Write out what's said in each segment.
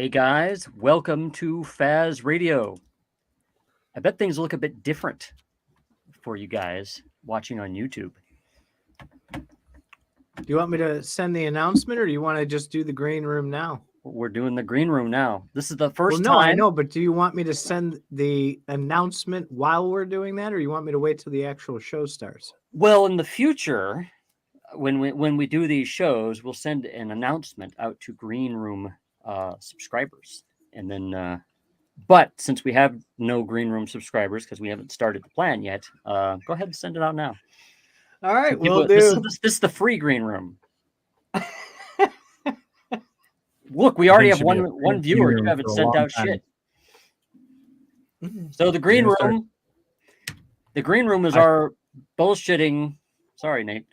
Hey guys, welcome to Faz Radio. I bet things look a bit different for you guys watching on YouTube. Do you want me to send the announcement, or do you want to just do the green room now? We're doing the green room now. This is the first time. I time. know, but do you want me to send the announcement while we're doing that, or you want me to wait till the actual show starts? Well, in the future, when we do these shows, we'll send an announcement out to green room subscribers, and then. But since we have no green room subscribers because we haven't started the plan yet, go ahead and send it out now. All right, we'll do. This is the free green room. Look, we already have one viewer. You haven't sent out shit. So the green room, is our bullshitting. Sorry, Nate.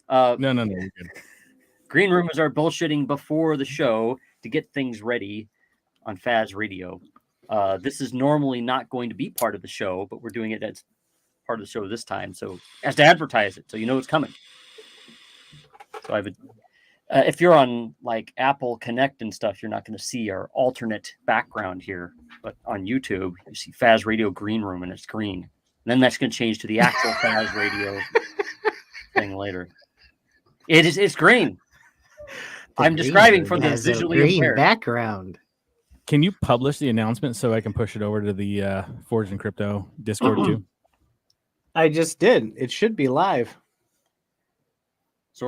No, you're good. Green room is our bullshitting before the show to get things ready on Faz Radio. This is normally not going to be part of the show, but we're doing it as part of the show this time. So as to advertise it, so you know it's coming. So I would, if you're on like Apple Connect and stuff, you're not going to see our alternate background here. But on YouTube, you see Faz Radio Green Room and it's green. And then that's going to change to the actual Faz Radio thing later. It's green. I'm describing from the visually impaired background. Can you publish the announcement so I can push it over to the Forge and Crypto Discord too? I just did. It should be live. So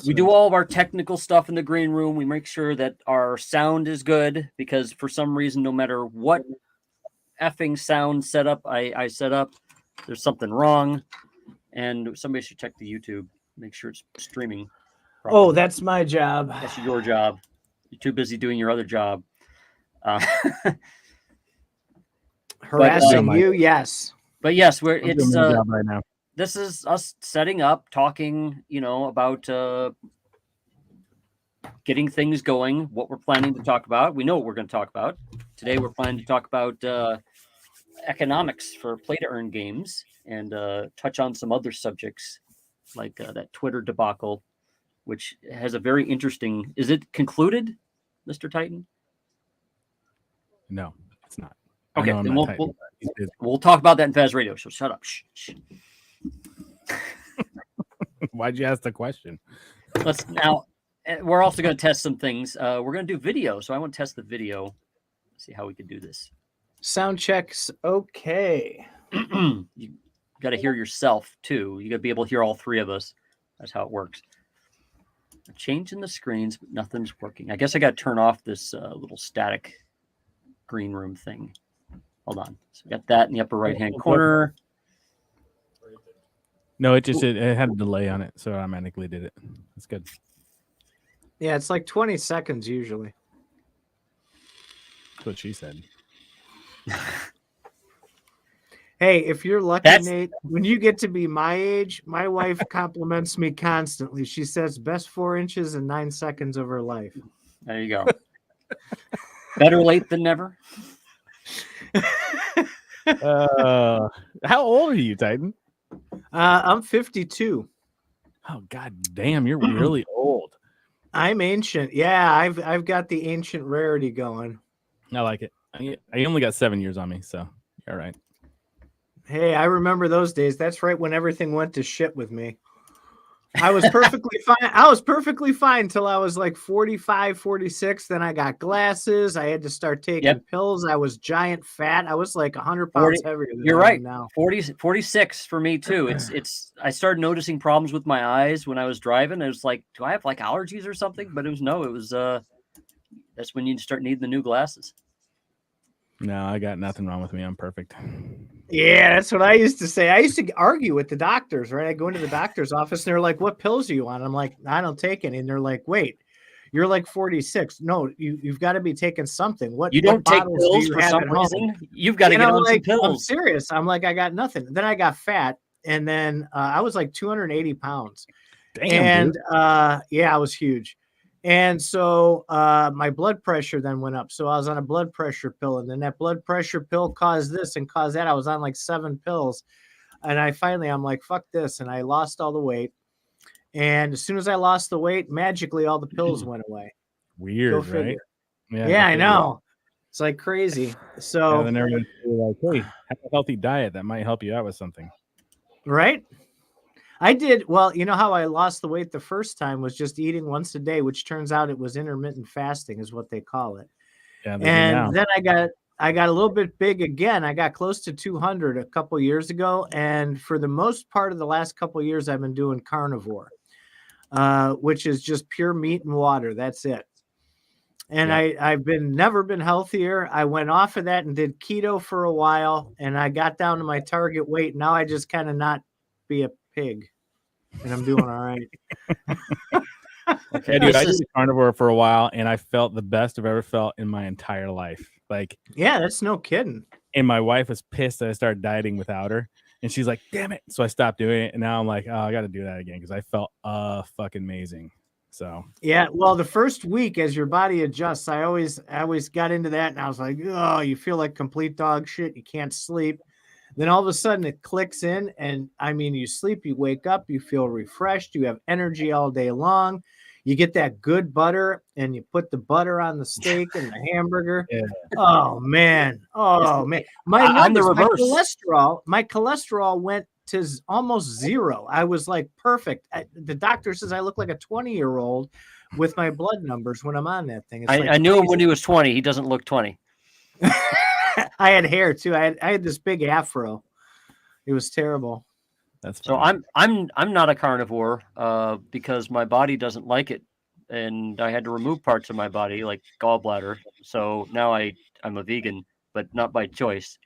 we do all of our technical stuff in the green room. We make sure that our sound is good because for some reason, no matter what effing sound setup I set up, there's something wrong. And somebody should check the YouTube, make sure it's streaming properly. Oh, that's my job. That's your job. You're too busy doing your other job. Harassing you, yes. But yes, it's job right now. This is us setting up, talking, about getting things going, what we're planning to talk about. We know what we're going to talk about. Today we're planning to talk about economics for play-to-earn games and touch on some other subjects like that Twitter debacle, which has a very interesting... Is it concluded, Mr. Titan? No, it's not. Okay, then we'll talk about that in Faz Radio. So shut up. Shh. Why'd you ask the question? We're also going to test some things. We're going to do video, so I want to test the video. See how we can do this. Sound checks. Okay. You got to hear yourself too. You got to be able to hear all three of us. That's how it works. Changing the screens, but nothing's working. I guess I got to turn off this little static green room thing. Hold on. So we got that in the upper right hand corner. No, it had a delay on it, so I automatically did it. That's good. Yeah, it's like 20 seconds usually. That's what she said. Hey, if you're lucky, Nate, when you get to be my age, my wife compliments me constantly. She says best 4 inches and 9 seconds of her life. There you go. Better late than never. How old are you, Titan? I'm 52. Oh, god damn, you're really old. I'm ancient. Yeah, I've got the ancient rarity going. I like it. I only got 7 years on me, so you're all right. Hey, I remember those days. That's right when everything went to shit with me. I was perfectly fine. I was perfectly fine till I was like 45, 46. Then I got glasses. I had to start taking pills. I was giant fat. I was like 100 pounds heavier than you're right. now. 46 for me too. I started noticing problems with my eyes when I was driving. It was like, do I have like allergies or something? But it was that's when you start needing the new glasses. No, I got nothing wrong with me. I'm perfect. Yeah, that's what I used to say. I used to argue with the doctors, right? I go into the doctor's office and they're like, what pills are you on? I'm like, I don't take any. And they're like, wait, you're like 46. No, you've got to be taking something. You don't take pills for some reason? You've got to get on some pills. I'm serious. I'm like, I got nothing. Then I got fat. And then I was like 280 pounds. Damn, dude. Yeah, I was huge. And so my blood pressure then went up. So I was on a blood pressure pill, and then that blood pressure pill caused this and caused that. I was on like 7 pills. And I'm like, fuck this. And I lost all the weight. And as soon as I lost the weight, magically all the pills went away. Weird, right? Yeah, I know. It's like crazy. So then they're going to be like, hey, have a healthy diet that might help you out with something. Right. I did. Well, you know how I lost the weight the first time was just eating once a day, which turns out it was intermittent fasting is what they call it. Yeah, And then I got a little bit big again. I got close to 200 a couple years ago. And for the most part of the last couple of years, I've been doing carnivore, which is just pure meat and water. That's it. And I've never been healthier. I went off of that and did keto for a while, and I got down to my target weight. Now I just kind of not be a pig, and I'm doing all right. Okay, dude, I did carnivore for a while, and I felt the best I've ever felt in my entire life. Like, yeah, that's no kidding. And my wife was pissed that I started dieting without her, and she's like, "Damn it!" So I stopped doing it, and now I'm like, "Oh, I got to do that again," because I felt fucking amazing. So yeah, well, the first week as your body adjusts, I always got into that, and I was like, "Oh, you feel like complete dog shit. You can't sleep." Then all of a sudden it clicks in, and I mean, you sleep, you wake up, you feel refreshed, you have energy all day long. You get that good butter, and you put the butter on the steak and the hamburger. Yeah. Oh man, I'm the reverse. My cholesterol went to almost zero. I was like perfect. The doctor says I look like a 20-year-old with my blood numbers when I'm on that thing. I knew him when he was 20. He doesn't look 20. I had hair too. I had this big afro. It was terrible. That's funny. So I'm not a carnivore because my body doesn't like it, and I had to remove parts of my body like gallbladder. So now I'm a vegan, but not by choice.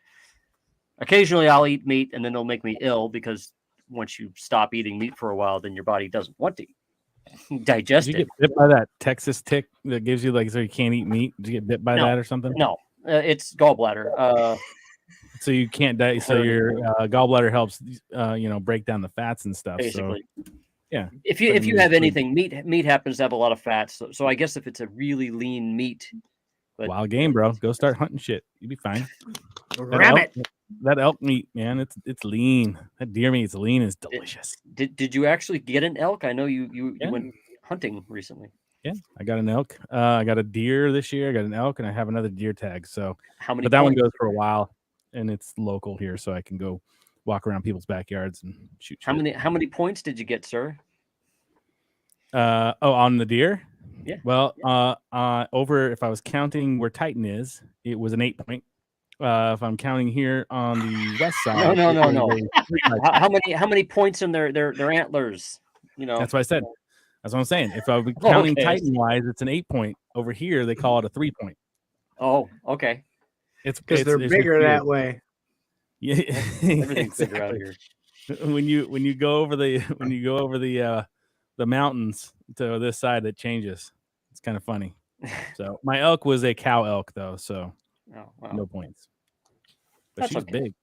Occasionally I'll eat meat, and then it'll make me ill because once you stop eating meat for a while, then your body doesn't want to digest it. Did you get bit by that Texas tick that gives you like so you can't eat meat? Did you get bit by that or something? No, it's gallbladder. So you can't die. So your gallbladder helps, break down the fats and stuff. Basically, so, yeah. If you have anything, meat happens to have a lot of fats. So I guess if it's a really lean meat, wild game, bro. Go start hunting shit. You'll be fine. Rabbit. That elk meat, man, it's lean. That deer meat is lean. It's delicious. Did you actually get an elk? I know you went hunting recently. Yeah, I got an elk. I got a deer this year. I got an elk, and I have another deer tag. So how many? But that one goes for a while, and it's local here, so I can go walk around people's backyards and shoot. How many points did you get, sir? On the deer? Yeah. Well, over if I was counting where Titan is, it was an 8 point. If I'm counting here on the west side, no. How many points in their antlers? That's what I said. That's what I'm saying. If I was counting Titan wise, it's an 8 point. Over here, they call it a 3 point. Oh, okay. It's because they're bigger that way. Yeah, everything's bigger out here. When you go over the mountains to this side, it changes. It's kind of funny. So my elk was a cow elk though, so no points. But that's she's big.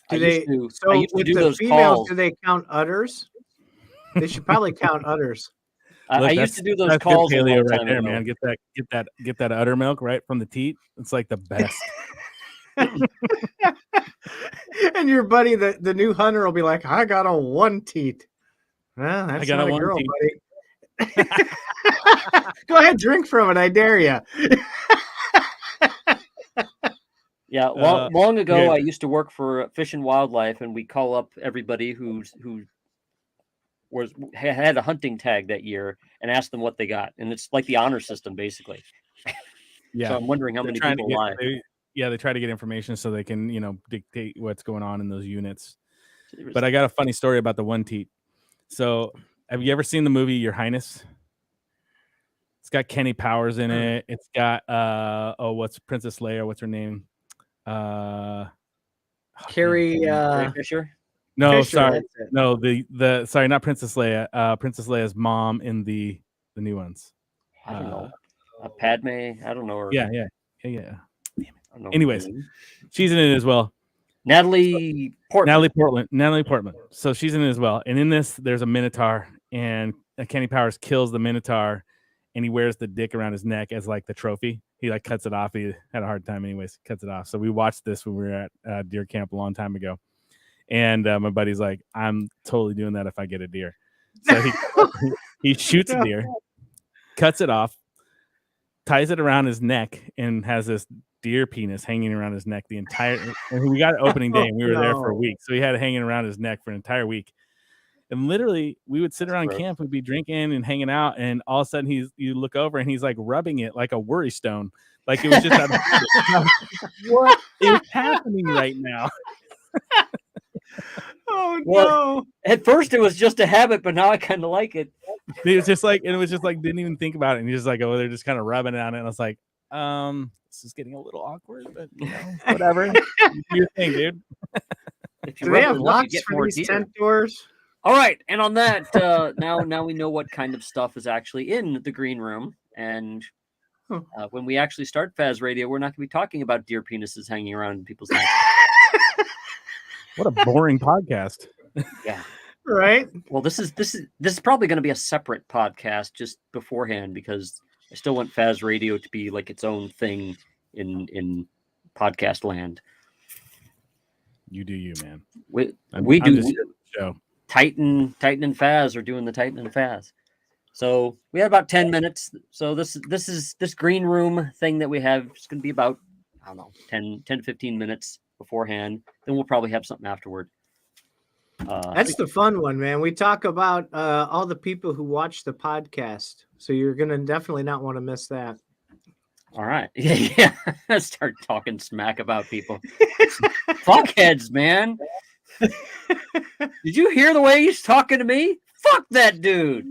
Do the females, do they count udders? They should probably count udders. I used to do those calls paleo right there, man. Get that udder milk right from the teat. It's like the best. And your buddy, the new hunter, will be like, "I got a one teat." Well, that's not a girl, buddy. Go ahead, drink from it. I dare you. Yeah, long ago, I used to work for Fish and Wildlife, and we call up everybody who had a hunting tag that year and ask them what they got, and it's like the honor system, basically. Yeah. So I'm wondering how many people lie. They try to get information so they can, dictate what's going on in those units. But I got a funny story about the one teat. So, have you ever seen the movie Your Highness? It's got Kenny Powers in it. It's got what's Princess Leia? What's her name? Carrie Fisher. No, Fisher, sorry, no. The sorry, not Princess Leia. Princess Leia's mom in the new ones. I don't know. Padme. I don't know her. Yeah. Damn it. Anyways, she's in it as well. Natalie Portman. So she's in it as well. And in this, there's a Minotaur, and Kenny Powers kills the Minotaur, and he wears the dick around his neck as like the trophy. He like cuts it off. He had a hard time, anyways. Cuts it off. So we watched this when we were at deer camp a long time ago, and my buddy's like, "I'm totally doing that if I get a deer." So he shoots a deer, cuts it off, ties it around his neck and has this deer penis hanging around his neck the entire. And we got it opening day, and we were there for a week, so he had it hanging around his neck for an entire week. And literally, we would sit around camp, we'd be drinking and hanging out, and all of a sudden, you look over and he's like rubbing it like a worry stone, like it was just out of what is happening right now? Oh Well, no! At first, it was just a habit, but now I kind of like it. It was just like, didn't even think about it, and he's just like, oh, they're just kind of rubbing it on it, and I was like, this is getting a little awkward, but whatever. Do your thing, dude. If you Do they rub have it enough, you locks get for more these deer. tent doors? All right, and on that, now we know what kind of stuff is actually in the green room, and when we actually start Faz Radio, we're not going to be talking about deer penises hanging around people's necks. What a boring podcast. Yeah. Right. Well, this is probably going to be a separate podcast just beforehand because I still want Faz Radio to be like its own thing in podcast land. You do you, man. We do. Show. Titan and Faz are doing the Titan and Faz. So we had about 10 minutes. So this green room thing that we have is going to be about, I don't know, 10 to 15 minutes beforehand. Then we'll probably have something afterward. That's the fun one, man. We talk about all the people who watch the podcast. So you're going to definitely not want to miss that. All right. Yeah. Start talking smack about people. Fuckheads, man. Did you hear the way he's talking to me? Fuck that dude.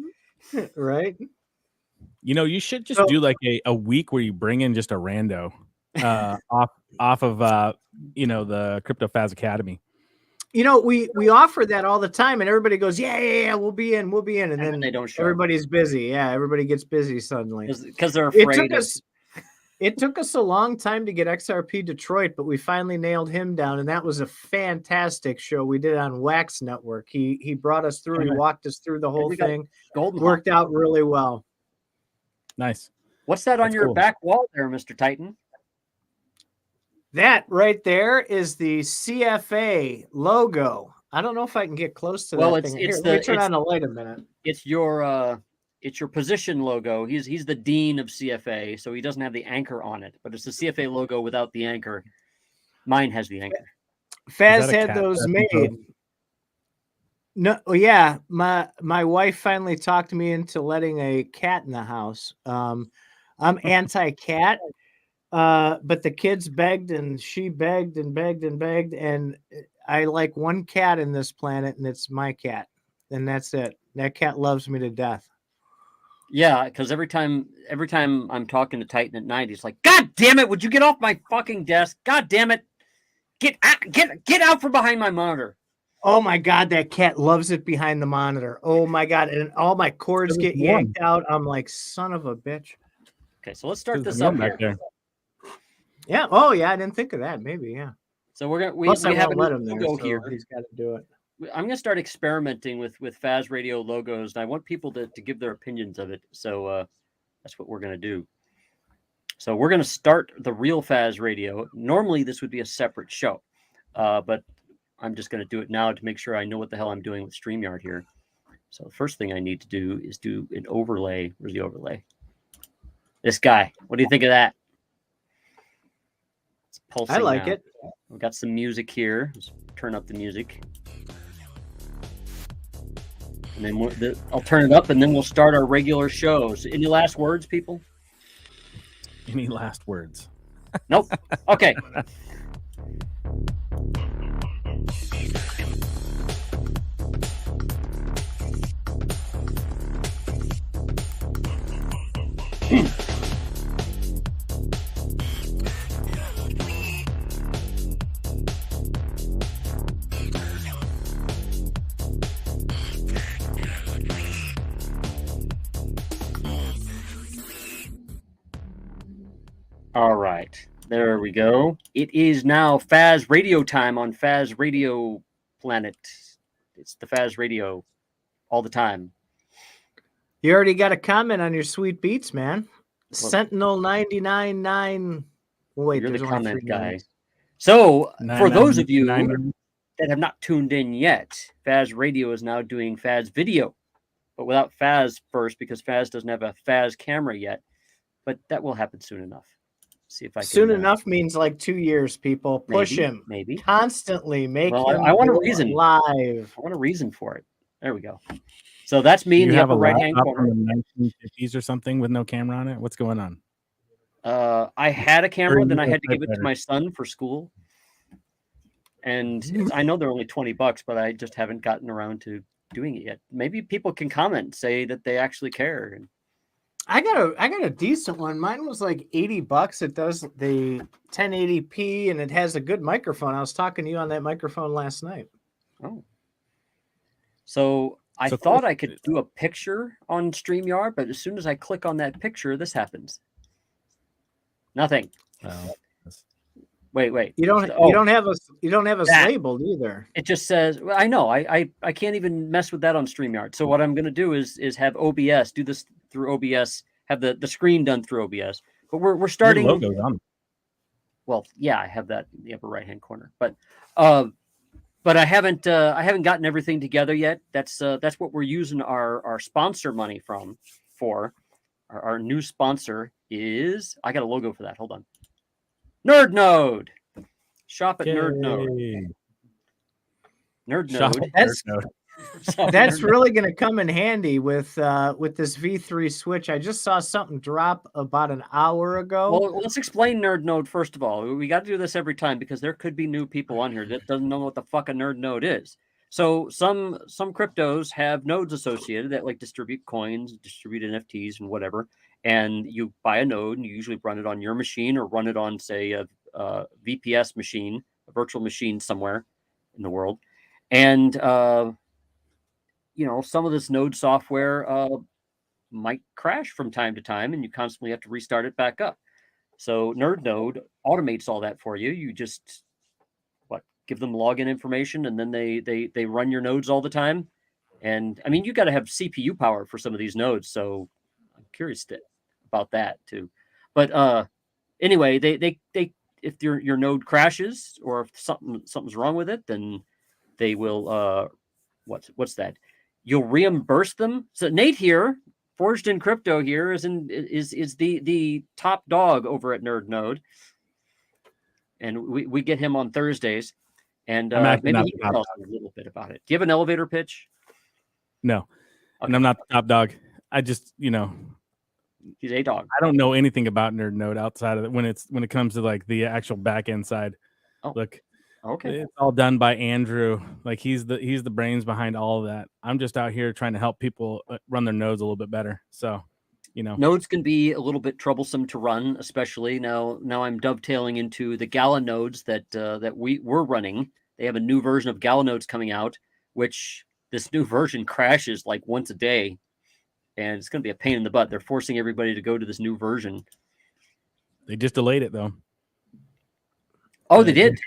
Right. You should just do like a week where you bring in just a rando off of the CryptoFaz Academy. We offer that all the time, and everybody goes, yeah, we'll be in, and then they don't show. Everybody's busy. Yeah, everybody gets busy suddenly because they're afraid. It took us a long time to get XRP Detroit, but we finally nailed him down, and that was a fantastic show we did on Wax Network. He brought us through. He walked us through the whole thing. Worked out really well. Nice. What's that on your back wall there, Mr. Titan? That right there is the CFA logo. I don't know if I can get close to that thing. Let me turn on the light a minute. It's your position logo. He's the dean of CFA, so he doesn't have the anchor on it, but it's the CFA logo without the anchor. Mine has the anchor. Faz had those made. No, yeah, my wife finally talked me into letting a cat in the house. I'm anti-cat, but the kids begged, and she begged and begged and begged, and I like one cat in this planet, and it's my cat, and that's it. That cat loves me to death. Yeah, because every time I'm talking to Titan at night, he's like, "God damn it! Would you get off my fucking desk? God damn it! Get out from behind my monitor!" Oh my God, that cat loves it behind the monitor. Oh my God, and all my cords get yanked out. I'm like, son of a bitch. Okay, so let's start this up here. Yeah. Oh yeah, I didn't think of that. Maybe yeah. So we have a logo here. He's got to do it. I'm going to start experimenting with Faz Radio logos, and I want people to give their opinions of it. So that's what we're going to do. So we're going to start the real Faz Radio. Normally, this would be a separate show, but I'm just going to do it now to make sure I know what the hell I'm doing with StreamYard here. So the first thing I need to do is do an overlay. Where's the overlay? This guy. What do you think of that? It's pulsing. I like it. We've got some music here. Let's turn up the music. And then I'll turn it up, and then we'll start our regular shows. Any last words, people? Any last words? Nope. Okay. All right, there we go. It is now Faz Radio time on Faz Radio Planet. It's the Faz Radio all the time. You already got a comment on your sweet beats, man. Sentinel 99.9. Wait, you're there's the only comment 3 guy. names. So, for those of you that have not tuned in yet, Faz Radio is now doing Faz Video, but without Faz first because Faz doesn't have a Faz camera yet. but that will happen soon enough. See if I can. Soon enough means like 2 years. People push him maybe constantly. Make him. I want a go reason. live. I want a reason for it. There we go. So that's me in You the have upper a right hand laptop corner. from the 1950s or something with no camera on it. What's going on? I had a camera, then I had to give it to better. my son for school. And I know they're only $20, but I just haven't gotten around to doing it yet. Maybe people can comment and say that they actually care. I got a decent one. Mine was like $80. It does the 1080p and it has a good microphone. I was talking to you on that microphone last night. Oh. So I thought I could do a picture on StreamYard, but as soon as I click on that picture, this happens. Nothing. Wait. You don't have us labeled either. It just says, well, I know I can't even mess with that on StreamYard. So what I'm going to do is have OBS do this through OBS, have the screen done through OBS. But we're starting. Your logo's on. Well, yeah, I have that in the upper right hand corner, but I haven't gotten everything together yet. That's what we're using our sponsor money for. Our new sponsor is, I got a logo for that. Hold on. NerdNode. Shop at NerdNode. NerdNode. That's really going to come in handy with this V3 switch. I just saw something drop about an hour ago. Well, let's explain NerdNode first of all. We got to do this every time because there could be new people on here that doesn't know what the fuck a NerdNode is. So some cryptos have nodes associated that like distribute coins, distribute NFTs, and whatever. And you buy a node and you usually run it on your machine or run it on, say, a VPS machine, a virtual machine somewhere in the world. And some of this node software might crash from time to time, and you constantly have to restart it back up. So NerdNode automates all that for you. You just give them login information, and then they run your nodes all the time. And I mean, you got to have CPU power for some of these nodes, so I'm curious about that too. But anyway, they if your node crashes or if something's wrong with it, then they will what's that? You'll reimburse them. So Nate here, Forged in Crypto here, is the top dog over at NerdNode, and we get him on Thursdays. And maybe he can tell us a little bit about it. Do you have an elevator pitch? No, okay. And I'm not the top dog. I just, he's a dog. I don't know anything about NerdNode outside of it when it comes to like the actual back end side. Oh, look, okay, it's all done by Andrew. Like he's the brains behind all of that. I'm just out here trying to help people run their nodes a little bit better. So, nodes can be a little bit troublesome to run, especially now I'm dovetailing into the Gala nodes that we're running. They have a new version of Gala nodes coming out, which this new version crashes like once a day, and it's going to be a pain in the butt. They're forcing everybody to go to this new version. They just delayed it though. Oh, they did?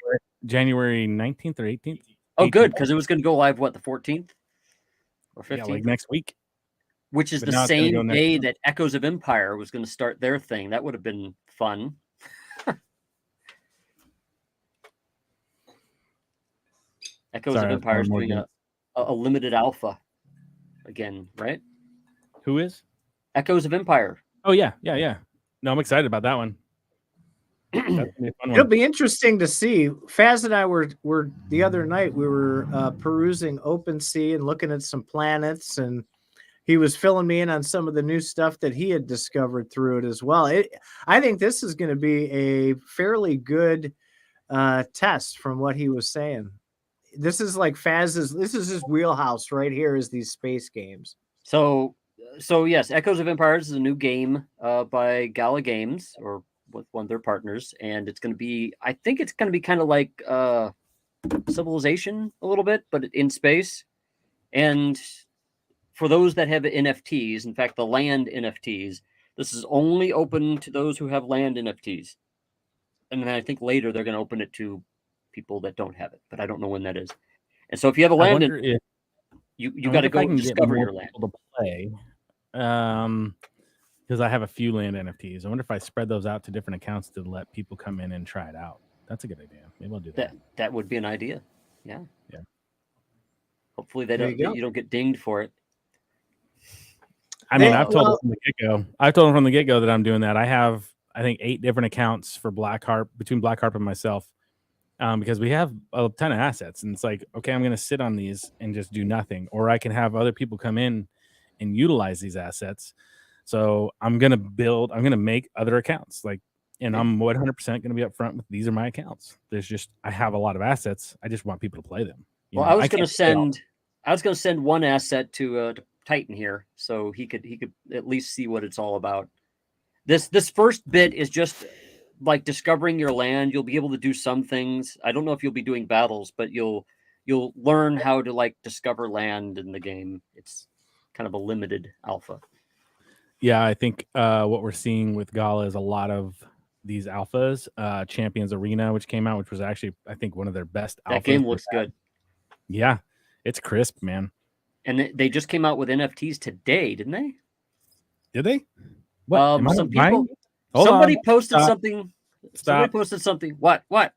January 19th or 18th. Oh, good, because it was going to go live, the 14th or 15th? Yeah, like next week. Which is the same day that Echoes of Empire was going to start their thing. That would have been fun. Echoes of Empire is doing a limited alpha again, right? Who is? Echoes of Empire. Oh, yeah. No, I'm excited about that one. It'll be interesting to see. Faz and I were the other night, we were perusing OpenSea and looking at some planets, and he was filling me in on some of the new stuff that he had discovered through it as well. I think this is going to be a fairly good test from what he was saying. This is like Faz's, this is his wheelhouse right here, is these space games. So yes, Echoes of Empires is a new game by Gala Games, or with one of their partners, and it's going to be, I think it's going to be kind of like Civilization a little bit, but in space. And for those that have NFTs, in fact, the land NFTs, this is only open to those who have land NFTs. And then I think later they're going to open it to people that don't have it, but I don't know when that is. And so if you have a land, you got to go and discover your land. To play, because I have a few land NFTs. I wonder if I spread those out to different accounts to let people come in and try it out. That's a good idea. Maybe I'll do that. That would be an idea. Yeah. Yeah. Hopefully you don't get dinged for it. I mean, I've told them from the get-go. I've told them from the get-go that I'm doing that. I have, I think, 8 different accounts for Blackharp, between Blackharp and myself, because we have a ton of assets. And it's like, okay, I'm going to sit on these and just do nothing. Or I can have other people come in and utilize these assets. So I'm going to make other accounts. And I'm 100% going to be upfront with, these are my accounts. I have a lot of assets. I just want people to play them. I was going to send one asset to Titan here, so he could at least see what it's all about. This first bit is just like discovering your land. You'll be able to do some things. I don't know if you'll be doing battles, but you'll learn how to like discover land in the game. It's kind of a limited alpha. Yeah, I think what we're seeing with Gala is a lot of these alphas. Champions Arena, which came out, which was actually, I think, one of their best alphas. That game looks good. Yeah, it's crisp, man. And they just came out with NFTs today, didn't they? Did they? What? Somebody posted something. Somebody posted something. What? I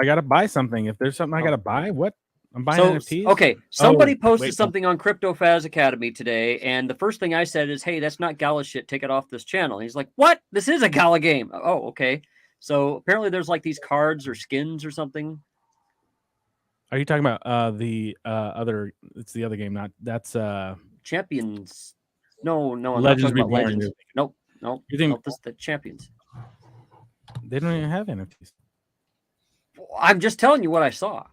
gotta buy something. If there's something I gotta buy, what? I'm buying NFTs. Okay, somebody posted something on CryptoFaz Academy today, and the first thing I said is, "Hey, that's not Gala shit. Take it off this channel." And he's like, "What? This is a Gala game." Oh, okay. So apparently, there's like these cards or skins or something. Are you talking about the other? It's the other game. That's Champions. No, I'm Legends not talking about Reborn. Legends. Nope. This the Champions. They don't even have NFTs. I'm just telling you what I saw.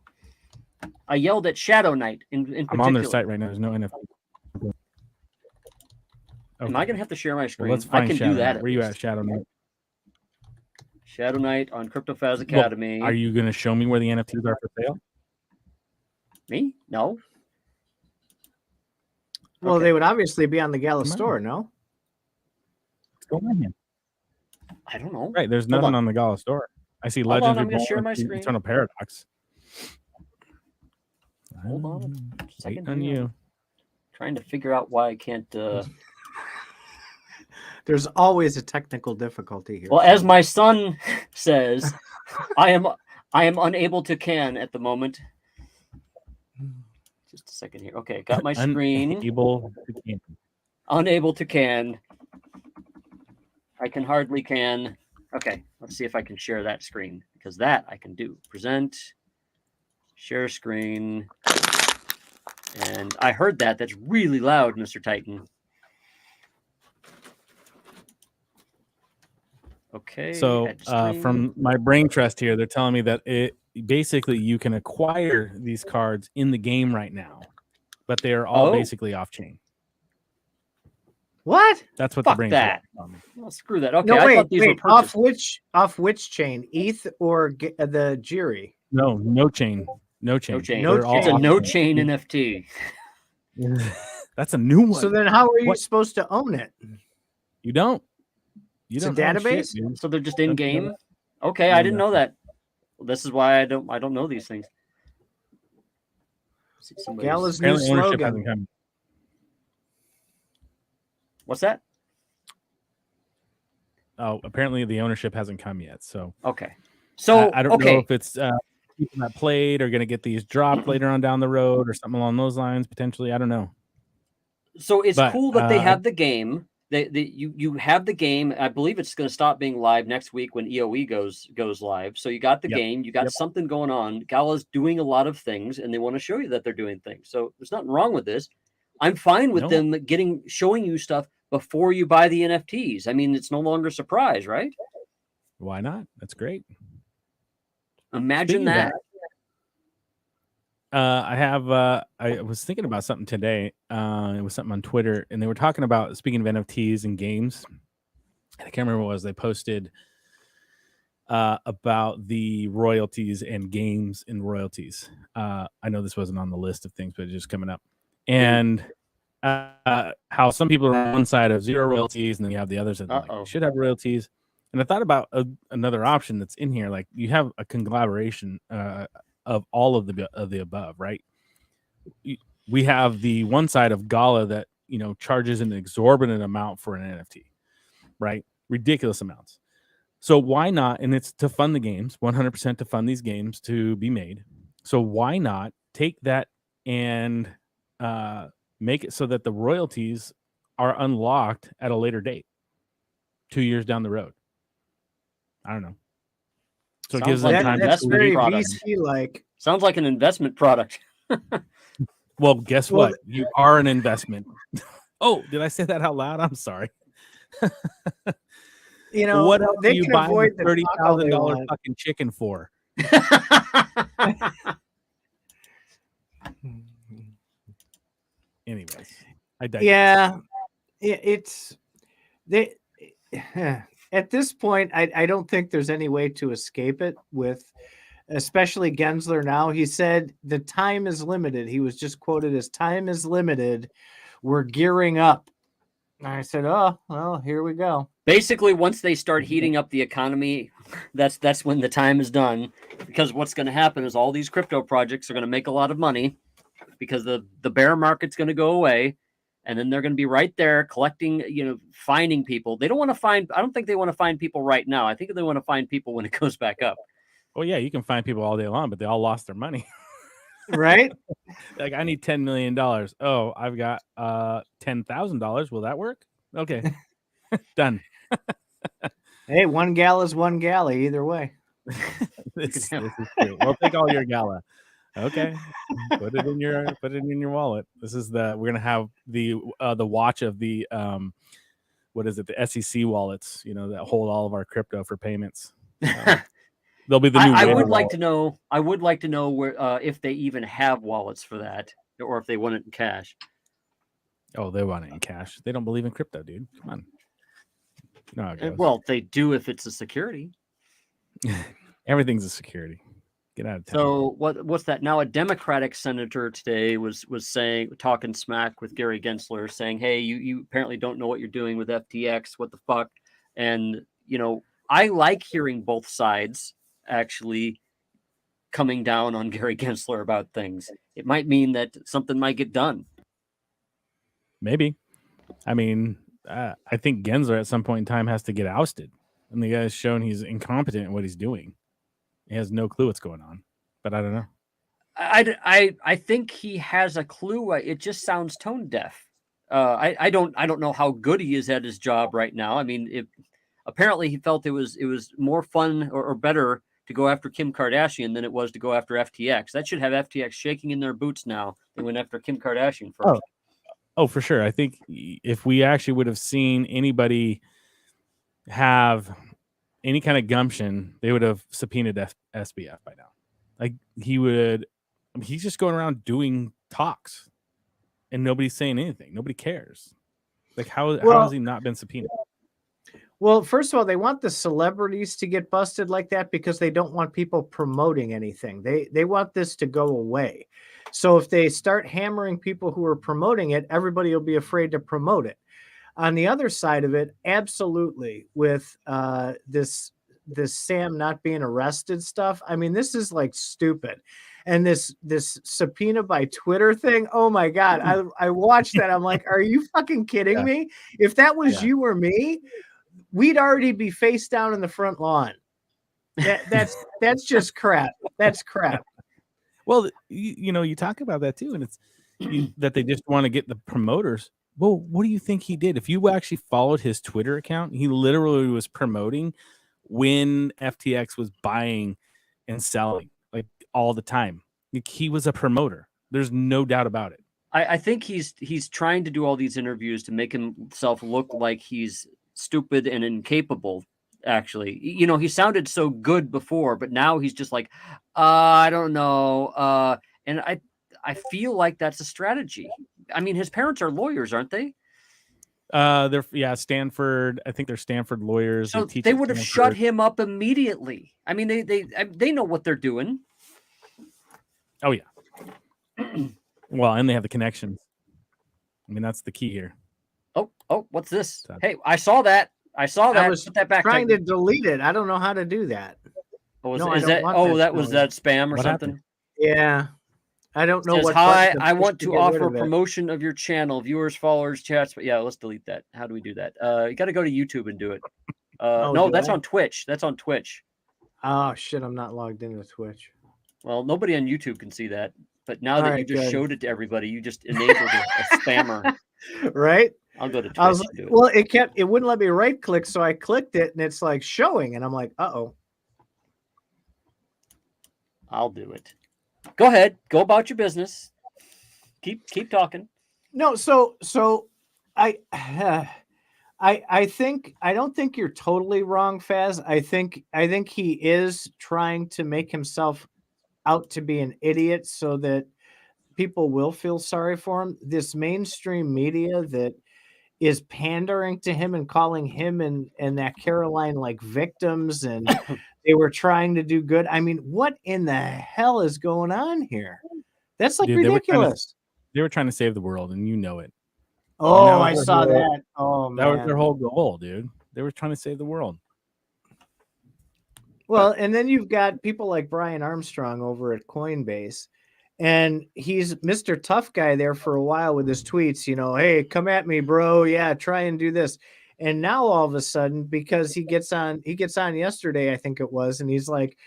I yelled at Shadow Knight in particular. I'm on their site right now. There's no NFT. Okay. Am I gonna have to share my screen? Well, let's find I can Shadow do that. Knight. Where are you at, Shadow Knight? Shadow Knight on CryptoFaz Academy. Well, are you going to show me where the NFTs are for sale? Me? No. Well, they would obviously be on the Gala store, no? What's going on here? I don't know. Right, there's nothing on the Gala store. I see Hold Legends on, I'm going to share Reborn, my screen. Eternal Paradox. Hold on a second. On you. Trying to figure out why I can't. There's always a technical difficulty here. Well, as my son says, I am unable to can at the moment. Just a second here. Okay, got my screen. Unable to can. I can hardly can. Okay, let's see if I can share that screen, because that I can do. Present, share screen. And I heard that. That's really loud, Mr. Titan. Okay. So from my brain trust here, they're telling me that basically you can acquire these cards in the game right now, but they are all basically off chain. What? That's what Fuck the brain that. Well, screw that. Okay, no, I thought these were purchased. off which chain? ETH or the Jiri? No chain. No chain. No chain. No chain. It's a no chain NFT. That's a new one. So then how are you supposed to own it? You don't. It's a database? Shit, so they're just in game? Okay, I didn't know that. Well, this is why I don't know these things. Gala's new slogan. What's that? Oh, apparently the ownership hasn't come yet. So okay. So I don't know if it's people that played are going to get these dropped later on down the road or something along those lines. Potentially, I don't know. So it's cool that they have the game. You have the game. I believe it's going to stop being live next week when EOE goes live. So you got the game. You got something going on. Gala's doing a lot of things, and they want to show you that they're doing things. So there's nothing wrong with this. I'm fine with them showing you stuff before you buy the NFTs. I mean, it's no longer a surprise, right? Why not? That's great. Imagine that. I was thinking about something today. It was something on Twitter, and they were talking about, speaking of NFTs and games, and I can't remember what it was. They posted about the royalties and games and royalties. I know this wasn't on the list of things, but it's just coming up. And how some people are on one side of zero royalties, and then you have the others that should have royalties. And I thought about another option that's in here. Like, you have a conglomeration of all of the above, right? We have the one side of Gala that, charges an exorbitant amount for an NFT, right? Ridiculous amounts. So why not? And it's to fund the games, 100% to fund these games to be made. So why not take that and make it so that the royalties are unlocked at a later date, 2 years down the road. I don't know. So it gives them time to that's very product. VC-like. Sounds like an investment product. Well, guess what? You are an investment. Oh, did I say that out loud? I'm sorry. You know, what else they are you can buying avoid the the $30,000 fucking chicken for? Anyways, I digress. Yeah, it's they. At this point, I don't think there's any way to escape it with, especially Gensler now. He said the time is limited. He was just quoted as time is limited. We're gearing up. And I said, oh, well, here we go. Basically, once they start heating up the economy, that's when the time is done. Because what's going to happen is all these crypto projects are going to make a lot of money because the bear market's going to go away. And then they're going to be right there collecting, finding people. They don't want to find, I don't think they want to find people right now. I think they want to find people when it goes back up. Well, yeah, you can find people all day long, but they all lost their money. Right? Like, I need $10 million. Oh, I've got $10,000. Will that work? Okay. Done. Hey, one Gala is one Gala either way. This is true. We'll take all your Gala. Okay. Put it in your wallet. This is we're gonna have the watch of the what is it, the SEC wallets, that hold all of our crypto for payments. They'll be the new I would wallet. like to know where if they even have wallets for that, or if they want it in cash. Oh, they want it in cash. They don't believe in crypto, dude. Come on. You know how it goes. Well, they do if it's a security. Everything's a security. Get out of town. So what's that? Now a Democratic senator today was talking smack with Gary Gensler, saying, "Hey, you apparently don't know what you're doing with FTX. What the fuck?" And I like hearing both sides actually coming down on Gary Gensler about things. It might mean that something might get done. Maybe. I mean, I think Gensler at some point in time has to get ousted. And the guy's shown he's incompetent in what he's doing. He has no clue what's going on. But I don't know. I think he has a clue. It just sounds tone deaf. I don't know how good he is at his job right now. I mean, apparently he felt it was more fun or better to go after Kim Kardashian than it was to go after FTX. That should have FTX shaking in their boots now. They went after Kim Kardashian first. Oh, for sure. I think if we actually would have seen anybody have any kind of gumption, they would have subpoenaed SBF by now. Like he's just going around doing talks and nobody's saying anything. Nobody cares. Like how has he not been subpoenaed? Well, first of all, they want the celebrities to get busted like that because they don't want people promoting anything. They want this to go away. So if they start hammering people who are promoting it, everybody will be afraid to promote it. On the other side of it, absolutely, with this Sam not being arrested stuff. I mean, this is like stupid. And this subpoena by Twitter thing. Oh my God. I watched that. I'm like, are you fucking kidding me? If that was you or me, we'd already be face down in the front lawn. That's just crap. That's crap. Well, you talk about that too, and it's that they just want to get the promoters. Well, what do you think he did? If you actually followed his Twitter account, he literally was promoting when FTX was buying and selling, like all the time. Like, he was a promoter. There's no doubt about it. I think he's trying to do all these interviews to make himself look like he's stupid and incapable. Actually, he sounded so good before, but now he's just like, I don't know. And I feel like that's a strategy. I mean, his parents are lawyers, aren't they? They're Stanford. I think they're Stanford lawyers. So they would have shut him up immediately. I mean, they know what they're doing. Oh yeah. Well, and they have the connections. I mean, that's the key here. Oh, what's this? Hey, I saw that. I was put that back. Trying to delete it. I don't know how to do that. That was that spam or what something? Happened? Yeah. I don't know what. Hi, I want to offer promotion of your channel, viewers, followers, chats. But yeah, let's delete that. How do we do that? You got to go to YouTube and do it. No, that's on Twitch. That's on Twitch. Oh shit! I'm not logged into Twitch. Well, nobody on YouTube can see that. But now that you just showed it to everybody, you just enabled a spammer. Right? I'll go to Twitch. I was and do it. well, it wouldn't let me right click, so I clicked it and it's like showing, and I'm like, uh-oh. I'll do it. Go ahead. Go about your business. Keep talking. No, so I don't think you're totally wrong, Faz. I think he is trying to make himself out to be an idiot so that people will feel sorry for him. This mainstream media that is pandering to him and calling him and that Caroline like victims, and they were trying to do good. I mean, what in the hell is going on here? That's like Dude, ridiculous. They were trying to save the world, and you know it. Oh, I saw that. Oh, man. That was their whole goal, dude. They were trying to save the world. Well, and then you've got people like Brian Armstrong over at Coinbase, and he's Mr. Tough Guy there for a while with his tweets, hey, come at me, bro. Yeah, try and do this. And now all of a sudden, because he gets on yesterday, I think it was, and he's like,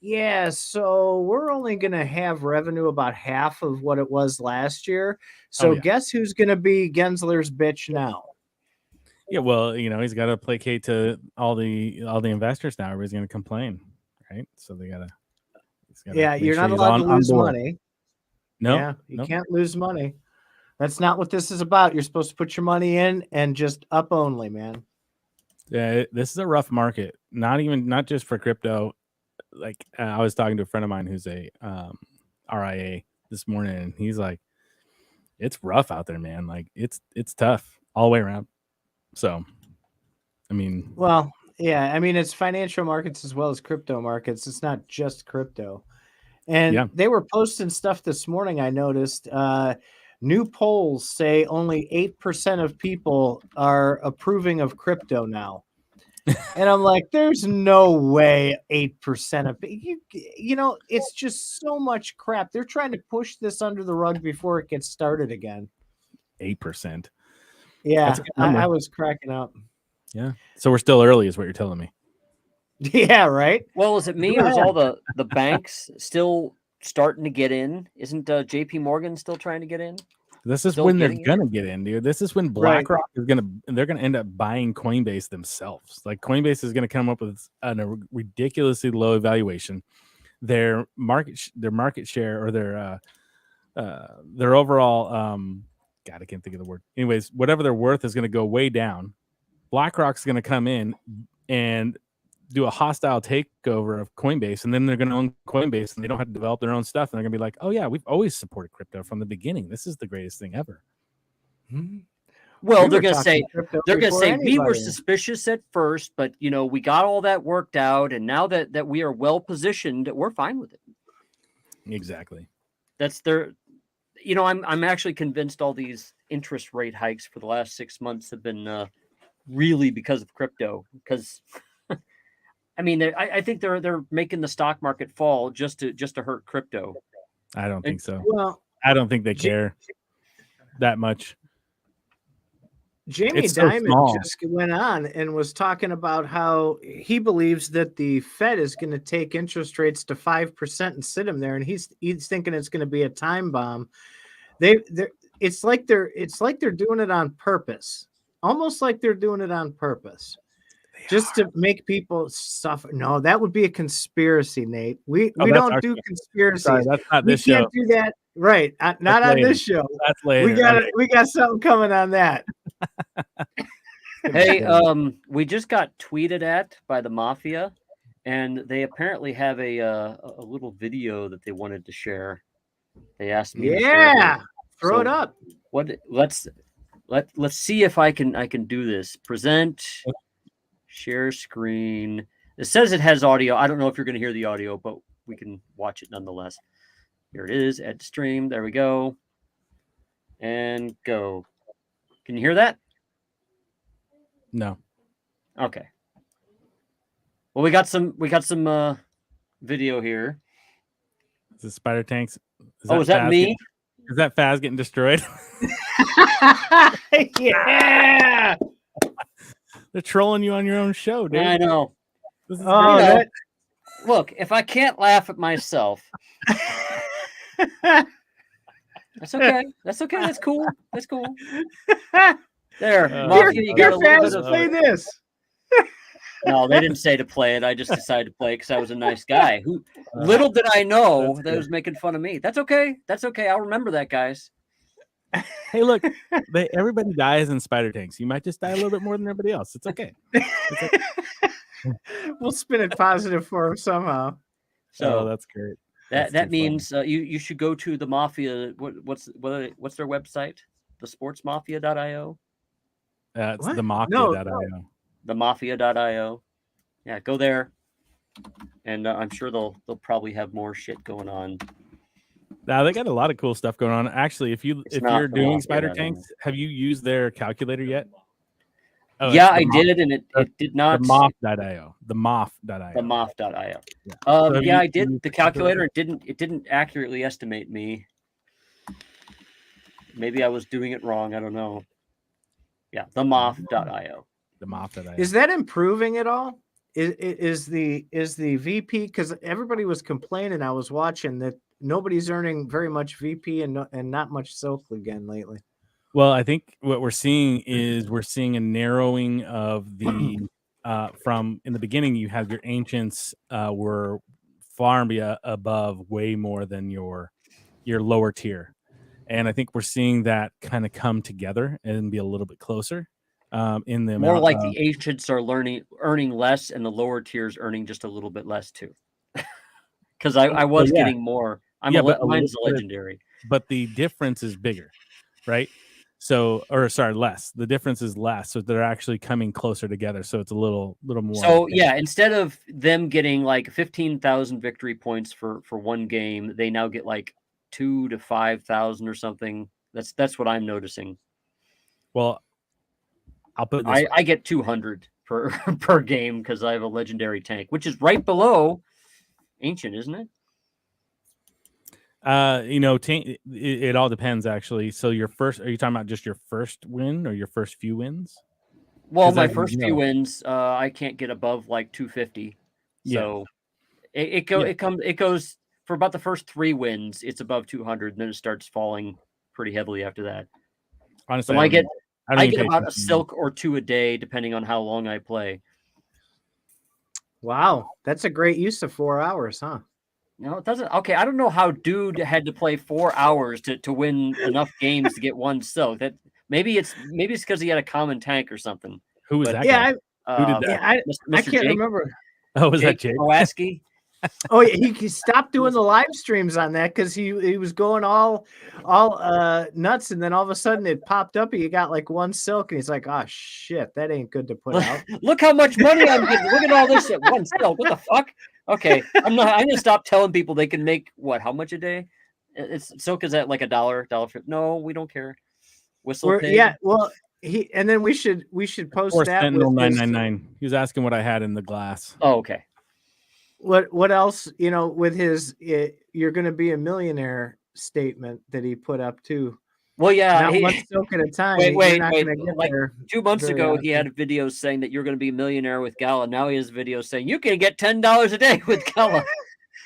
yeah, so we're only going to have revenue about half of what it was last year. So guess who's going to be Gensler's bitch now? Yeah, well, he's got to placate to all the investors now. Everybody's going to complain, right? So they got to. Yeah, you're not allowed to lose money. No, yeah, you can't lose money. That's not what this is about. You're supposed to put your money in and just up only, man. Yeah, this is a rough market. Not just for crypto. Like I was talking to a friend of mine who's a RIA this morning, and he's like, "It's rough out there, man. Like it's tough all the way around." So, I mean, well, yeah, I mean it's financial markets as well as crypto markets. It's not just crypto. And they were posting stuff this morning. I noticed new polls say only 8% of people are approving of crypto now. And I'm like, there's no way 8% of it's just so much crap. They're trying to push this under the rug before it gets started again. 8%. Yeah, I was cracking up. Yeah. So we're still early is what you're telling me. Yeah, right. Well, is it me or is all the banks still starting to get in? Isn't JP Morgan still trying to get in? This is when they're gonna get in, dude. This is when BlackRock is they're gonna end up buying Coinbase themselves. Like Coinbase is gonna come up with a ridiculously low valuation. Their market share or their overall God, I can't think of the word. Anyways, whatever their worth is gonna go way down. BlackRock's gonna come in and do a hostile takeover of Coinbase, and then they're going to own Coinbase, and they don't have to develop their own stuff. And they're going to be like, "Oh yeah, we've always supported crypto from the beginning. This is the greatest thing ever." Well, they're going to say we were suspicious at first, but we got all that worked out, and now that we are well positioned, we're fine with it. Exactly. That's their. I'm actually convinced all these interest rate hikes for the last 6 months have been really because of crypto. Because I mean, I think they're making the stock market fall just to hurt crypto. I don't think so. Well, I don't think they care that much. Jamie Dimon just went on and was talking about how he believes that the Fed is going to take interest rates to 5% and sit them there, and he's thinking it's going to be a time bomb. It's like they're doing it on purpose, almost like they're doing it on purpose. Just to make people suffer. No, that would be a conspiracy, Nate. We don't do conspiracies. Sorry, that's not this show. We can't do that. Right. Not on this show. That's later. We got something coming on that. Hey, we just got tweeted at by the mafia, and they apparently have a little video that they wanted to share. They asked me. Yeah, throw it up. Let's see if I can do this. Present. Share screen. It says it has audio. I don't know if you're going to hear the audio, but we can watch it nonetheless. Here it is. Add stream. There we go. And go. Can you hear that? No. Okay. Well, we got some video here. Is it SpiderTanks? Is that me? Is that Faz getting destroyed? Yeah. They're trolling you on your own show, dude. I know. Look, if I can't laugh at myself, that's okay. That's okay. That's cool. That's cool. There, Here, Mafia, you got a little bit Faz, of. play this. No, they didn't say to play it. I just decided to play it because I was a nice guy. Who little did I know that was making fun of me. That's okay. That's okay. I'll remember that, guys. Hey, look, everybody dies in SpiderTanks. You might just die a little bit more than everybody else. It's okay. We'll spin it positive for him somehow. So that's great. That means you should go to the Mafia. What's their website? The sportsmafia.io. It's What? the mafia.io. The mafia.io. Yeah, go there, and I'm sure they'll probably have more shit going on. Now they got a lot of cool stuff going on. Actually, if you're doing SpiderTanks, have you used their calculator yet? Oh, yeah, I did, and it did not. The mof.io. The mof.io. The mof.io. Yeah, yeah, I did the calculator. It didn't accurately estimate me. Maybe I was doing it wrong. I don't know. Yeah, the mof.io. The mof.io. Is that improving at all? Is the VP, because everybody was complaining, I was watching that nobody's earning very much VP and not much silk again lately. Well, I think what we're seeing is a narrowing of the from in the beginning you had your ancients were far above way more than your lower tier. And I think we're seeing that kind of come together and be a little bit closer. In the more like the ancients are earning less and the lower tiers earning just a little bit less too. Because I was getting more. Mine's a legendary. But the difference is bigger, right? So, less. The difference is less. So they're actually coming closer together. So it's a little more. So yeah, instead of them getting like 15,000 victory points for one game, they now get like 2,000 to 5,000 or something. That's what I'm noticing. Well, I'll put this I get 200 per game because I have a legendary tank, which is right below ancient, isn't it? It all depends actually. So are you talking about just your first win or your first few wins? Well, my first few wins, I can't get above like 250. So it goes for about the first 3 wins, it's above 200, and then it starts falling pretty heavily after that. Honestly, so I get about a silk or 2 a day, depending on how long I play. Wow, that's a great use of 4 hours, huh? No, it doesn't. Okay, I don't know how dude had to play 4 hours to win enough games to get 1 silk. That maybe it's because he had a common tank or something. Who was that guy? Who did that? I can't remember. Oh, was that Jake Kowalski? Oh yeah, he stopped doing the live streams on that because he was going all nuts, and then all of a sudden it popped up. He got like 1 silk, and he's like, "Oh shit, that ain't good to put out." Look how much money I'm getting. Look at all this at 1 silk. What the fuck? Okay, I'm gonna stop telling people they can make how much a day? Silk is at like $1.50. No, we don't care. Whistle pig. Yeah, well, and then we should post or that Sentinel with 999. He was asking what I had in the glass. Oh, okay. What else? With his "you're going to be a millionaire" statement that he put up too. Well, yeah, not 1 silk at a time. Wait. Like 2 months ago, he had videos saying that you're going to be a millionaire with Gala. Now he has videos saying you can get $10 a day with Gala.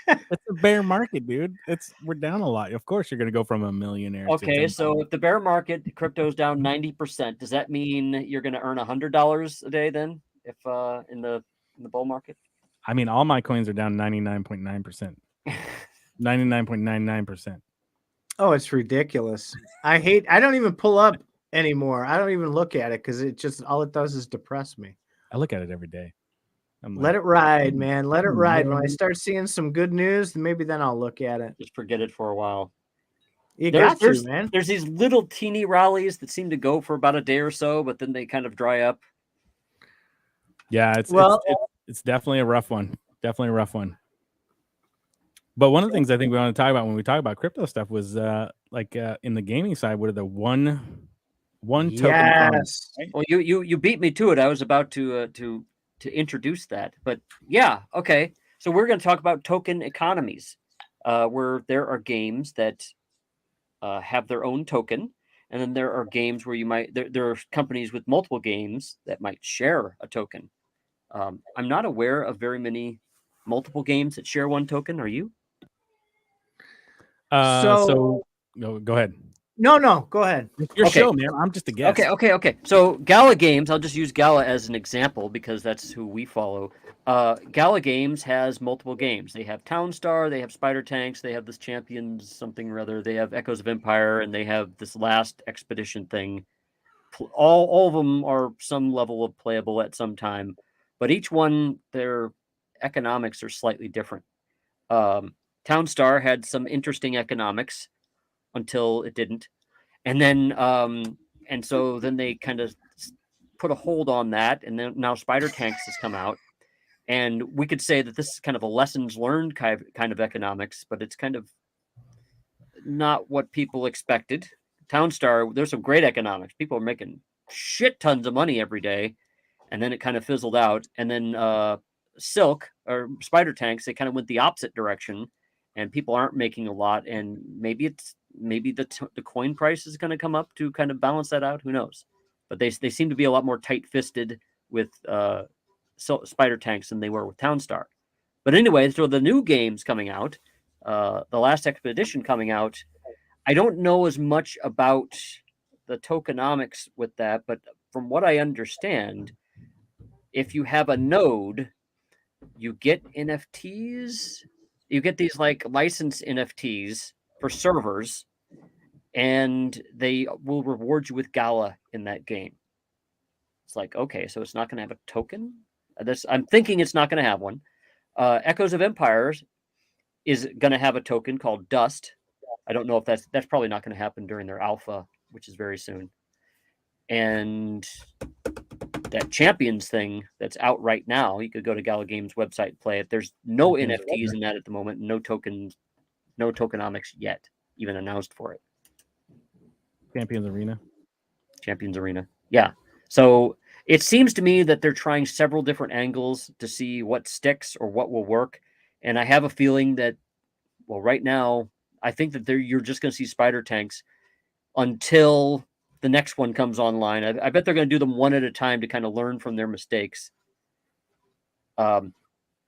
It's a bear market, dude. We're down a lot. Of course, you're going to go from a millionaire. Okay, so if the bear market crypto's down 90%, does that mean you're going to earn $100 a day then? If in the bull market? I mean, all my coins are down 99.9%. 99.99%. Oh, it's ridiculous. I don't even pull up anymore. I don't even look at it because it just all it does is depress me. I look at it every day. Let it ride, man. Let it ride. When I start seeing some good news, maybe then I'll look at it. Just forget it for a while. Man. There's these little teeny rallies that seem to go for about a day or so, but then they kind of dry up. Yeah, it's definitely a rough one. Definitely a rough one. But one of the things I think we want to talk about when we talk about crypto stuff was in the gaming side, what are the one token? Yes. Right? Well, you beat me to it. I was about to introduce that, but yeah, okay. So we're going to talk about token economies, where there are games that have their own token, and then there are games where there are companies with multiple games that might share a token. I'm not aware of very many multiple games that share one token. Are you? So go ahead. No, go ahead. Your Okay. show, man. I'm just a guest. Okay. So Gala Games, I'll just use Gala as an example because that's who we follow. Gala Games has multiple games. They have Townstar, they have SpiderTanks, they have this Champions something or other, they have Echoes of Empire, and they have this last expedition thing. All of them are some level of playable at some time, but each one, their economics are slightly different. Townstar had some interesting economics until it didn't. And then and so then they kind of put a hold on that, and then now SpiderTanks has come out, and we could say that this is kind of a lessons learned kind of economics, but it's kind of not what people expected. Townstar, there's some great economics. People are making shit tons of money every day, and then it kind of fizzled out. And then Silk or SpiderTanks, they kind of went the opposite direction, and people aren't making a lot, and maybe the coin price is going to come up to kind of balance that out. Who knows? But they seem to be a lot more tight-fisted with SpiderTanks than they were with Townstar. But anyway, so the new games coming out, the last expedition coming out, I don't know as much about the tokenomics with that, but from what I understand, if you have a node, you get NFTs. You get these like licensed NFTs for servers, and they will reward you with Gala in that game. It's like, okay, so it's not going to have a token? I'm thinking it's not going to have one. Echoes of Empires is going to have a token called Dust. I don't know if that's probably not going to happen during their alpha, which is very soon. And that Champions thing that's out right now, you could go to Gala Games website and play it. There's no NFTs in that at the moment, no tokens, no tokenomics yet, even announced for it. Champions Arena. Yeah. So it seems to me that they're trying several different angles to see what sticks or what will work. And I have a feeling that, well, right now, I think that you're just going to see SpiderTanks until the next one comes online. I bet they're going to do them one at a time to kind of learn from their mistakes.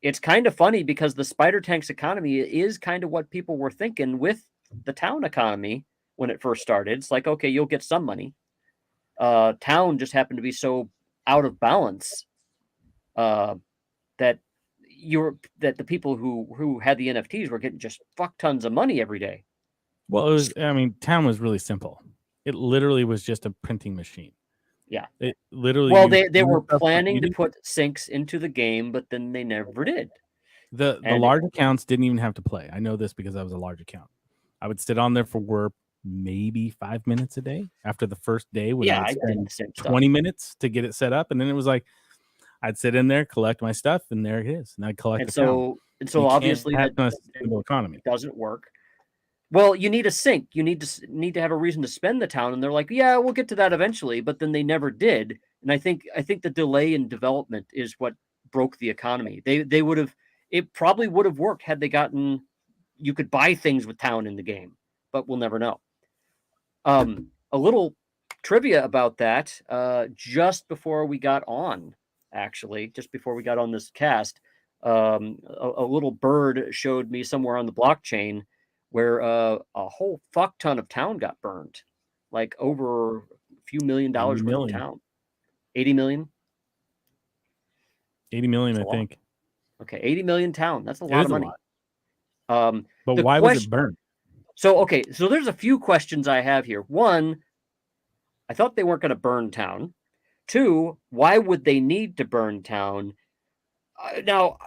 It's kind of funny because the SpiderTanks economy is kind of what people were thinking with the town economy when it first started. It's like, okay, you'll get some money. Town just happened to be so out of balance that the people who had the NFTs were getting just fuck tons of money every day. Well, Town was really simple. It literally was just a printing machine. Yeah. It literally. Well, they were planning to put syncs into the game, but then they never did. The large accounts didn't even have to play. I know this because I was a large account. I would sit on there for maybe 5 minutes a day after the first day. I spend 20 minutes to get it set up, and then it was like I'd sit in there, collect my stuff, and there it is. And I'd collect. And so obviously that a stable economy doesn't work. Well, you need a sync. You need to have a reason to spend the town, and they're like, yeah, we'll get to that eventually, but then they never did. And I think the delay in development is what broke the economy. It probably would have worked had they gotten. You could buy things with town in the game, but we'll never know. A little trivia about that. Just before we got on this cast, a little bird showed me somewhere on the blockchain where a whole fuck ton of town got burned, like over a few $1 million worth of town. 80 million? 80 million, I think. Okay, 80 million town. That's a lot of money. But why was it burned? So there's a few questions I have here. One, I thought they weren't going to burn town. Two, why would they need to burn town? Now,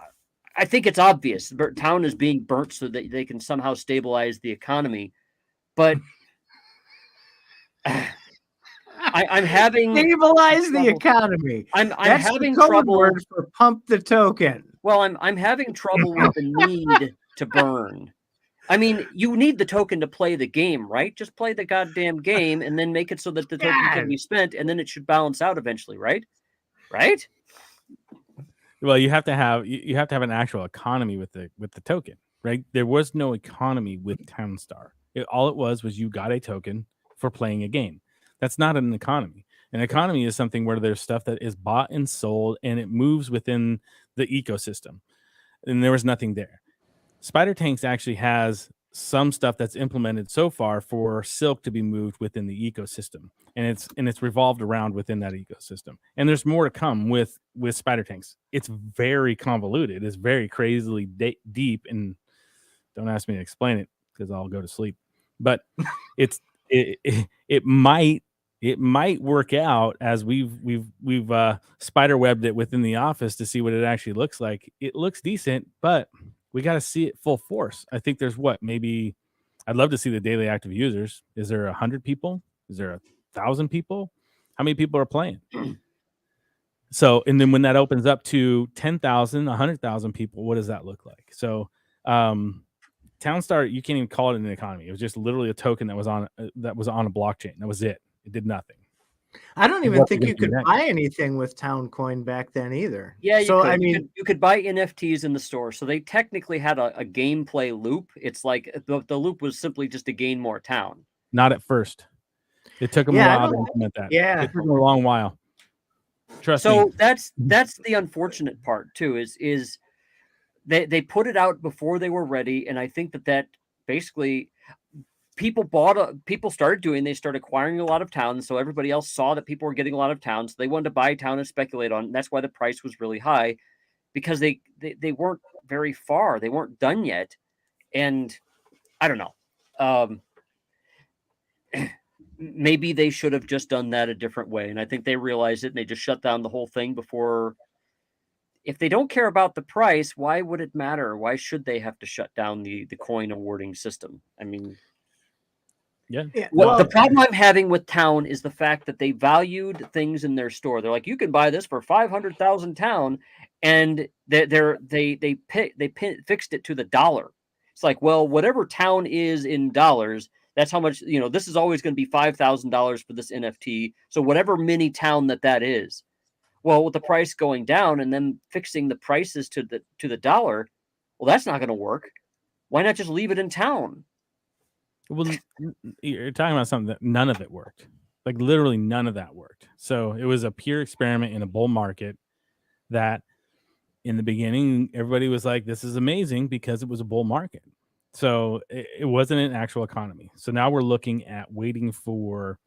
I think it's obvious. Town is being burnt so that they can somehow stabilize the economy. But I'm having stabilize the economy. I'm having trouble word for pump the token. Well, I'm having trouble with the need to burn. I mean, you need the token to play the game, right? Just play the goddamn game and then make it so that the token can be spent, and then it should balance out eventually, right? Right? Well, you have to have an actual economy with the token, right? There was no economy with Townstar. All it was you got a token for playing a game. That's not an economy. An economy is something where there's stuff that is bought and sold, and it moves within the ecosystem. And there was nothing there. SpiderTanks actually has some stuff that's implemented so far for Silk to be moved within the ecosystem, and it's revolved around within that ecosystem. And there's more to come with SpiderTanks. It's very convoluted. It's very crazily deep, and don't ask me to explain it because I'll go to sleep. But it might work out as we've spider webbed it within the office to see what it actually looks like. It looks decent, but we got to see it full force. I think there's maybe I'd love to see the daily active users. Is there 100 people? Is there 1,000 people? How many people are playing? So, and then when that opens up to 10,000, 100,000 people, what does that look like? So, Townstar, you can't even call it an economy. It was just literally a token that was on a blockchain. That was it. It did nothing. I don't even think you could buy anything with Town Coin back then either. Yeah, you you could buy NFTs in the store. So they technically had a gameplay loop. It's like the loop was simply just to gain more town. Not at first. It took them a while to implement that. Yeah, it took them a long while. Trust me. So that's the unfortunate part too. Is they put it out before they were ready, and I think that basically people they started acquiring a lot of towns, so everybody else saw that people were getting a lot of towns, so they wanted to buy a town and speculate on it. And that's why the price was really high, because they weren't very far, they weren't done yet. And I don't know, maybe they should have just done that a different way, and I think they realized it and they just shut down the whole thing before. If they don't care about the price, why would it matter? Why should they have to shut down the coin awarding system? I mean, yeah. Well, the problem I'm having with Town is the fact that they valued things in their store. They're like, you can buy this for 500,000 town, and they fixed it to the dollar. It's like, well, whatever town is in dollars, that's how much. This is always going to be $5,000 for this NFT. So whatever mini town that is. Well, with the price going down and then fixing the prices to the dollar, well, that's not going to work. Why not just leave it in town? Well, you're talking about something that none of it worked. Like literally none of that worked. So it was a pure experiment in a bull market that in the beginning, everybody was like, this is amazing because it was a bull market. So it wasn't an actual economy. So now we're looking at waiting for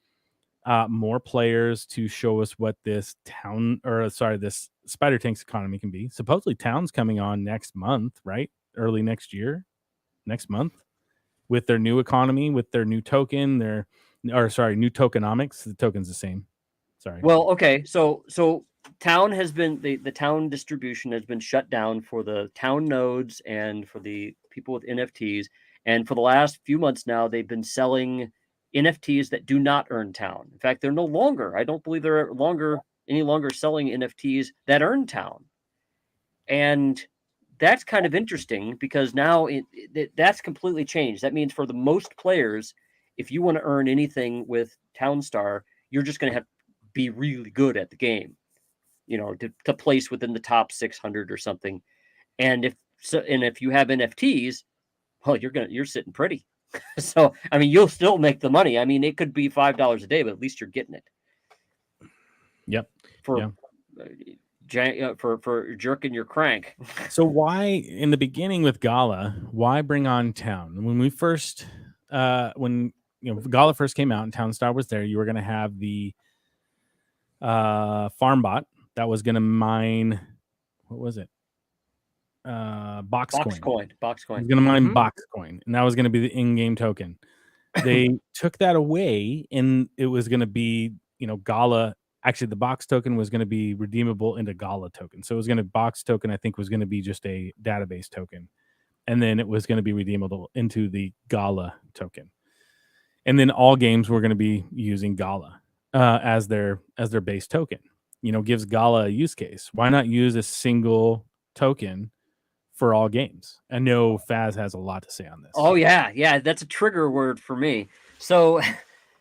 more players to show us what this this SpiderTanks economy can be. Supposedly Town's coming on next month, right? Early next month. With their new economy, with their new token, new tokenomics. The token's the same. Sorry. Well, okay. So Town has been the Town distribution has been shut down for the Town nodes and for the people with NFTs. And for the last few months now, they've been selling NFTs that do not earn Town. In fact, they're no longer. I don't believe they're any longer selling NFTs that earn Town. And that's kind of interesting because now that's completely changed. That means for the most players, if you want to earn anything with Townstar, you're just going to have to be really good at the game, to place within the top 600 or something. And if you have NFTs, well, you're sitting pretty. So, I mean, you'll still make the money. I mean, it could be $5 a day, but at least you're getting it. Yep. For jerking your crank. So why in the beginning with Gala, why bring on Town? When we first Gala first came out and Townstar was there, you were going to have the farm bot that was going to mine, what was it? Box coin. He's going to mine Box coin, and that was going to be the in-game token. They took that away, and it was going to be, Gala. Actually, the Box token was going to be redeemable into Gala token. So it was going to Box token, I think, was going to be just a database token. And then it was going to be redeemable into the Gala token. And then all games were going to be using Gala as their base token. Gives Gala a use case. Why not use a single token for all games? I know Faz has a lot to say on this. Oh, yeah. That's a trigger word for me. So...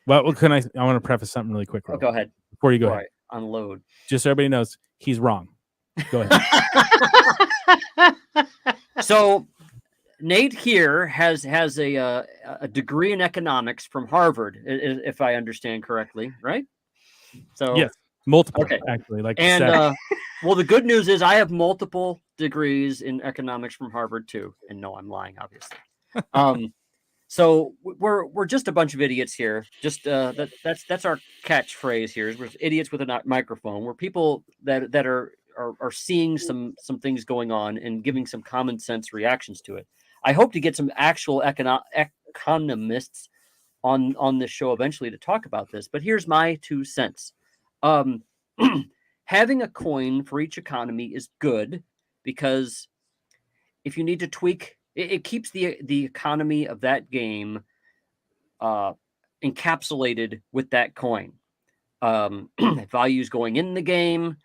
Well, I want to preface something really quick. Go ahead. Before you go ahead. Unload. Just so everybody knows, he's wrong. Go ahead. So Nate here has a degree in economics from Harvard, if I understand correctly, right? So yes, multiple, actually. Well, the good news is I have multiple degrees in economics from Harvard too. And no, I'm lying, obviously. So we're just a bunch of idiots here. Just that's our catchphrase here. Is we're idiots with a microphone. We're people that are seeing some things going on and giving some common sense reactions to it. I hope to get some actual economists on this show eventually to talk about this. But here's my 2 cents. Having a coin for each economy is good because if you need to tweak, it keeps the economy of that game encapsulated with that coin. If value's going in the game,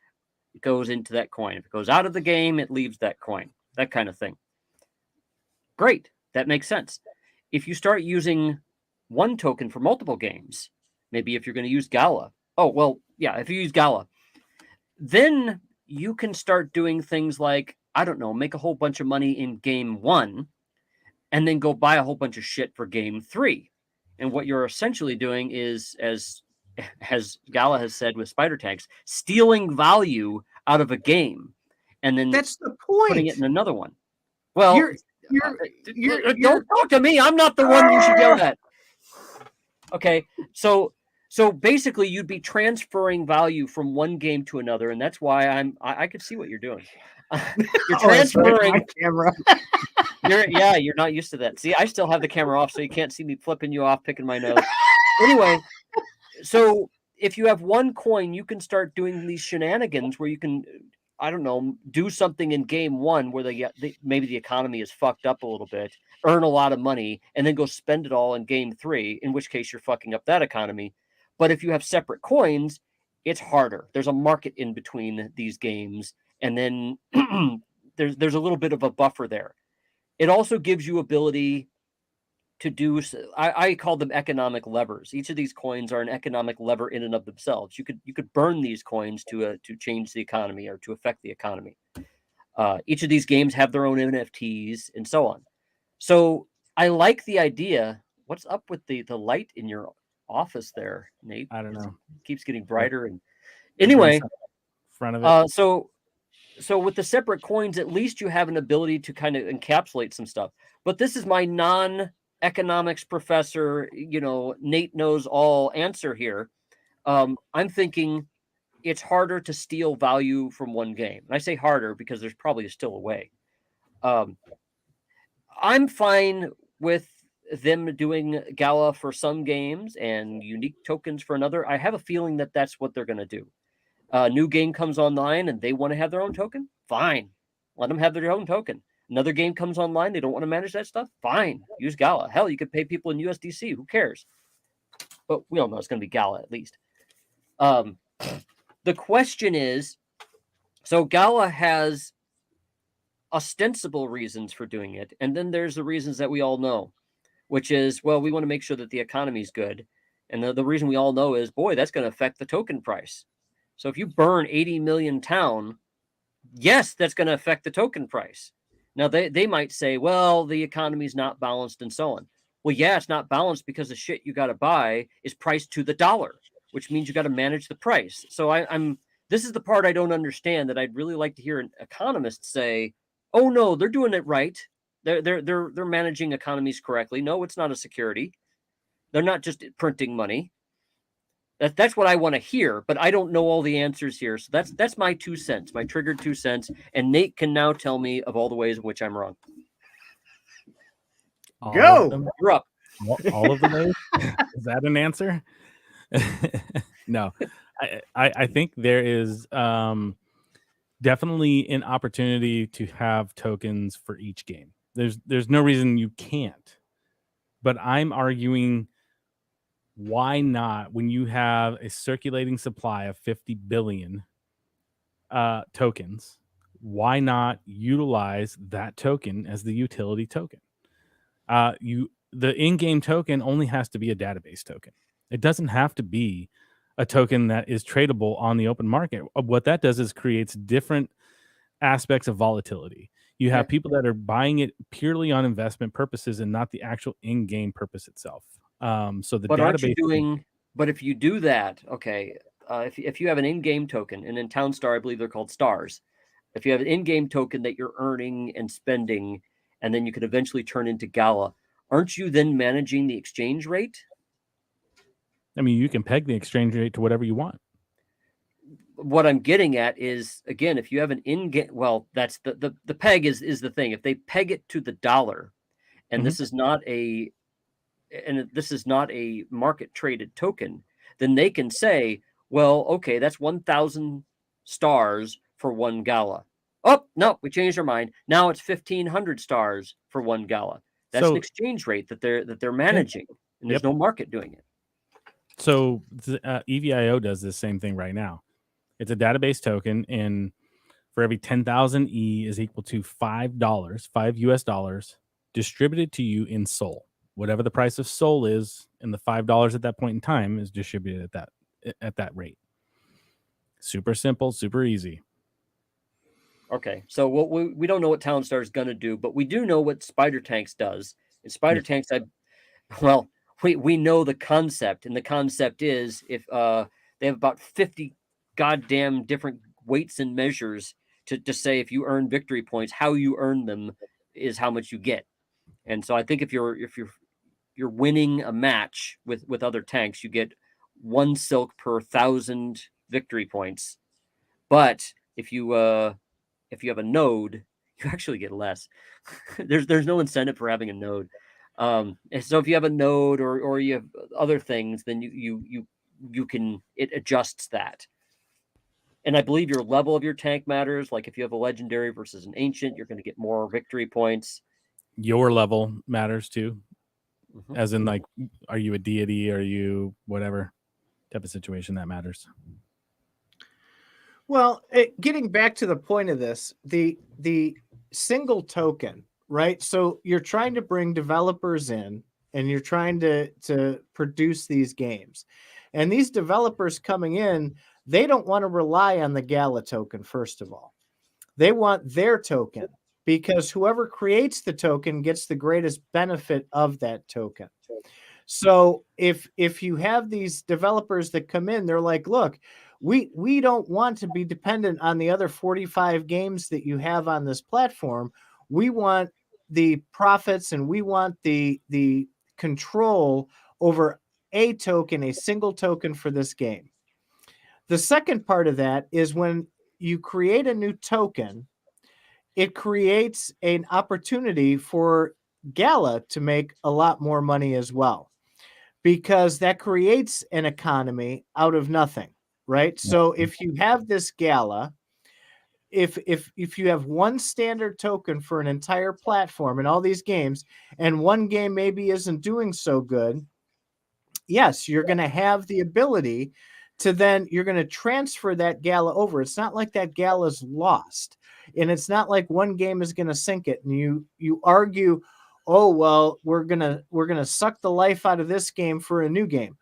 it goes into that coin. If it goes out of the game, it leaves that coin. That kind of thing. Great. That makes sense. If you start using one token for multiple games, maybe if you're going to use Gala. Oh, well, yeah, if you use Gala, then you can start doing things like, I don't know, make a whole bunch of money in game 1 and then go buy a whole bunch of shit for game 3. And what you're essentially doing is, as Gala has said with SpiderTanks, stealing value out of a game and then That's the point. putting it in another one. Well, you're don't talk to me. I'm not the one you should yell at. Okay, so basically you'd be transferring value from one game to another, and that's why I could see what you're doing. You're transferring my camera. You're not used to that. See, I still have the camera off, so you can't see me flipping you off, picking my nose. Anyway, so if you have one coin, you can start doing these shenanigans where you can, I don't know, do something in game 1 where maybe the economy is fucked up a little bit, earn a lot of money, and then go spend it all in game 3, in which case you're fucking up that economy. But if you have separate coins, it's harder. There's a market in between these games, and then there's a little bit of a buffer there. It also gives you ability to do, I call them economic levers. Each of these coins are an economic lever in and of themselves. You could burn these coins to change the economy or to affect the economy. Each of these games have their own NFTs and so on. So I like the idea. What's up with the light in your office there, Nate? I don't know. It keeps getting brighter. And anyway, front of it. So with the separate coins, at least you have an ability to kind of encapsulate some stuff. But this is my non-economics professor, Nate knows all answer here. I'm thinking it's harder to steal value from one game. And I say harder because there's probably still a way. I'm fine with them doing Gala for some games and unique tokens for another. I have a feeling that that's what they're going to do. A new game comes online and they want to have their own token. Fine. Let them have their own token. Another game comes online. They don't want to manage that stuff. Fine. Use Gala. Hell, you could pay people in USDC. Who cares? But we all know it's going to be Gala at least. The question is, so Gala has ostensible reasons for doing it. And then there's the reasons that we all know, which is, well, we want to make sure that the economy is good. And the reason we all know is, boy, that's going to affect the token price. So if you burn 80 million town, yes, that's going to affect the token price. Now, they might say, well, the economy is not balanced and so on. Well, yeah, it's not balanced because the shit you got to buy is priced to the dollar, which means you got to manage the price. So this is the part I don't understand, that I'd really like to hear an economist say, oh, no, they're doing it right. They're managing economies correctly. No, it's not a security. They're not just printing money. That's what I want to hear, but I don't know all the answers here. So that's my 2 cents, my triggered 2 cents. And Nate can now tell me of all the ways in which I'm wrong. Go. You're up. All of the ways? Is that an answer? No. I think there is definitely an opportunity to have tokens for each game. There's no reason you can't. But I'm arguing, why not, when you have a circulating supply of 50 billion tokens, why not utilize that token as the utility token? The in-game token only has to be a database token. It doesn't have to be a token that is tradable on the open market. What that does is creates different aspects of volatility. You have people that are buying it purely on investment purposes and not the actual in-game purpose itself. So the database. But if you do that, okay, if you have an in-game token, and in Townstar, I believe they're called stars. If you have an in-game token that you're earning and spending, and then you can eventually turn into Gala, aren't you then managing the exchange rate? I mean, you can peg the exchange rate to whatever you want. What I'm getting at is, again, if you have an in-game, well, that's the peg is the thing. If they peg it to the dollar, and this is not a market traded token, then they can say, well, okay, that's 1,000 stars for one Gala. Oh, no, we changed our mind. Now it's 1,500 stars for one Gala. That's an exchange rate that they're managing, and there's no market doing it. So EVIO does the same thing right now. It's a database token, and for every 10,000 E is equal to $5, $5 distributed to you in Sol. Whatever the price of Sol is, and the $5 at that point in time is distributed at that rate. Super simple, super easy. Okay, so what we don't know what Townstar is going to do, but we do know what SpiderTanks does. And SpiderTanks, we know the concept, and the concept is if they have about 50 goddamn different weights and measures to say if you earn victory points, how you earn them is how much you get. And so I think if you're winning a match with other tanks, you get 1 silk per 1,000 victory points. But if you have a node, you actually get less. There's no incentive for having a node. So if you have a node or you have other things, then you can, it adjusts that. And I believe your level of your tank matters. Like if you have a legendary versus an ancient, you're going to get more victory points. Your level matters too. As in, like, are you a deity? Are you whatever type of situation that matters? Well, getting back to the point of this, the single token, right? So you're trying to bring developers in, and you're trying to produce these games. And these developers coming in, they don't want to rely on the Gala token, first of all. They want their token, because whoever creates the token gets the greatest benefit of that token. So if you have these developers that come in, they're like, look, we don't want to be dependent on the other 45 games that you have on this platform. We want the profits, and we want the control over a token, a single token for this game. The second part of that is when you create a new token, it creates an opportunity for Gala to make a lot more money as well, because that creates an economy out of nothing, right? So if you have this Gala, if you have one standard token for an entire platform and all these games, and one game maybe isn't doing so good, yes, you're going to have the ability to then you're going to transfer that Gala over. It's not like that Gala's lost, and it's not like one game is going to sink it. And you argue, oh well, we're gonna suck the life out of this game for a new game.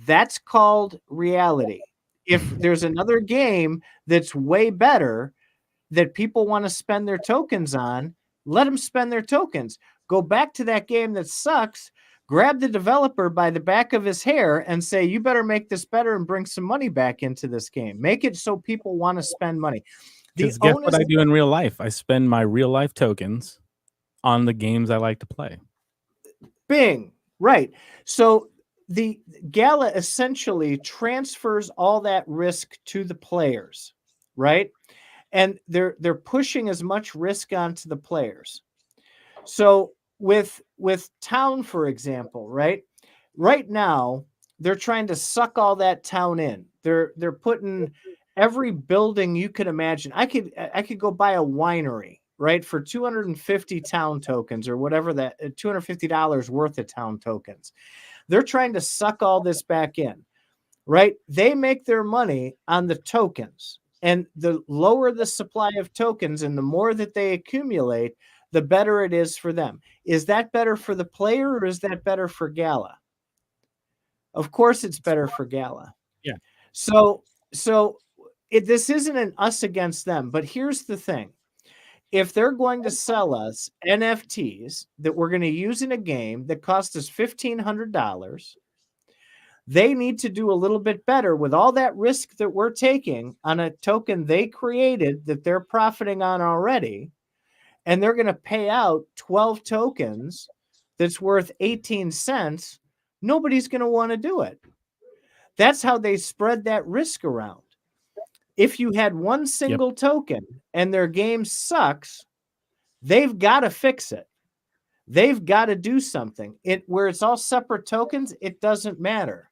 That's called reality. If there's another game that's way better that people want to spend their tokens on, let them spend their tokens. Go back to that game that sucks, grab the developer by the back of his hair and say, you better make this better and bring some money back into this game. Make it so people want to spend money. Guess what I do in real life? I spend my real life tokens on the games I like to play. Bing. Right. So the Gala essentially transfers all that risk to the players, right? And they're pushing as much risk onto the players. So with Town, for example, right now they're trying to suck all that Town in. They're putting every building you could imagine. I could go buy a winery, right, for 250 Town tokens or whatever, that $250 worth of Town tokens. They're trying to suck all this back in, right? They make their money on the tokens, and the lower the supply of tokens and the more that they accumulate, the better it is for them. Is that better for the player, or is that better for Gala? Of course it's better for Gala. Yeah. So this isn't an us against them, but here's the thing. If they're going to sell us NFTs that we're going to use in a game that cost us $1,500, they need to do a little bit better with all that risk that we're taking on a token they created that they're profiting on already. And they're going to pay out 12 tokens that's worth 18 cents, nobody's going to want to do it. That's how they spread that risk around. If you had one single token and their game sucks, they've got to fix it. They've got to do something. Where it's all separate tokens, it doesn't matter.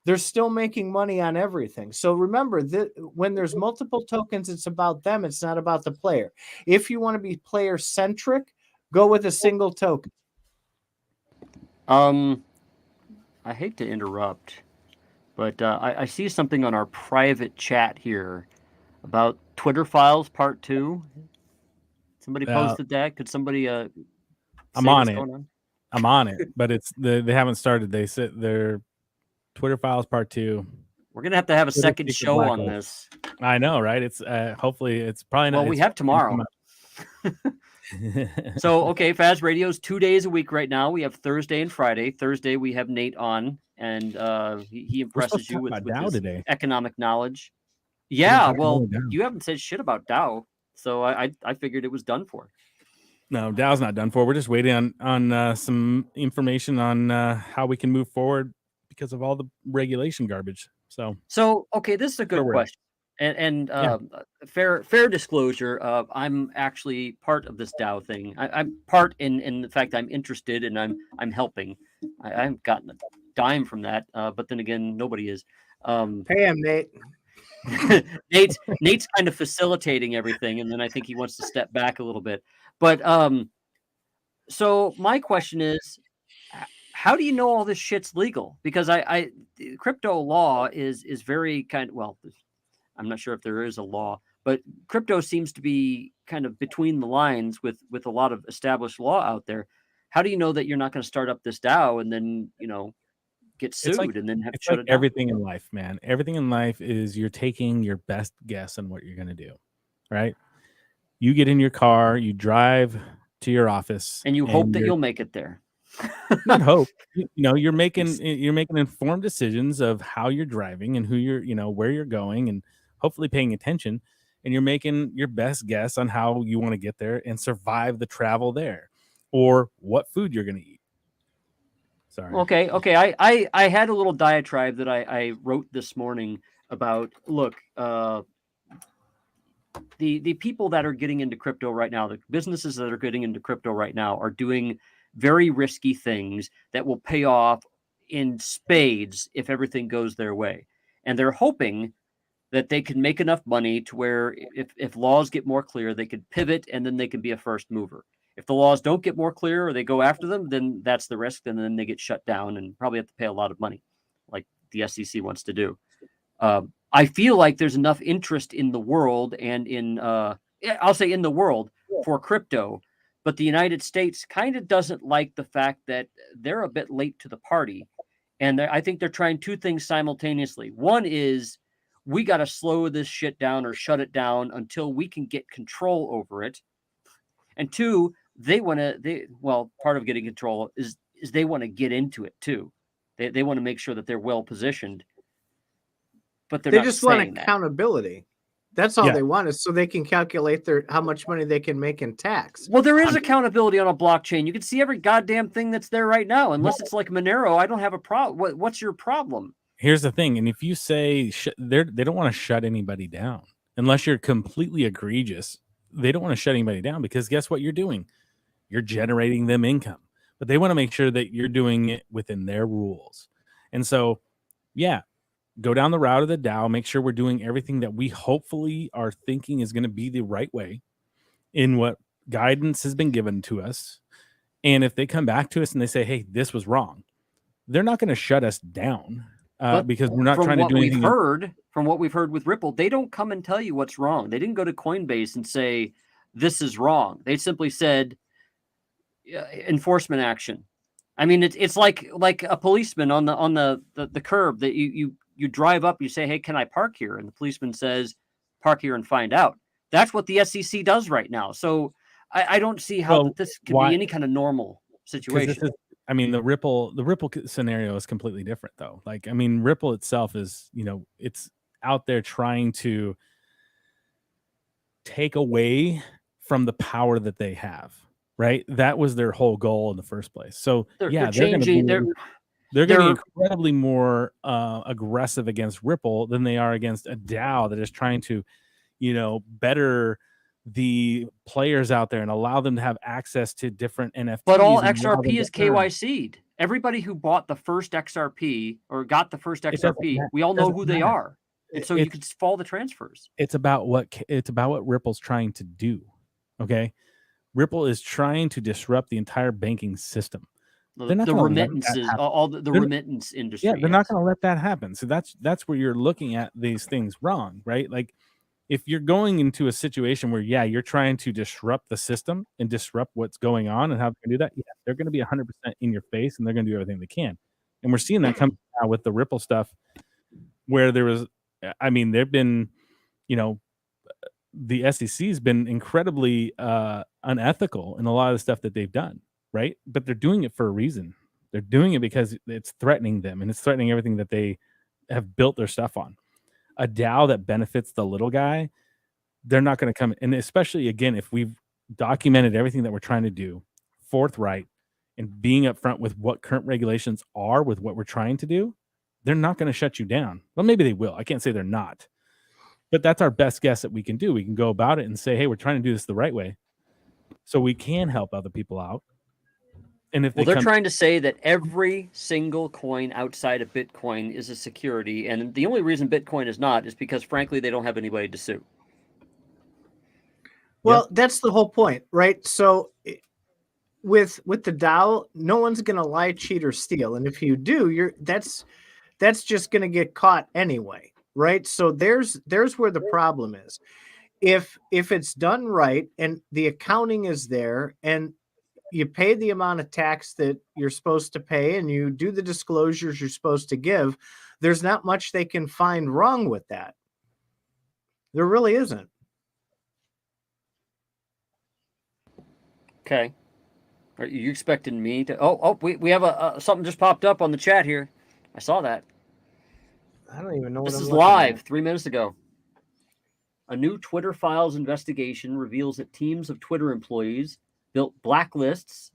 They're still making money on everything. So remember that when there's multiple tokens, it's about them. It's not about the player. If you want to be player centric, go with a single token. I hate to interrupt, but I see something on our private chat here about Twitter Files Part 2. Somebody posted that. Could somebody I'm on it. I'm on it, but they haven't started. They said they're Twitter Files Part 2. We're gonna have to have a second show on this. I know, right? It's hopefully it's probably not. Well, we have tomorrow. So okay, Faz Radio's 2 days a week right now. We have Thursday and Friday. Thursday we have Nate on, and he impresses you with his today. Economic knowledge. Yeah, well, you haven't said shit about Dow, so I figured it was done for. No, Dow's not done for. We're just waiting on some information on how we can move forward because of all the regulation garbage. So okay, this is a good question. And fair disclosure, I'm actually part of this DAO thing. I'm part in the fact I'm interested and I'm helping. I haven't gotten a dime from that, but then again, nobody is. Pay him, Nate. Nate's kind of facilitating everything, and then I think he wants to step back a little bit. But so my question is, how do you know all this shit's legal? Because crypto law is very I'm not sure if there is a law, but crypto seems to be kind of between the lines with a lot of established law out there. How do you know that you're not going to start up this DAO and then, get sued and then have to shut it down? Everything in life, man. Everything in life is you're taking your best guess on what you're going to do, right? You get in your car, you drive to your office, and you hope that you'll make it there. Not hope. You're making informed decisions of how you're driving and who you're, where you're going, and hopefully paying attention, and you're making your best guess on how you want to get there and survive the travel there, or what food you're going to eat. Sorry. Okay. I had a little diatribe that I wrote this morning about, look, the people that are getting into crypto right now, the businesses that are getting into crypto right now are doing very risky things that will pay off in spades if everything goes their way. And they're hoping that they can make enough money to where if laws get more clear, they could pivot and then they can be a first mover. If the laws don't get more clear or they go after them, then that's the risk. And then they get shut down and probably have to pay a lot of money like the SEC wants to do. I feel like there's enough interest in the world and I'll say in the world for crypto, but the United States kind of doesn't like the fact that they're a bit late to the party. And I think they're trying two things simultaneously. One is we got to slow this shit down or shut it down until we can get control over it. And two, part of getting control is they want to get into it too. They want to make sure that they're well positioned. But they just want accountability. That's all they want, is so they can calculate how much money they can make in tax. Well, there is accountability on a blockchain. You can see every goddamn thing that's there right now. Unless it's like Monero, I don't have a problem. What's your problem? Here's the thing. And if you say they don't want to shut anybody down, unless you're completely egregious, they don't want to shut anybody down, because guess what you're doing? You're generating them income. But they want to make sure that you're doing it within their rules. And so, go down the route of the DAO, make sure we're doing everything that we hopefully are thinking is going to be the right way in what guidance has been given to us. And if they come back to us and they say, hey, this was wrong, they're not going to shut us down because we're not trying to do anything. From what we've heard with Ripple, they don't come and tell you what's wrong. They didn't go to Coinbase and say, this is wrong. They simply said enforcement action. I mean, it's like a policeman on the curb that you drive up, you say, hey, can I park here? And the policeman says, park here and find out. That's what the SEC does right now. So I don't see how this can be any kind of normal situation. The Ripple scenario is completely different, though. Ripple itself is, it's out there trying to take away from the power that they have. right? That was their whole goal in the first place. So They're yeah, changing. they're going to be incredibly more aggressive against Ripple than they are against a DAO that is trying to, better the players out there and allow them to have access to different NFTs. But all XRP is KYC'd. Everybody who bought the first XRP or got the first XRP, we all know who they are. And so you could follow the transfers. It's about what Ripple's trying to do. Okay. Ripple is trying to disrupt the entire banking system. The remittances, all the remittance industry. Yeah, they're not going to let that happen. So that's where you're looking at these things wrong, right? Like if you're going into a situation where, you're trying to disrupt the system and disrupt what's going on and how they can do that, they're going to be 100% in your face and they're going to do everything they can. And we're seeing that come out with the Ripple stuff where there was, they've been, the SEC has been incredibly unethical in a lot of the stuff that they've done, right? But they're doing it for a reason. They're doing it because it's threatening them and it's threatening everything that they have built their stuff on. A DAO that benefits the little guy, they're not going to come. And especially, again, if we've documented everything that we're trying to do, forthright, and being upfront with what current regulations are with what we're trying to do, they're not going to shut you down. Well, maybe they will. I can't say they're not. But that's our best guess that we can do. We can go about it and say, hey, we're trying to do this the right way so we can help other people out. And if they're trying to say that every single coin outside of Bitcoin is a security, and the only reason Bitcoin is not is because, frankly, they don't have anybody to sue. Well, that's the whole point, right? So with the DAO, no one's going to lie, cheat, or steal, and if you do, that's just going to get caught anyway, right? So there's where the problem is. If it's done right and the accounting is there and you pay the amount of tax that you're supposed to pay and you do the disclosures you're supposed to give, there's not much they can find wrong with that. There really isn't. Okay. Are you expecting me to... we have something just popped up on the chat here. I saw that. I don't even know what this is live 3 minutes ago. A new Twitter Files investigation reveals that teams of Twitter employees build blacklists,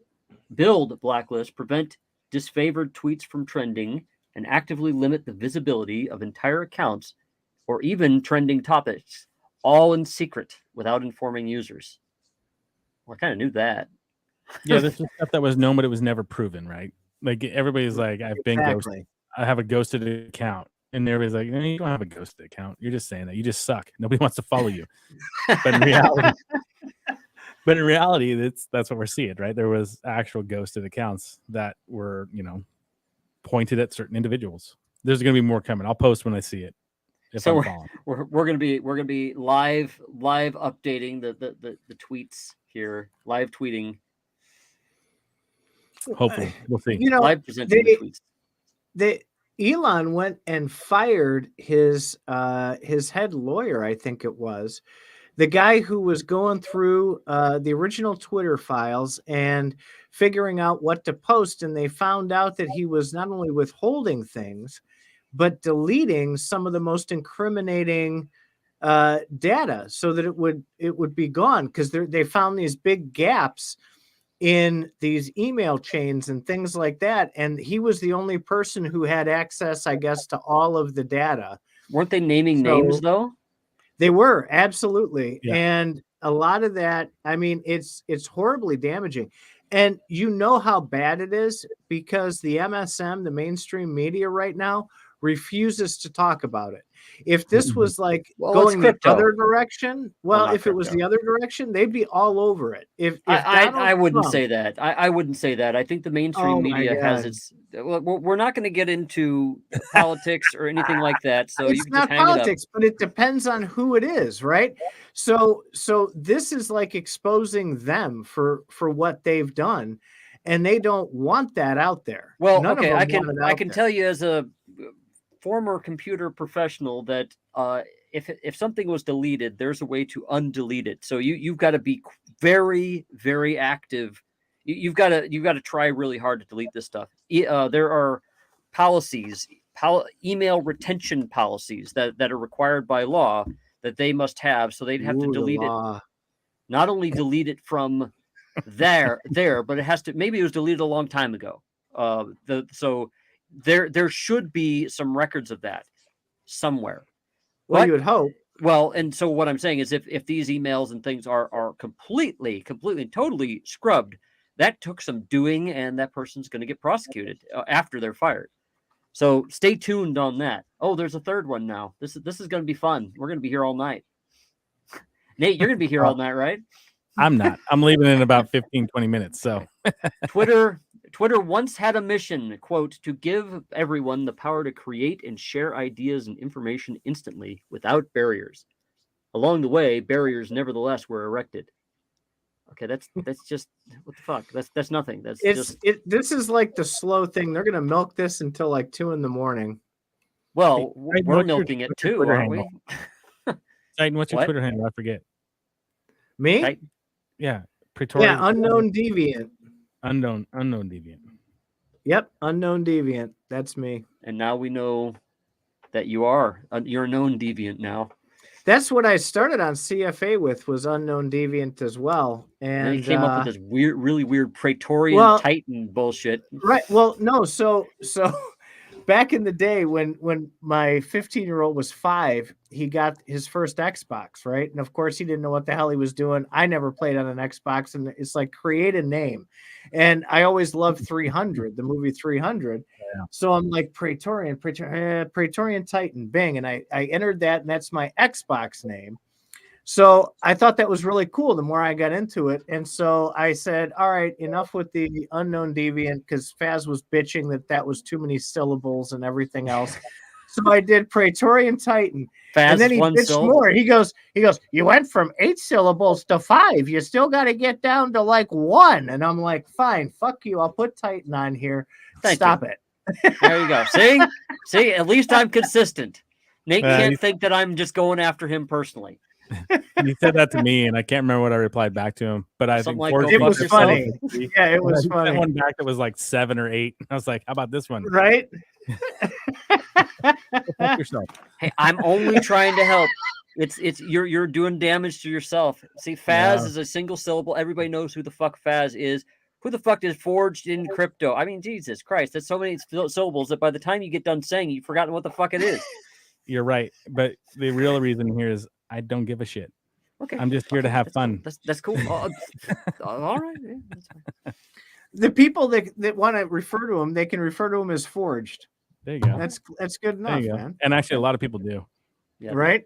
prevent disfavored tweets from trending, and actively limit the visibility of entire accounts or even trending topics, all in secret without informing users. Well, I kind of knew that. Yeah, this is stuff that was known, but it was never proven, right? Like everybody's like, I've been ghosted. I have a ghosted account. And everybody's like, no, you don't have a ghosted account. You're just saying that. You just suck. Nobody wants to follow you. But in reality, that's what we're seeing, right? There was actual ghosted accounts that were, pointed at certain individuals. There's going to be more coming. I'll post when I see it. So we're going to be live updating the tweets here, live tweeting. Hopefully, we'll see. Live presenting the tweets. Elon went and fired his head lawyer, I think it was, the guy who was going through the original Twitter files and figuring out what to post. And they found out that he was not only withholding things, but deleting some of the most incriminating data so that it would be gone, because they found these big gaps in these email chains and things like that. And he was the only person who had access, I guess, to all of the data. Weren't they naming names, though? They were, absolutely. Yeah. And a lot of that, it's horribly damaging. And you know how bad it is because the MSM, the mainstream media right now, refuses to talk about it. If this was like going the other direction, if it was the other direction, they'd be all over it. If I wouldn't say that. I wouldn't say that. I think the mainstream media has its. Well, we're not going to get into politics or anything like that. So it's you can not just hang politics, it up. but it depends on who it is, right? So this is like exposing them for what they've done, and they don't want that out there. Well, okay, I can tell you as a former computer professional that if something was deleted, there's a way to undelete it. So you've got to be very, very active. You've got to try really hard to delete this stuff. There are policies, email retention policies that are required by law that they must have. So they'd have to delete it. Not only delete it from there, but it has to. Maybe it was deleted a long time ago. So there should be some records of that somewhere. Well, But- you would hope. Well, and so what I'm saying is, if these emails and things are completely, totally scrubbed, that took some doing, and that person's going to get prosecuted after they're fired. So stay tuned on that. Oh, there's a third one now. This is going to be fun. We're going to be here all night. Nate, you're going to be here all night, right? I'm not. I'm leaving in about 15, 20 minutes. So Twitter once had a mission, quote, to give everyone the power to create and share ideas and information instantly without barriers. Along the way, barriers nevertheless were erected. Okay, that's just what the fuck? That's nothing. This is like the slow thing. They're gonna milk this until like 2 a.m. Well, Hey, we're milking it too, Twitter aren't we? handle? Titan, what's your What? Twitter handle? I forget. Me? Titan? Yeah, Pretoria. Yeah, unknown deviant. unknown deviant. Yep, unknown deviant. That's me. And now we know that you're a known deviant now. That's what I started on CFA with, was unknown deviant as well. And then And he came up with this really weird Praetorian well- Titan bullshit. right. Well, no. So back in the day when my 15-year-old was 5, he got his first Xbox, right? And of course he didn't know what the hell he was doing. I never played on an Xbox, and it's like, create a name. And I always loved 300, the movie 300. Yeah. So I'm like, Praetorian Titan, bang. And I entered that, and that's my Xbox name. So I thought that was really cool the more I got into it. And so I said, all right, enough with the unknown deviant, because Faz was bitching that was too many syllables and everything else. So I did Praetorian Titan. Fast And then he one bitched syllable. more. He goes, you went from 8 syllables to 5. You still got to get down to like 1. And I'm like, fine, fuck you. I'll put Titan on here. Thank Stop you. it. There you go. See, at least I'm consistent. Nate Yeah, can't think that I'm just going after him personally. He said that to me, and I can't remember what I replied back to him. But I Something think like, Forge go It fuck was yourself funny. is three. Yeah, it was He sent funny. one back that was like 7 or 8. I was like, how about this one? Right? Go fuck yourself. Hey, I'm only trying to help. It's you're doing damage to yourself. See, Faz Yeah. is a single syllable. Everybody knows who the fuck Faz is. Who the fuck is forged in crypto? I mean, Jesus Christ, that's so many syllables that by the time you get done saying, you've forgotten what the fuck it is. You're right. But the real reason here is I don't give a shit. Okay, I'm just here to have that's fun. Cool. That's cool. All right. Yeah, that's fine. The people that want to refer to him, they can refer to him as forged. There you go. That's good There enough, you go. man. And actually, a lot of people do. Yeah. Right?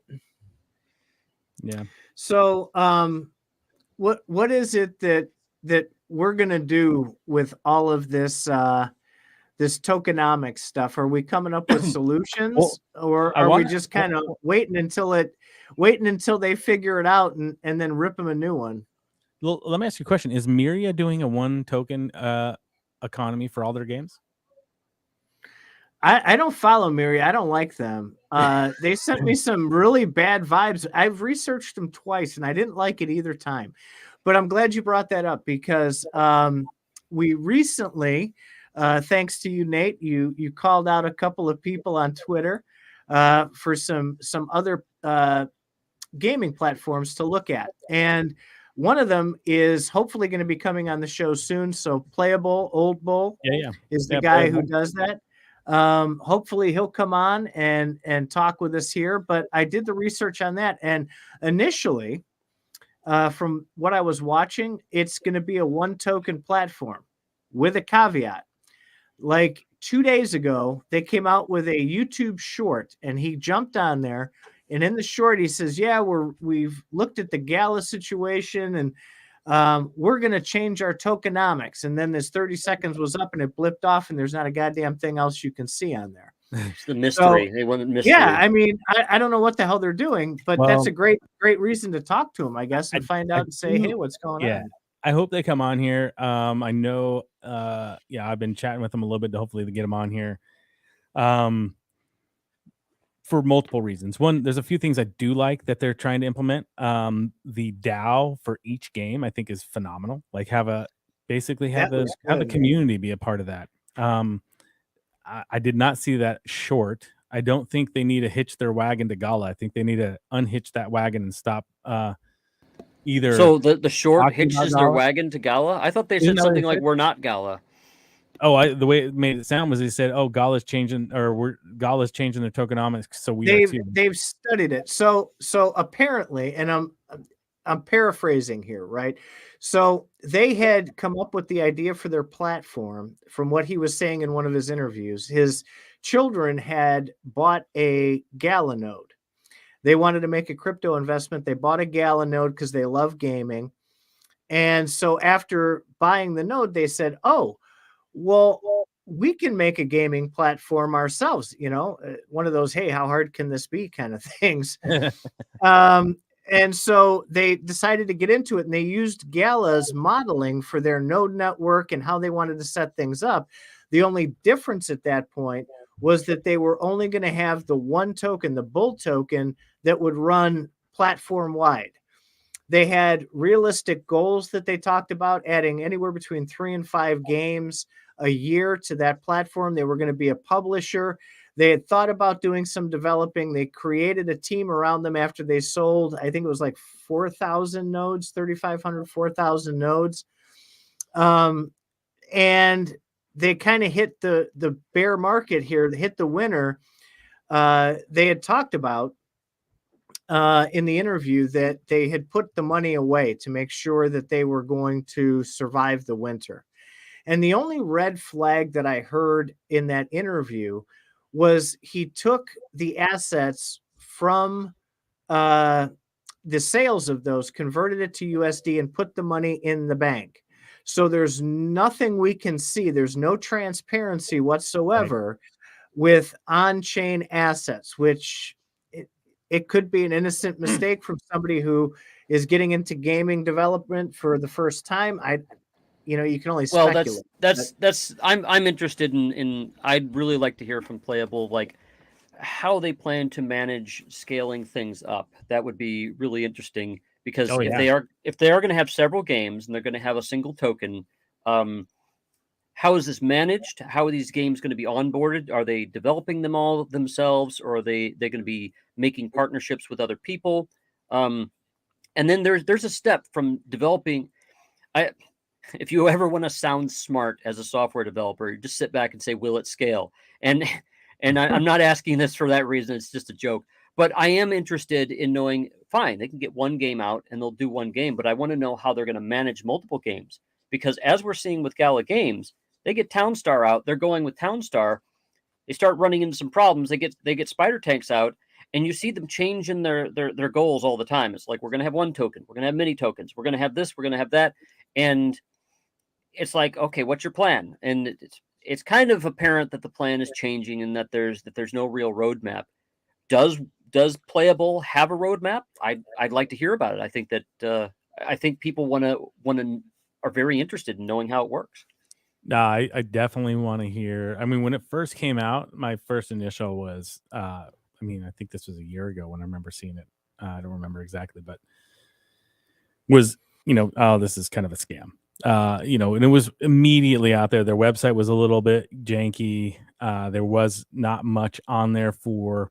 Yeah. So, what is it that we're gonna do with all of this this tokenomics stuff? Are we coming up with solutions, Well, or I are we wanna- just kind of waiting until they figure it out and then rip them a new one? Well, let me ask you a question. Is Miria doing a 1 token economy for all their games? I don't follow Miri. I don't like them. They sent me some really bad vibes. I've researched them twice, and I didn't like it either time. But I'm glad you brought that up, because we recently, thanks to you, Nate, you called out a couple of people on Twitter for some other gaming platforms to look at. And one of them is hopefully going to be coming on the show soon. So Playable Old Bull Yeah. is the Yeah, guy Playable. who does that. Hopefully he'll come on and talk with us here. But I did the research on that, and initially, from what I was watching, it's going to be a 1 token platform with a caveat. Like 2 days ago, they came out with a YouTube short, and he jumped on there. And in the short, he says, yeah, we've looked at the Gala situation, and we're going to change our tokenomics. And then this 30 seconds was up, and it blipped off, and there's not a goddamn thing else you can see on there. It's the mystery. They wanted mystery. Yeah, I mean, I don't know what the hell they're doing, but that's Well, a great reason to talk to them, I guess, and find out and say, hey, what's going Yeah. on? I hope they come on here. I know, I've been chatting with them a little bit to hopefully get them on here. For multiple reasons. One, there's a few things I do like that they're trying to implement. The DAO for each game, I think, is phenomenal. Like have the good. community be a part of that. I did not see that short. I don't think they need to hitch their wagon to Gala. I think they need to unhitch that wagon and stop either. So the short talking about hitches their Gala. wagon to Gala. I thought they Isn't said that what something they like said? "We're not Gala." Oh, the way it made it sound was he said, "Oh, Gala's changing, or Gala's changing their tokenomics, so we are too." They've studied it. So apparently, and I'm paraphrasing here, right? So they had come up with the idea for their platform from what he was saying in one of his interviews. His children had bought a Gala node. They wanted to make a crypto investment. They bought a Gala node because they love gaming. And so after buying the node, they said, "Oh, well, we can make a gaming platform ourselves." One of those, "Hey, how hard can this be?" kind of things. And so they decided to get into it, and they used Gala's modeling for their node network and how they wanted to set things up. The only difference at that point was that they were only going to have the one token, the bull token, that would run platform wide. They had realistic goals that they talked about, adding anywhere between 3 and 5 games a year to that platform. They were going to be a publisher. They had thought about doing some developing. They created a team around them after they sold, I think it was like 4,000 nodes, 3,500, 4,000 nodes. And they kind of hit the bear market here, hit the winter. They had talked about in the interview that they had put the money away to make sure that they were going to survive the winter. And the only red flag that I heard in that interview was he took the assets from the sales of those, converted it to USD, and put the money in the bank. So there's nothing we can see. There's no transparency whatsoever with on-chain assets, which it could be an innocent mistake from somebody who is getting into gaming development for the first time. You can only speculate. That's I'm interested in I'd really like to hear from Playable, like how they plan to manage scaling things up. That would be really interesting because Oh, if yeah. they are going to have several games and they're going to have a single token, how is this managed? How are these games going to be onboarded? Are they developing them all themselves, or are they going to be making partnerships with other people? And then there's a step from developing. If you ever want to sound smart as a software developer, you just sit back and say, "Will it scale?" And I'm not asking this for that reason. It's just a joke. But I am interested in knowing. Fine, they can get one game out and they'll do one game, but I want to know how they're going to manage multiple games, because as we're seeing with Gala Games, they get Townstar out. They're going with Townstar. They start running into some problems. They get SpiderTanks out, and you see them changing their goals all the time. It's like, we're going to have one token, we're going to have many tokens, we're going to have this, we're going to have that, and it's like, okay, what's your plan? And it's kind of apparent that the plan is changing and that there's no real roadmap. Does Playable have a roadmap? I'd like to hear about it. I think that I think people are very interested in knowing how it works. No, I definitely want to hear. I mean, when it first came out, my first initial was, I think this was a year ago when I remember seeing it. I don't remember exactly, but was, oh, this is kind of a scam. And it was immediately out there. Their website was a little bit janky. There was not much on there for,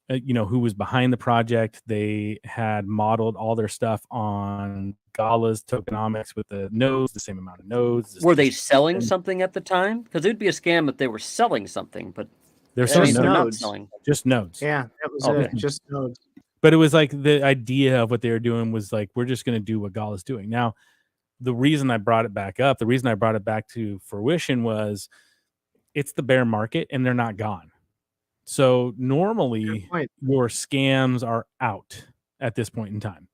who was behind the project. They had modeled all their stuff on Gala's tokenomics with the nodes, the same amount of nodes. Were they selling something at the time? Because it would be a scam if they were selling something, but they're selling they're not nodes. selling. Just nodes. Yeah, that was just nodes. But it was like the idea of what they were doing was like, we're just going to do what Gala's doing. Now, the reason I brought it back up, the reason I brought it back to fruition was it's the bear market and they're not gone. So normally your scams are out at this point in time.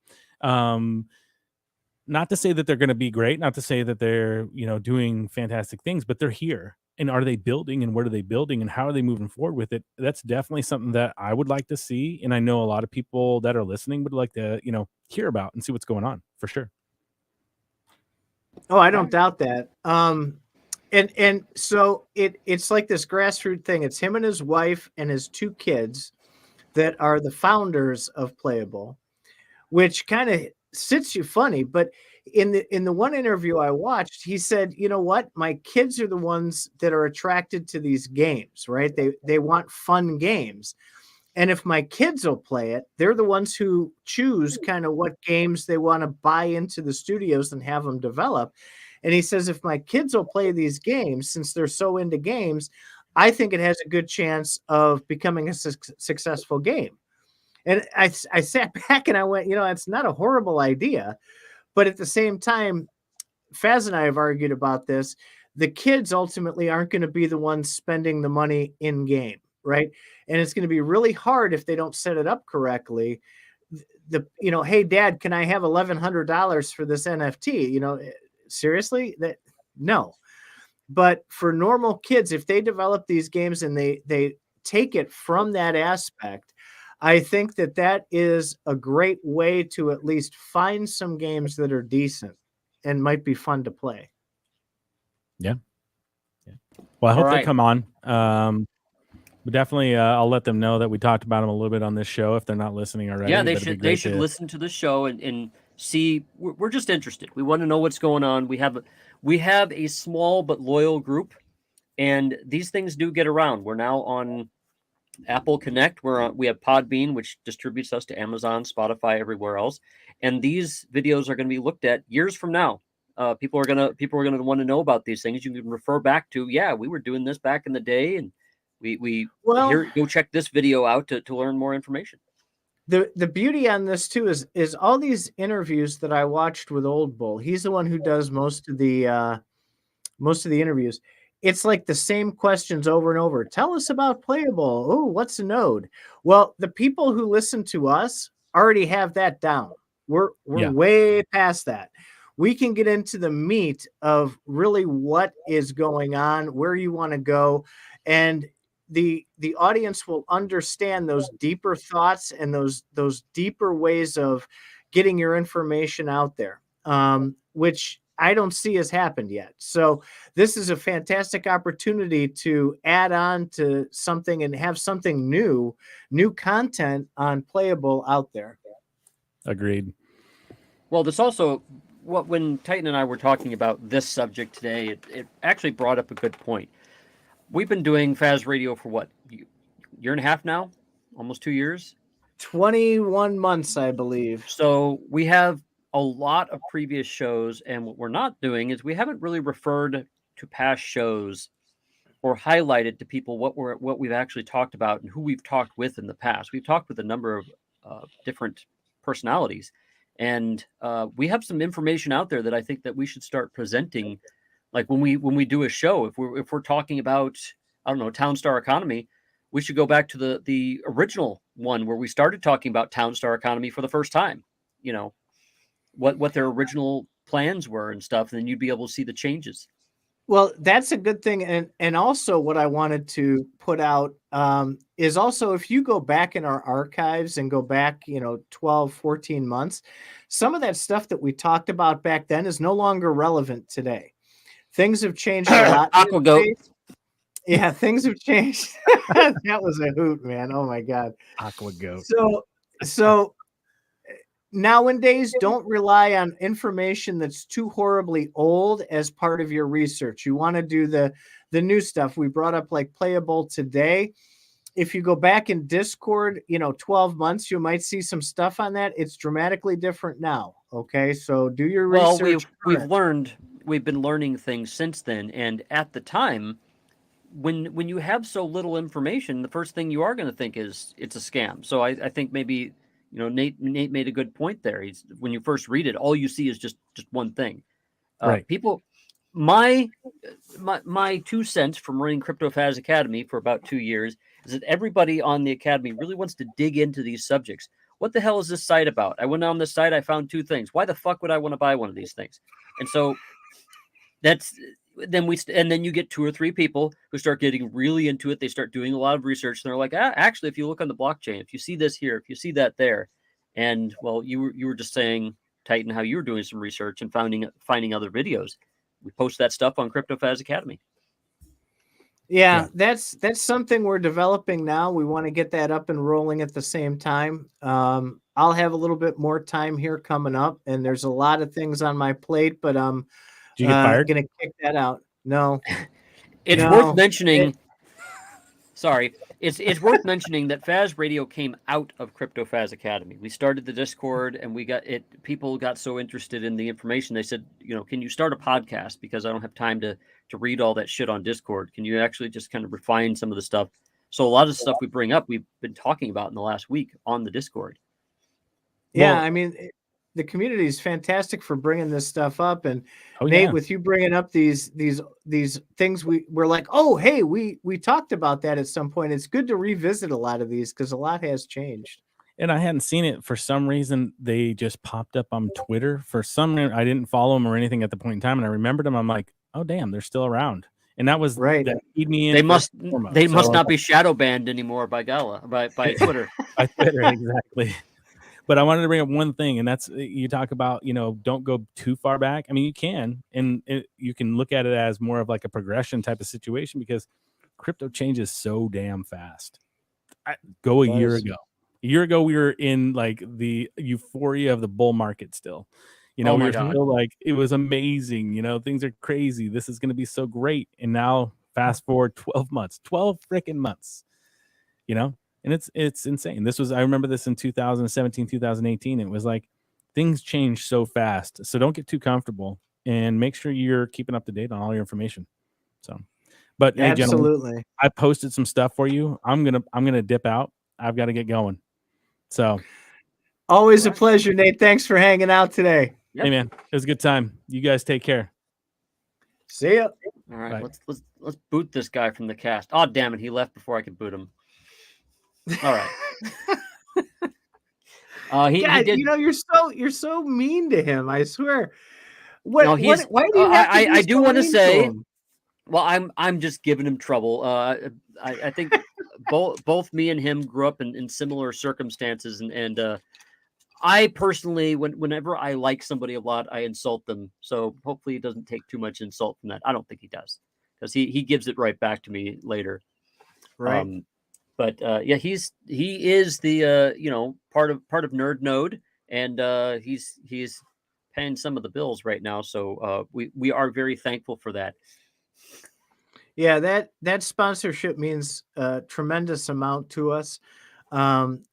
Not to say that they're going to be great, not to say that they're, doing fantastic things, but they're here. And are they building, and what are they building, and how are they moving forward with it? That's definitely something that I would like to see. And I know a lot of people that are listening would like to, hear about and see what's going on for sure. Oh, I don't doubt that. And so it's like this grassroots thing. It's him and his wife and his 2 kids that are the founders of Playable, which kind of sits you funny. But in the one interview I watched, he said, "You know what? My kids are the ones that are attracted to these games, right? They want fun games." And if my kids will play it, they're the ones who choose kind of what games they want to buy into the studios and have them develop. And he says, if my kids will play these games, since they're so into games, I think it has a good chance of becoming a successful game. And I sat back and I went, it's not a horrible idea. But at the same time, Faz and I have argued about this. The kids ultimately aren't going to be the ones spending the money in game, right? And it's going to be really hard if they don't set it up correctly. Hey, Dad, can I have $1,100 for this NFT? Seriously? No. But for normal kids, if they develop these games and they take it from that aspect, I think that is a great way to at least find some games that are decent and might be fun to play. Yeah. Well, I hope right. they come on. But definitely, I'll let them know that we talked about them a little bit on this show if they're not listening already. Yeah, they should listen to the show and see. We're just interested. We want to know what's going on. We have a small but loyal group, and these things do get around. We're now on Apple Connect. We have Podbean, which distributes us to Amazon, Spotify, everywhere else. And these videos are going to be looked at years from now. People are gonna want to know about these things. You can refer back to, we were doing this back in the day, and go check this video out to learn more information. The beauty on this too is all these interviews that I watched with Old Bull. He's the one who does most of the interviews. It's like the same questions over and over. Tell us about Playable. Oh, what's a node? Well, the people who listen to us already have that down. We're way past that. We can get into the meat of really what is going on, where you want to go, and the audience will understand those deeper thoughts and those deeper ways of getting your information out there, which I don't see has happened yet. So this is a fantastic opportunity to add on to something and have something new content on Playable out there. Agreed. Well, this also, when Titan and I were talking about this subject today, it actually brought up a good point. We've been doing Faz Radio for what, year and a half now? Almost 2 years? 21 months, I believe. So we have a lot of previous shows, and what we're not doing is we haven't really referred to past shows or highlighted to people what we've actually talked about and who we've talked with in the past. We've talked with a number of different personalities, and we have some information out there that I think that we should start presenting. Like when we do a show, if we're talking about, I don't know, Townstar Economy, we should go back to the original one where we started talking about Townstar Economy for the first time. What their original plans were and stuff, and then you'd be able to see the changes. Well, that's a good thing. And also what I wanted to put out is also, if you go back in our archives and go back, 12, 14 months, some of that stuff that we talked about back then is no longer relevant today. Things have changed a lot. Aqua Goat. Yeah, things have changed. That was a hoot, man. Oh my God. Aqua Goat. So nowadays, don't rely on information that's too horribly old as part of your research. You want to do the new stuff. We brought up like Playable today. If you go back in Discord, 12 months, you might see some stuff on that. It's dramatically different now. Okay, so do your research. Well, we've been learning things since then, and at the time, when you have so little information, the first thing you are going to think is it's a scam. So I think maybe Nate made a good point there. When you first read it, all you see is just one thing. Right. People, my 2 cents from running CryptoFaz Academy for about 2 years is that everybody on the academy really wants to dig into these subjects. What the hell is this site about? I went on this site, I found 2 things. Why the fuck would I want to buy one of these things? And so then you get 2 or 3 people who start getting really into it. They start doing a lot of research, and they're like, actually, if you look on the blockchain, if you see this here, if you see that there, and well, you were just saying, Titan, how you were doing some research and finding other videos. We post that stuff on CryptoFaz Academy. Yeah, that's something we're developing now. We want to get that up and rolling at the same time. I'll have a little bit more time here coming up, and there's a lot of things on my plate, but I'm going to kick that out. No. It's worth mentioning. Sorry. It's worth mentioning that Faz Radio came out of CryptoFaz Academy. We started the Discord, and we got it. People got so interested in the information, they said, can you start a podcast? Because I don't have time to read all that shit on Discord. Can you actually just kind of refine some of the stuff? So a lot of the stuff we bring up, we've been talking about in the last week on the Discord. Yeah, Well, I mean, the community is fantastic for bringing this stuff up, and Oh, Nate, yeah. with you bringing up these things, we're like, oh, hey, we talked about that at some point. It's good to revisit a lot of these because a lot has changed. And I hadn't seen it for some reason. They just popped up on Twitter for some reason. I didn't follow them or anything at the point in time, and I remembered them. I'm like, oh damn, they're still around. And that was Right. that feed me in. They first must and foremost. they must So, not be shadow banned anymore by Gala by Twitter. by Twitter, exactly. But I wanted to bring up one thing, and that's you talk about, don't go too far back. I mean, you can, and you can look at it as more of like a progression type of situation because crypto changes so damn fast. Go a year ago. A year ago, we were in like the euphoria of the bull market still. We were still like, it was amazing. Things are crazy. This is going to be so great. And now fast forward 12 months, 12 freaking months, and it's insane. I remember this in 2017, 2018. It was like things change so fast. So don't get too comfortable and make sure you're keeping up to date on all your information. So, but hey, Absolutely. gentlemen, I posted some stuff for you. I'm going to dip out. I've got to get going. So always a pleasure, Nate. Thanks for hanging out today. Yep. Hey man, it was a good time. You guys take care. See ya. All right, Bye. let's boot this guy from the cast. Oh damn it, he left before I could boot him. All right. He did. You're so mean to him. I swear. Why do you have to I do want to say. him? Well, I'm just giving him trouble. I think both me and him grew up in similar circumstances, and I personally, whenever I like somebody a lot, I insult them. So hopefully he doesn't take too much insult from that. I don't think he does, because he gives it right back to me later. Right. But yeah, he is the part of NerdNode, and he's paying some of the bills right now. So we are very thankful for that. Yeah, that sponsorship means a tremendous amount to us.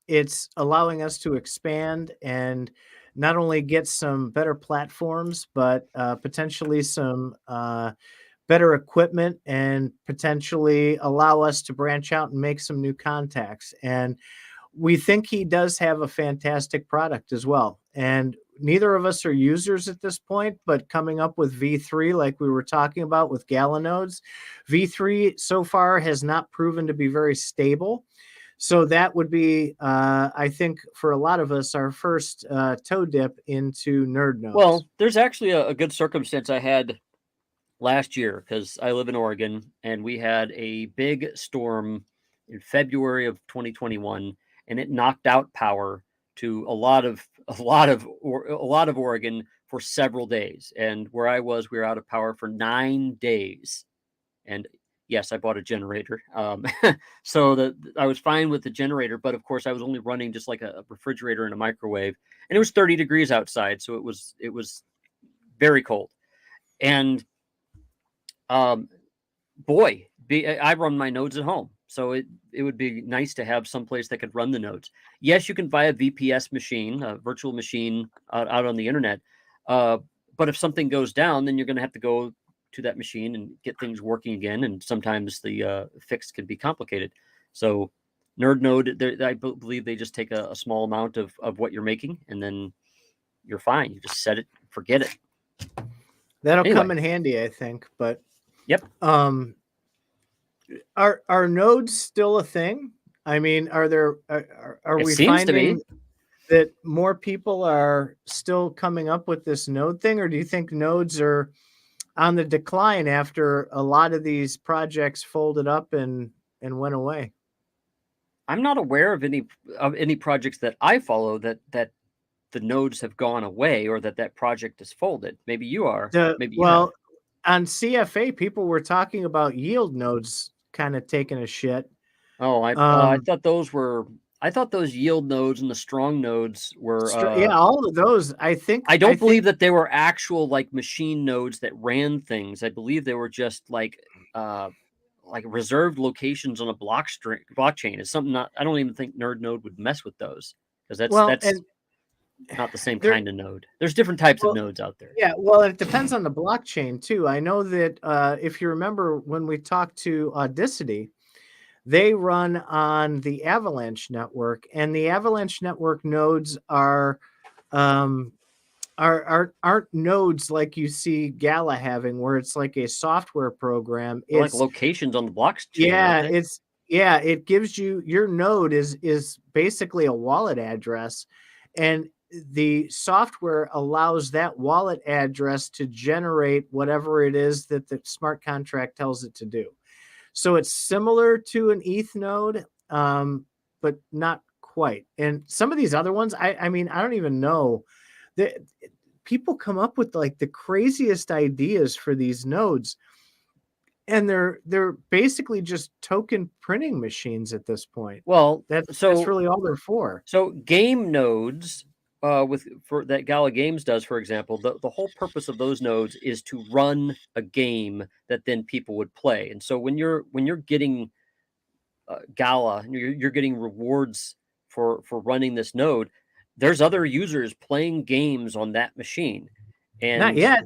It's allowing us to expand and not only get some better platforms, but potentially some better equipment and potentially allow us to branch out and make some new contacts. And we think he does have a fantastic product as well. And neither of us are users at this point, but coming up with V3, like we were talking about with Gala nodes, V3 so far has not proven to be very stable. So that would be, I think, for a lot of us, our first toe dip into NerdNodes. Well, there's actually a good circumstance I had last year because I live in Oregon, and we had a big storm in February of 2021, and it knocked out power to a lot of Oregon for several days. And where I was, we were out of power for 9 days. And yes, I bought a generator. So I was fine with the generator, but of course I was only running just like a refrigerator and a microwave, and it was 30 degrees outside. So it was very cold. And I run my nodes at home. So it would be nice to have some place that could run the nodes. Yes, you can buy a VPS machine, a virtual machine out on the internet. But if something goes down, then you're going to have to go to that machine and get things working again. And sometimes the fix can be complicated. So NerdNode, I believe they just take a small amount of what you're making, and then you're fine. You just set it, forget it. That'll come in handy, I think. But yep. Are nodes still a thing? I mean, are we finding that more people are still coming up with this node thing, or do you think nodes are on the decline after a lot of these projects folded up and went away? I'm not aware of any projects that I follow that the nodes have gone away or that project is folded. Maybe you are. On CFA, people were talking about yield nodes kind of taking a shit. Oh, I thought those yield nodes and the strong nodes were all of those. I don't believe that they were actual like machine nodes that ran things. I believe they were just like like reserved locations on a blockchain is something I don't even think NerdNode would mess with those, because that's not the same kind of node. There's different types of nodes out there. Yeah, well, it depends on the blockchain too. I know that if you remember when we talked to Audacity, they run on the Avalanche network, and the Avalanche network nodes aren't nodes like you see Gala having, where it's like a software program. They're like locations on the blockchain. Yeah, it gives you, your node is basically a wallet address, and the software allows that wallet address to generate whatever it is that the smart contract tells it to do. So it's similar to an ETH node, but not quite. And some of these other ones, I mean, I don't even know that people come up with like the craziest ideas for these nodes. And they're basically just token printing machines at this point. Well, that's really all they're for. So game nodes, for that Gala Games does, for example, the whole purpose of those nodes is to run a game that then people would play. And so when you're getting Gala, you're getting rewards for running this node. There's other users playing games on that machine, and not yet.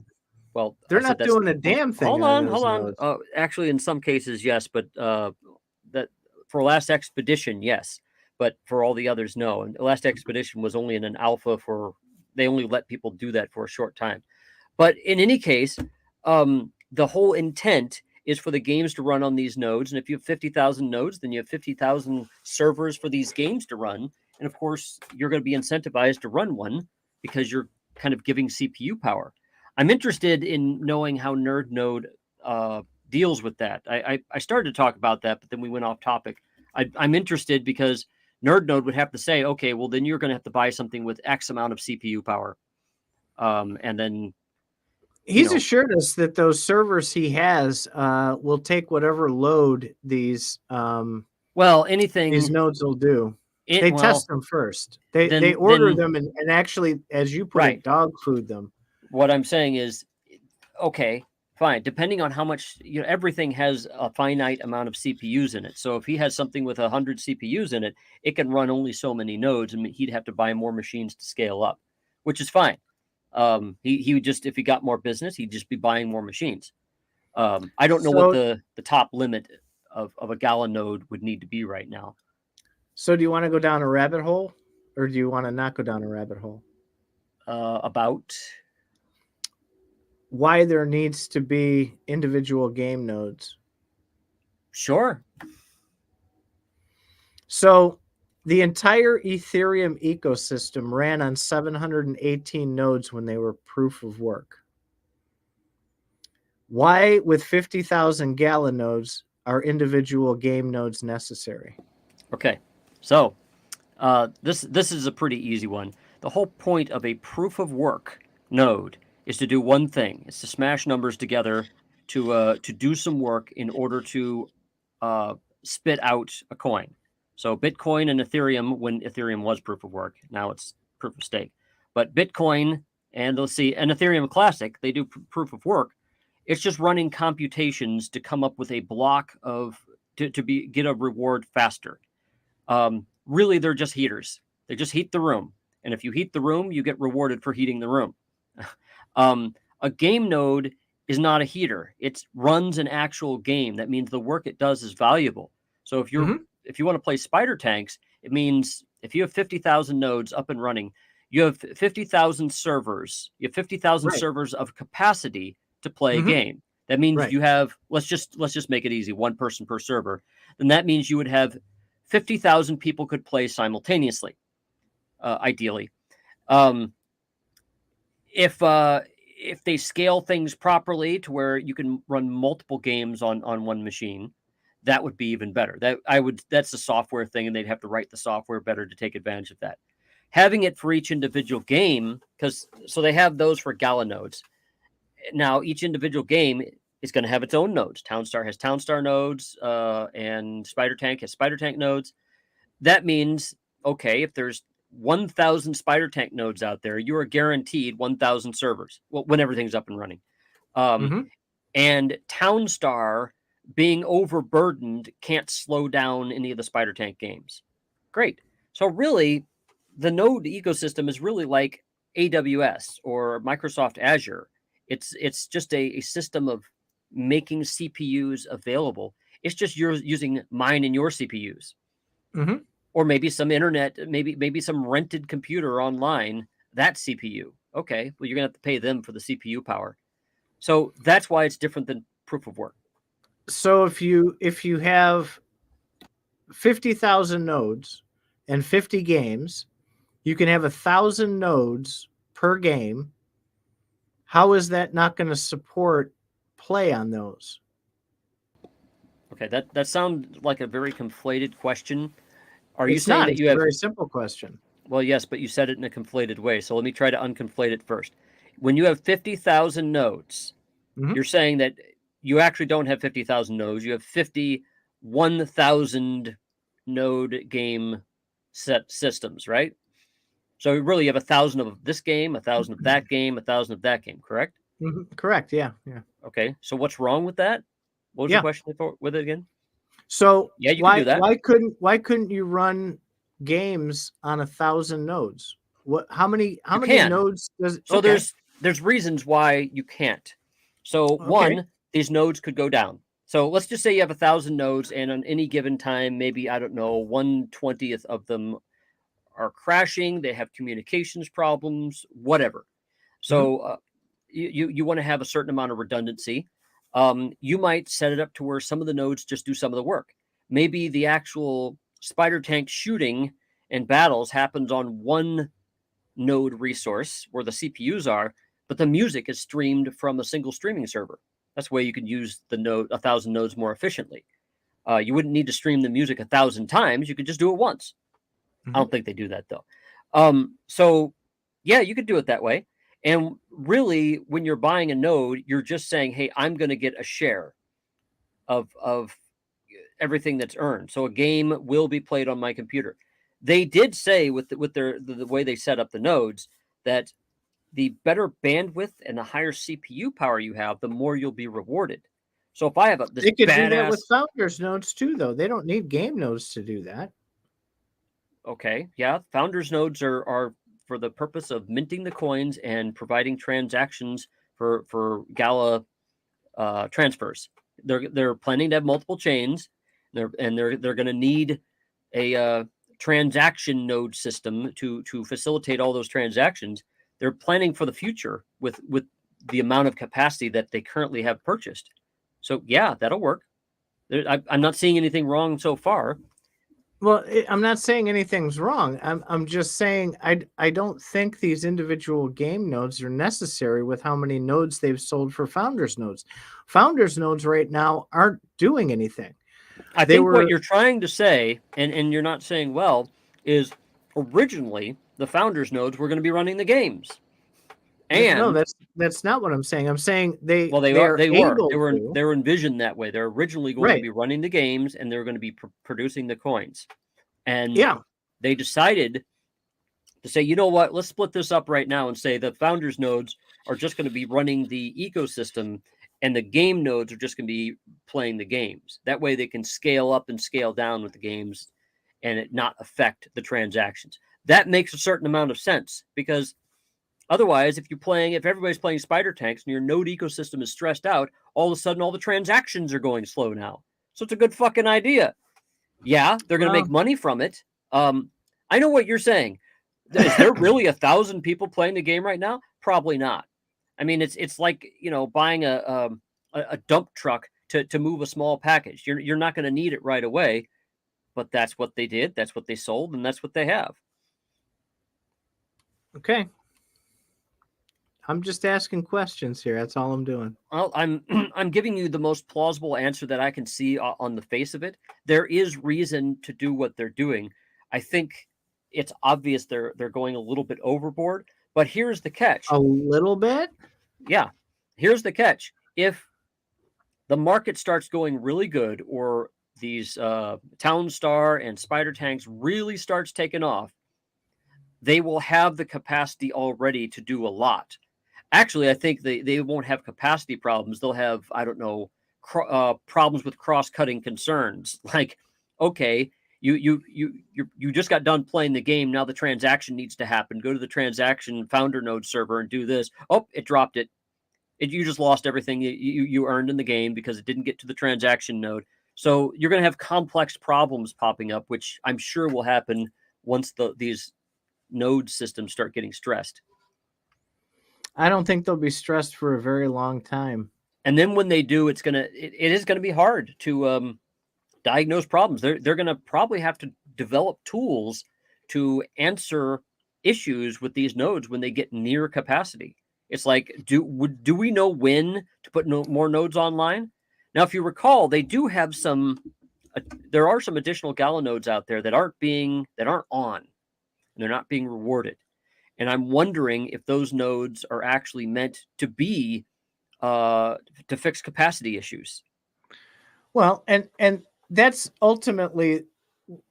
Well, they're not doing a damn thing. Hold on. Actually, in some cases, yes, but that for Last Expedition, yes. But for all the others, no. And the Last Expedition was only in an alpha they only let people do that for a short time. But in any case, the whole intent is for the games to run on these nodes. And if you have 50,000 nodes, then you have 50,000 servers for these games to run. And of course, you're going to be incentivized to run one because you're kind of giving CPU power. I'm interested in knowing how NerdNode deals with that. I started to talk about that, but then we went off topic. I'm interested because NerdNode would have to say, okay, well, then you're going to have to buy something with X amount of CPU power. And then he's assured us that those servers he has will take whatever load these these nodes will do. They test them first. They order them and actually, as you put it, dog food them. What I'm saying is, okay, fine. Depending on how much, everything has a finite amount of CPUs in it. So if he has something with 100 CPUs in it, it can run only so many nodes, and he'd have to buy more machines to scale up, which is fine. He would just, if he got more business, he'd just be buying more machines. I don't know what the top limit of a Gala node would need to be right now. So do you want to go down a rabbit hole, or do you want to not go down a rabbit hole? About why there needs to be individual game nodes. Sure. So the entire Ethereum ecosystem ran on 718 nodes when they were proof of work. Why, with 50,000 Gala nodes, are individual game nodes necessary? Okay, so this is a pretty easy one. The whole point of a proof of work node is to do one thing. It's to smash numbers together to do some work in order to spit out a coin. So Bitcoin and Ethereum, when Ethereum was proof of work, now it's proof of stake. But Bitcoin and Ethereum Classic, they do proof of work. It's just running computations to come up with a block to get a reward faster. Really, they're just heaters. They just heat the room. And if you heat the room, you get rewarded for heating the room. A game node is not a heater. It runs an actual game. That means the work it does is valuable. So if you want to play SpiderTanks, it means if you have 50,000 nodes up and running, you have 50,000 servers. You have 50,000 servers of capacity to play a game. That means you have, let's just make it easy, one person per server. Then that means you would have 50,000 people could play simultaneously, ideally. If they scale things properly to where you can run multiple games on one machine, that would be even better. That's a software thing, and they'd have to write the software better to take advantage of that. Having it for each individual game, so they have those for Gala nodes. Now each individual game is going to have its own nodes. Townstar has Townstar nodes, and SpiderTank has SpiderTank nodes. That means, okay, if there's 1,000 SpiderTank nodes out there, you are guaranteed 1,000 servers when everything's up and running. And Townstar, being overburdened can't slow down any of the SpiderTank games. Great. So really, the node ecosystem is really like AWS or Microsoft Azure. It's just a system of making CPUs available. It's just you're using mine and your CPUs. Mm-hmm. Or maybe some internet, maybe some rented computer online, that CPU. Okay, well, you're going to have to pay them for the CPU power. So that's why it's different than proof of work. So if you have 50,000 nodes and 50 games, you can have 1,000 nodes per game. How is that not going to support play on those? Okay, that sounds like a very conflated question. Are you It's saying not. that It's you a have? very simple question. Well, yes, but you said it in a conflated way. So let me try to unconflate it first. When you have 50,000 nodes, Mhm. you're saying that you actually don't have 50,000 nodes. You have 51,000 node game set systems, right? So really, you have 1,000 of this game, 1,000 of that game, 1,000 of that game, correct? Mhm. Correct. Yeah. Yeah. Okay. So what's wrong with that? What was your Yeah. question with it again? So Yeah, you can do that. why couldn't you run games on 1,000 nodes? How many can. nodes does it? So Okay. there's reasons why you can't. So Okay. one, these nodes could go down. So let's just say you have 1,000 nodes, and on any given time, maybe I don't know, 1/20th of them are crashing. They have communications problems, whatever. So you want to have a certain amount of redundancy. You might set it up to where some of the nodes just do some of the work. Maybe the actual SpiderTank shooting and battles happens on one node resource where the CPUs are, but the music is streamed from a single streaming server. That's why you can use the node 1,000 nodes more efficiently. You wouldn't need to stream the music 1,000 times. You could just do it once. I don't think they do that though. So yeah, you could do it that way. And really, when you're buying a node, you're just saying, "Hey, I'm going to get a share of everything that's earned." So a game will be played on my computer. They did say with the way they set up the nodes that the better bandwidth and the higher CPU power you have, the more you'll be rewarded. So if I have this They could badass, do that with founders nodes too, though. They don't need game nodes to do that. okay, yeah, founders nodes are for the purpose of minting the coins and providing transactions for Gala transfers. They're planning to have multiple chains. They're going to need a transaction node system to facilitate all those transactions. They're planning for the future with the amount of capacity that they currently have purchased. So yeah, that'll work. I'm not seeing anything wrong so far. Well, I'm not saying anything's wrong. I'm just saying I don't think these individual game nodes are necessary with how many nodes they've sold for founders nodes. Founders nodes right now aren't doing anything. I think what you're trying to say, and you're not saying well, is originally the founders nodes were going to be running the games. And no, that's not what I'm saying. I'm saying they were envisioned that way. They're originally going to be running the games, and they're going to be producing the coins. And they decided to say, you know what, let's split this up right now and say the founders nodes are just going to be running the ecosystem, and the game nodes are just going to be playing the games. That way they can scale up and scale down with the games and it not affect the transactions. That makes a certain amount of sense, because otherwise, if everybody's playing SpiderTanks and your node ecosystem is stressed out, all of a sudden all the transactions are going slow now. So it's a good fucking idea. Yeah, they're going to make money from it. I know what you're saying. Is there really 1,000 people playing the game right now? Probably not. I mean, it's like, buying a dump truck to move a small package. You're not going to need it right away, but that's what they did. That's what they sold, and that's what they have. Okay. I'm just asking questions here. That's all I'm doing. Well, I'm giving you the most plausible answer that I can see on the face of it. There is reason to do what they're doing. I think it's obvious they're going a little bit overboard, but here's the catch. A little bit? Yeah. Here's the catch. If the market starts going really good, or these Townstar and SpiderTanks really starts taking off, they will have the capacity already to do a lot. Actually, I think they won't have capacity problems. They'll have, I don't know, problems with cross-cutting concerns. Like, okay, you just got done playing the game. Now the transaction needs to happen. Go to the transaction founder node server and do this. Oh, it dropped it. You just lost everything you earned in the game because it didn't get to the transaction node. So you're going to have complex problems popping up, which I'm sure will happen once these node systems start getting stressed. I don't think they'll be stressed for a very long time. And then when they do, it is going to be hard to diagnose problems. They're going to probably have to develop tools to answer issues with these nodes when they get near capacity. It's like, do we know when to put more nodes online? Now, if you recall, they do have there are some additional Gala nodes out there that aren't on, and they're not being rewarded. And I'm wondering if those nodes are actually meant to be to fix capacity issues. Well, and that's ultimately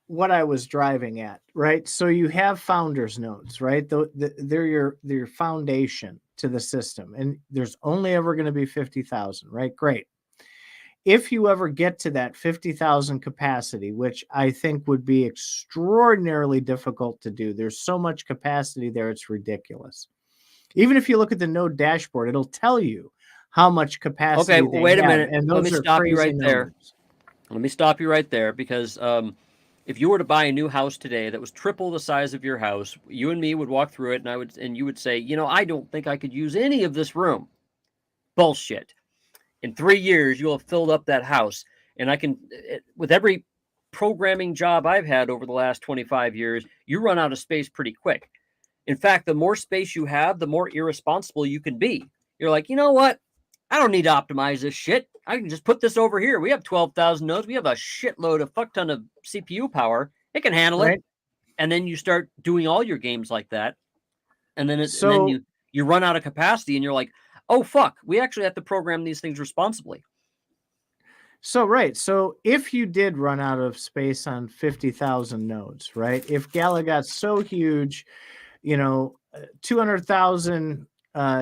what I was driving at, right? So you have founders nodes, right? They're your foundation to the system, and there's only ever going to be 50,000, right? Great. If you ever get to that 50,000 capacity, which I think would be extraordinarily difficult to do, there's so much capacity there, it's ridiculous. Even if you look at the node dashboard, it'll tell you how much capacity. Okay, wait a minute. And let me stop you right there. numbers. Let me stop you right there, because if you were to buy a new house today that was triple the size of your house, you and me would walk through it, and you would say, I don't think I could use any of this room. Bullshit. In 3 years, you'll have filled up that house. And with every programming job I've had over the last 25 years, you run out of space pretty quick. In fact, the more space you have, the more irresponsible you can be. You're like, you know what? I don't need to optimize this shit. I can just put this over here. We have 12,000 nodes. We have a shitload of fuck ton of CPU power. It can handle it. And then you start doing all your games like that. And then you run out of capacity, and you're like, oh, fuck, we actually have to program these things responsibly. So if you did run out of space on 50,000 nodes, right? If Gala got so huge, 200,000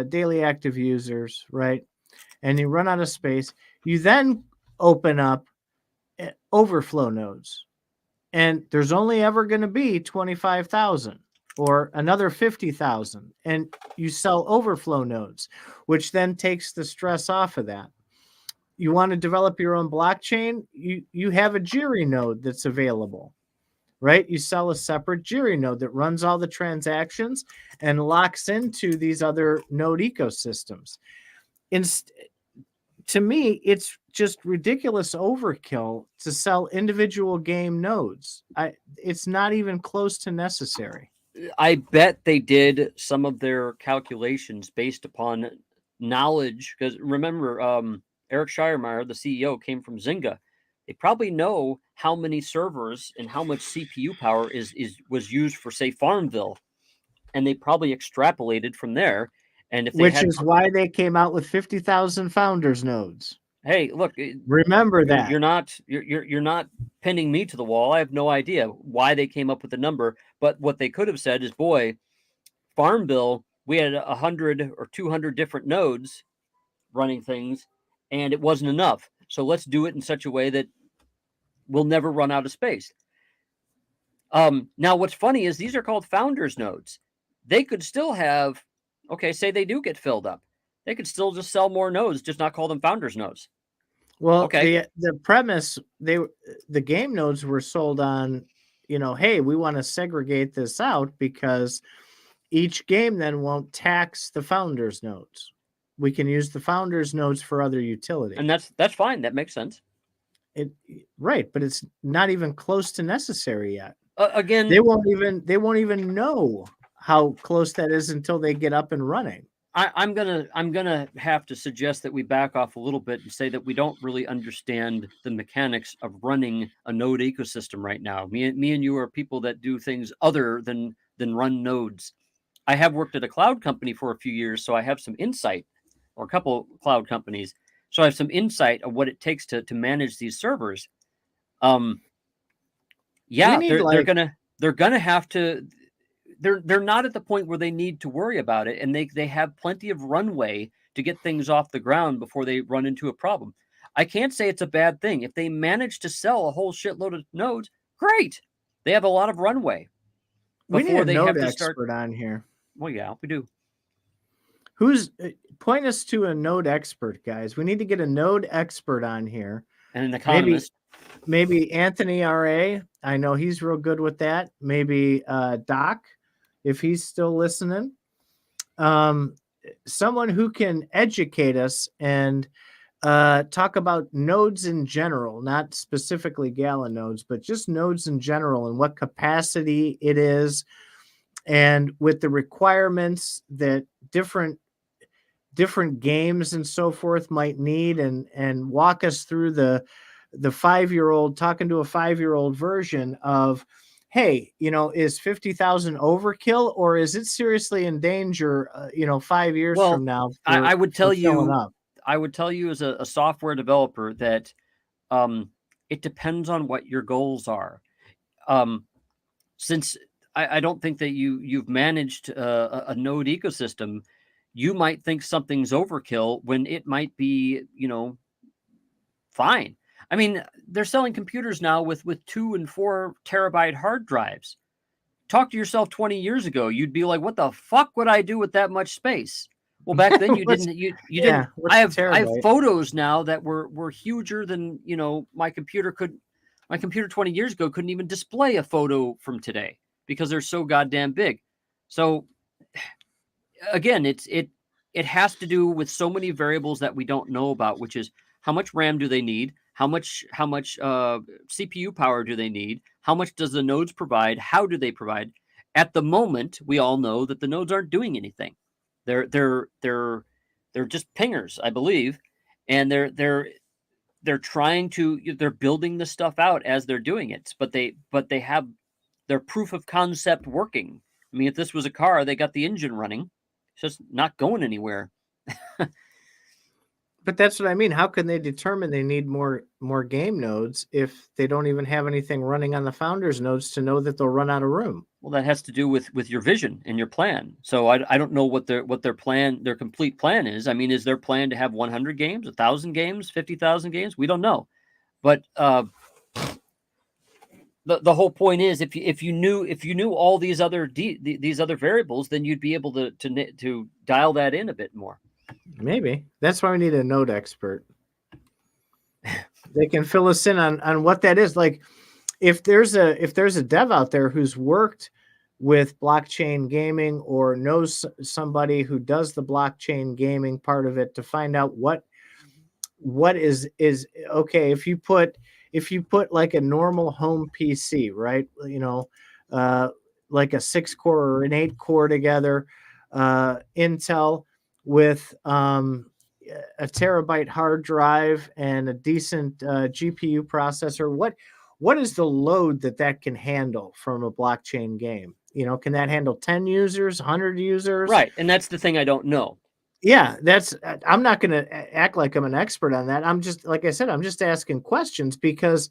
daily active users, right? And you run out of space, you then open up overflow nodes. And there's only ever going to be 25,000. Or another 50,000, and you sell overflow nodes, which then takes the stress off of that. You want to develop your own blockchain, you have a Jiri node that's available, right? You sell a separate Jiri node that runs all the transactions and locks into these other node ecosystems. To me, it's just ridiculous overkill to sell individual game nodes. It's not even close to necessary. I bet they did some of their calculations based upon knowledge, because remember, Eric Schiermeyer, the CEO, came from Zynga. They probably know how many servers and how much CPU power was used for, say, Farmville, and they probably extrapolated from there. And which is why they came out with 50,000 founders nodes. Hey, look! Remember that you're not pinning me to the wall. I have no idea why they came up with the number. But what they could have said is, boy, Farmville, we had 100 or 200 different nodes running things, and it wasn't enough. So let's do it in such a way that we'll never run out of space. Now, what's funny is these are called founders nodes. They could still have, say they do get filled up. They could still just sell more nodes, just not call them founders nodes. Well, the premise, the game nodes were sold on, hey, we want to segregate this out because each game then won't tax the founders nodes. We can use the founders nodes for other utility. And that's fine. That makes sense. Right, but it's not even close to necessary yet. Again, they won't even know how close that is until they get up and running. I'm gonna have to suggest that we back off a little bit and say that we don't really understand the mechanics of running a node ecosystem right now. Me and you are people that do things other than run nodes. I have worked at a cloud company for a few years, so I have some insight, or a couple cloud companies, so I have some insight of what it takes to manage these servers. They're gonna have to. They're not at the point where they need to worry about it, and they have plenty of runway to get things off the ground before they run into a problem. I can't say it's a bad thing. If they manage to sell a whole shitload of nodes, great. They have a lot of runway. We need a they node have to expert start. on here. Well, yeah, we do. Point us to a node expert, guys. We need to get a node expert on here. And an economist. Maybe Anthony R.A. I know he's real good with that. Maybe Doc, if he's still listening. Someone who can educate us and talk about nodes in general, not specifically Gala nodes, but just nodes in general and what capacity it is, and with the requirements that different games and so forth might need, and walk us through the 5-year-old, talking to a 5-year-old version of, hey, is 50,000 overkill, or is it seriously in danger 5 years from now? I would tell you as a software developer that it depends on what your goals are. Since I don't think that you've managed a node ecosystem, you might think something's overkill when it might be, fine. I mean, they're selling computers now with 2 and 4 terabyte hard drives. Talk to yourself 20 years ago. You'd be like, what the fuck would I do with that much space? Well, back then you didn't. You didn't. I have photos now that were huger than my computer could. My computer 20 years ago couldn't even display a photo from today because they're so goddamn big. So again, it has to do with so many variables that we don't know about, which is how much RAM do they need? How much CPU power do they need? How much does the nodes provide? How do they provide? At the moment, we all know that the nodes aren't doing anything. They're just pingers, I believe, and they're building the stuff out as they're doing it, but they have their proof of concept working. I mean, if this was a car, they got the engine running. It's just not going anywhere. But that's what I mean. How can they determine they need more game nodes if they don't even have anything running on the founders nodes to know that they'll run out of room? Well, that has to do with your vision and your plan. So I don't know what their plan, their complete plan is. I mean, is their plan to have 100 games, 1,000 games, 50,000 games? We don't know. But the whole point is, if you knew all these other these other variables, then you'd be able to dial that in a bit more. Maybe that's why we need a node expert. They can fill us in on what that is. Like, if there's a dev out there who's worked with blockchain gaming or knows somebody who does the blockchain gaming part of it, to find out what is okay. If you put like a normal home PC, right? Like a 6-core or an 8-core together, Intel with a terabyte hard drive and a decent GPU processor. What is the load that can handle from a blockchain game? Can that handle 10 users, 100 users? Right, and that's the thing I don't know. Yeah, I'm not going to act like I'm an expert on that. I'm just, like I said, I'm just asking questions, because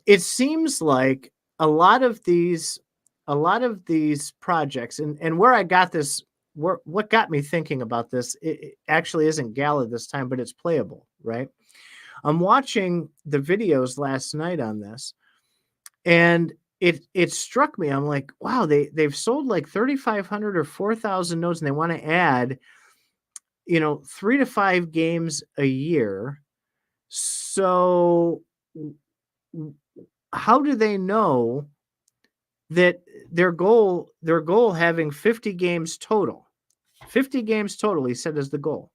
it seems like a lot of these projects, and where I got this, what got me thinking about this, it actually isn't Gala this time, but it's Playable, right? I'm watching the videos last night on this, and it struck me. I'm like, wow, they've sold like 3,500 or 4,000 nodes, and they want to add 3 to 5 games a year. So how do they know that their goal having 50 games total? 50 games total, he said, is the goal.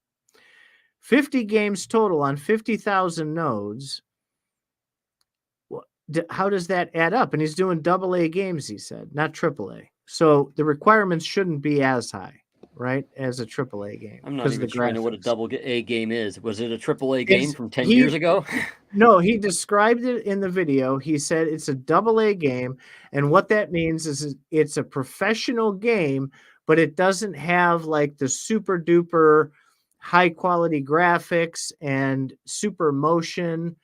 50 games total on 50,000 nodes. How does that add up? And he's doing AA games, he said, not AAA. So the requirements shouldn't be as high, right, as a AAA game. I'm not even sure I know what a AA game is. Was it a AAA game from 10 years ago? No, he described it in the video. He said it's a AA game, and what that means is it's a professional game, but it doesn't have like the super duper high quality graphics and super motion,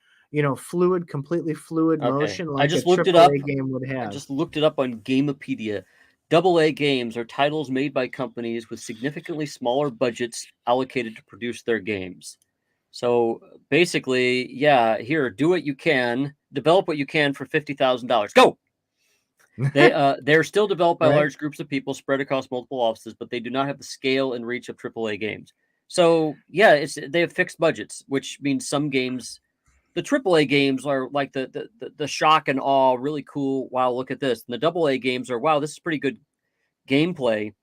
completely fluid motion like a AAA game would have. I just looked it up on Gamepedia. AA games are titles made by companies with significantly smaller budgets allocated to produce their games. So basically, yeah, here, do what you can, develop what you can for $50,000. Go. They're still developed by Right. large groups of people spread across multiple offices, but they do not have the scale and reach of AAA games. So yeah, they have fixed budgets, which means some games, the AAA games are like the shock and awe, really cool. Wow, look at this. And the AA games are, wow, this is pretty good gameplay.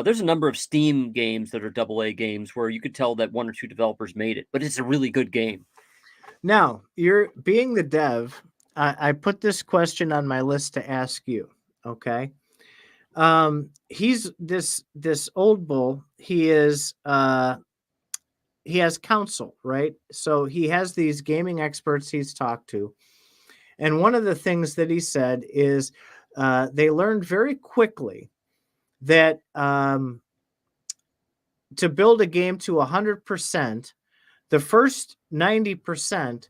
There's a number of Steam games that are AA games where you could tell that one or two developers made it, but it's a really good game. Now, you're being the dev. I put this question on my list to ask you. Okay. He's this old bull. He has counsel, right? So he has these gaming experts he's talked to. And one of the things that he said is they learned very quickly that to build a game to 100%, the first 90%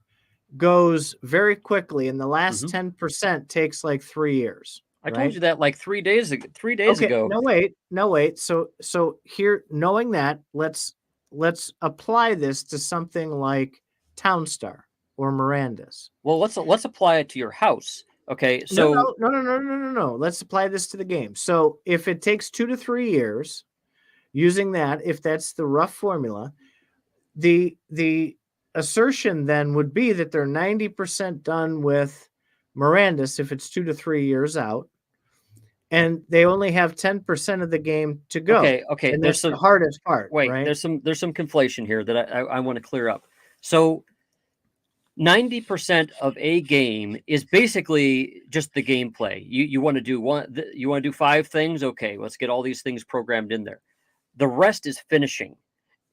goes very quickly, and the last 10% takes like 3 years. I told you that like 3 days ago. 3 days Okay, ago. no wait. So here, knowing that, let's apply this to something like Townstar or Miranda's. Well, let's apply it to your house. Okay, so No. Let's apply this to the game. So if it takes 2 to 3 years, using that, if that's the rough formula, the assertion then would be that they're 90% done with Miranda's if it's 2 to 3 years out, and they only have 10% of the game to go. Okay. And that's the hardest part. Wait, right? there's some conflation here that I want to clear up. So 90% of a game is basically just the gameplay. You want to do 5 things. Okay, let's get all these things programmed in there. The rest is finishing.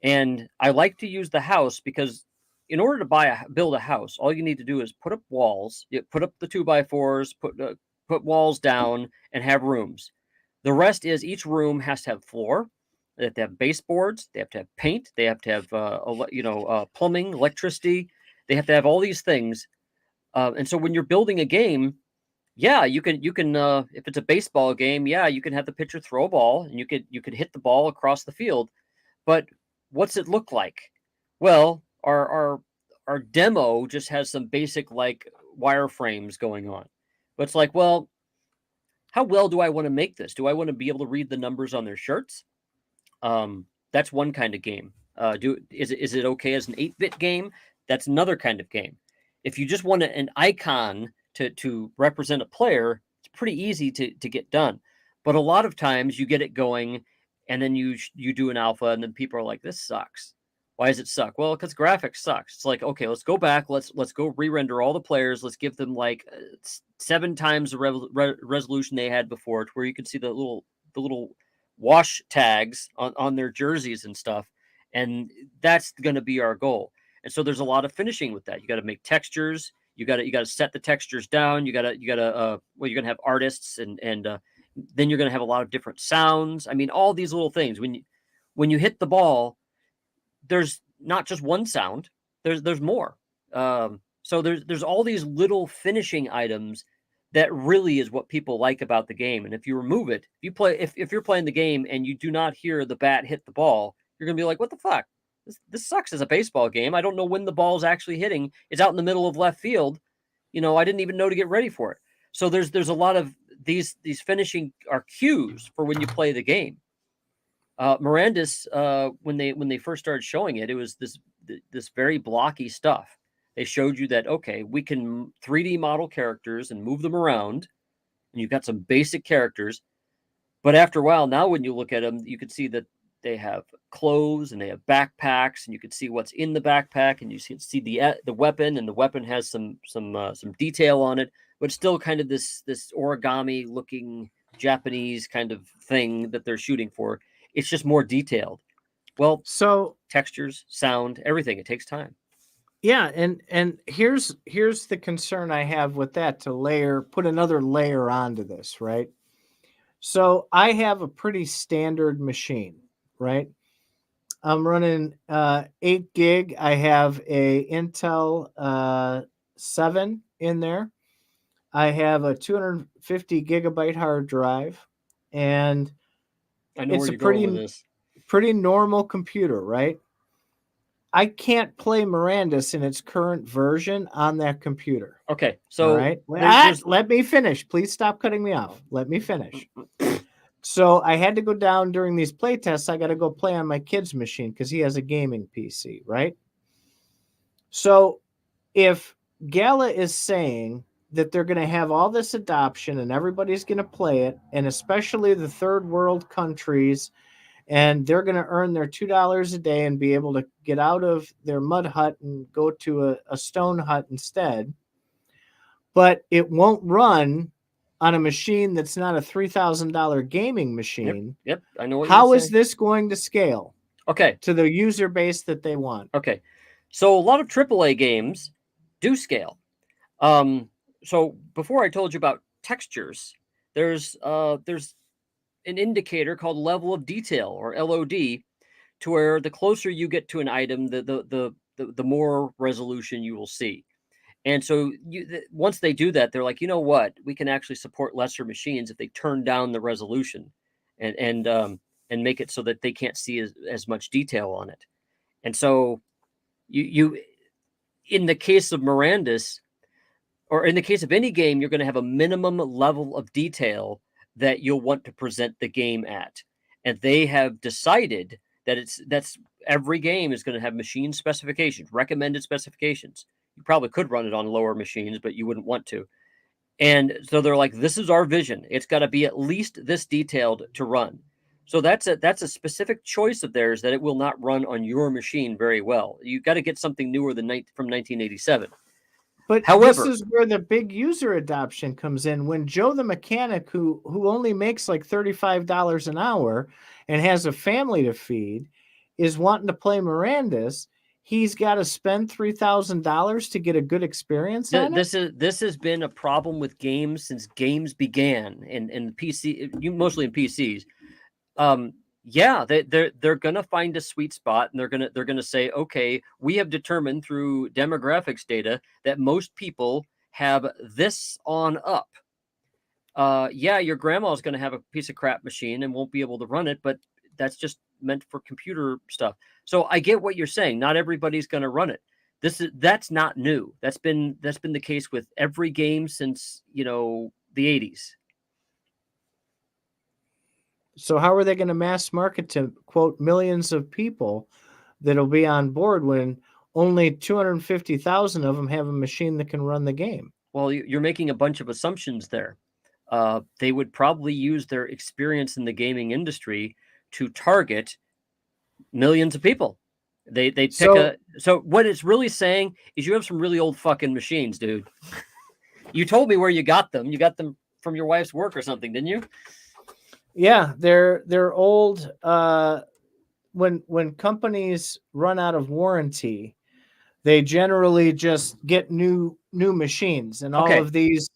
And I like to use the house because in order to build a house, all you need to do is put up walls, put up the 2x4s, put walls down, and have rooms. The rest is each room has to have floor. They have to have baseboards. They have to have paint. They have to have plumbing, electricity. They have to have all these things. And so when you're building a game, yeah, you can if it's a baseball game, yeah, you can have the pitcher throw a ball and you could hit the ball across the field. But what's it look like? Well, our demo just has some basic like wireframes going on. But it's like, well, how well do I want to make this? Do I want to be able to read the numbers on their shirts? That's one kind of game. Is it okay as an 8-bit game? That's another kind of game. If you just want an icon to represent a player, it's pretty easy to get done. But a lot of times you get it going, and then you do an alpha, and then people are like, "This sucks." Why does it suck? Well, because graphics sucks. It's like, okay, let's go back. Let's go re-render all the players. Let's give them like 7 times the resolution they had before, to where you can see the little wash tags on their jerseys and stuff. And that's going to be our goal. And so there's a lot of finishing with that. You got to make textures. You got to set the textures down. You're going to have artists and then you're going to have a lot of different sounds. I mean, all these little things. When you hit the ball, there's not just one sound. There's more. So there's all these little finishing items that really is what people like about the game. And if you remove it, if you're playing the game and you do not hear the bat hit the ball, you're gonna be like, what the fuck? This sucks as a baseball game. I don't know when the ball's actually hitting. It's out in the middle of left field. I didn't even know to get ready for it. So there's a lot of these finishing are cues for when you play the game. Miranda's when they first started showing it, it was this very blocky stuff. They showed you that, okay, we can 3D model characters and move them around, and you've got some basic characters. But after a while, now when you look at them, you can see that they have clothes and they have backpacks, and you can see what's in the backpack, and you can see the weapon, and the weapon has some detail on it, but it's still kind of this origami looking Japanese kind of thing that they're shooting for. It's just more detailed. Well, so textures, sound, everything. It takes time. Yeah, and here's the concern I have with that, to put another layer onto this, right? So I have a pretty standard machine, right? I'm running 8 gig. I have a Intel 7 in there. I have a 250 gigabyte hard drive, and I know it's where you're going with this. Pretty normal computer, right? I can't play Mirandus in its current version on that computer. Okay, so all right, there's let me finish. Please stop cutting me off. Let me finish. So I had to go down during these play tests. I got to go play on my kid's machine because he has a gaming PC, right? So if Gala is saying that they're going to have all this adoption and everybody's going to play it, and especially the third world countries, and they're going to earn their $2 a day and be able to get out of their mud hut and go to a stone hut instead, but it won't run on a machine that's not a $3,000 gaming machine. Yep, I know what How you're is saying. this going to scale? Okay, to the user base that they want? Okay, so a lot of AAA games do scale. So before I told you about textures, there's an indicator called level of detail, or LOD, to where the closer you get to an item, the more resolution you will see. And so once they do that, they're like, you know what, we can actually support lesser machines if they turn down the resolution and make it so that they can't see as much detail on it. And so you in the case of Mirandus, or in the case of any game, you're going to have a minimum level of detail that you'll want to present the game at. And they have decided that that's every game is going to have machine specifications, recommended specifications. You probably could run it on lower machines, but you wouldn't want to. And so they're like, this is our vision. It's got to be at least this detailed to run. So that's a specific choice of theirs, that it will not run on your machine very well. You got to get something newer than from 1987. But however, this is where the big user adoption comes in. When Joe the mechanic, who only makes like $35 an hour and has a family to feed, is wanting to play Mirandus, he's got to spend $3,000 to get a good experience on it? This has been a problem with games since games began in PC, mostly in PCs. Yeah, they're gonna find a sweet spot, and they're gonna say, okay, we have determined through demographics data that most people have this on up. Yeah, your grandma's gonna have a piece of crap machine and won't be able to run it, but that's just meant for computer stuff. So I get what you're saying. Not everybody's gonna run it. That's not new. That's been the case with every game since the 80s. So how are they going to mass market to, quote, millions of people that'll be on board when only 250,000 of them have a machine that can run the game? Well, you're making a bunch of assumptions there. They would probably use their experience in the gaming industry to target millions of people. They pick so what it's really saying is you have some really old fucking machines, dude. You told me where you got them. You got them from your wife's work or something, didn't you? Yeah, they're old. When companies run out of warranty, they generally just get new machines, and all of these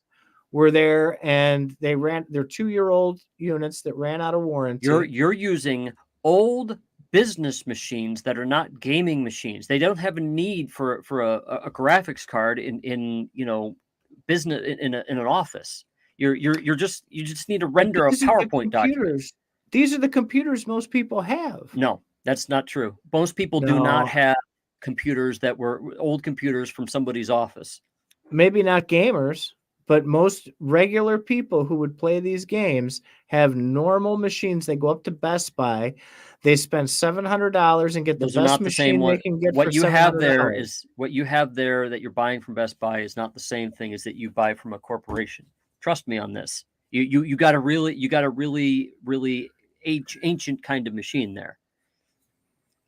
were there, and they're 2-year-old units that ran out of warranty. You're using old business machines that are not gaming machines. They don't have a need for a graphics card in business in an office. You just need to render a PowerPoint document. These are the computers most people have. No, that's not true. Most people do not have computers that were old computers from somebody's office. Maybe not gamers, but most regular people who would play these games have normal machines. They go up to Best Buy. They spend $700 and get the best machine they can get. What you have there that you're buying from Best Buy is not the same thing as that you buy from a corporation. Trust me on this. You got a really ancient kind of machine there.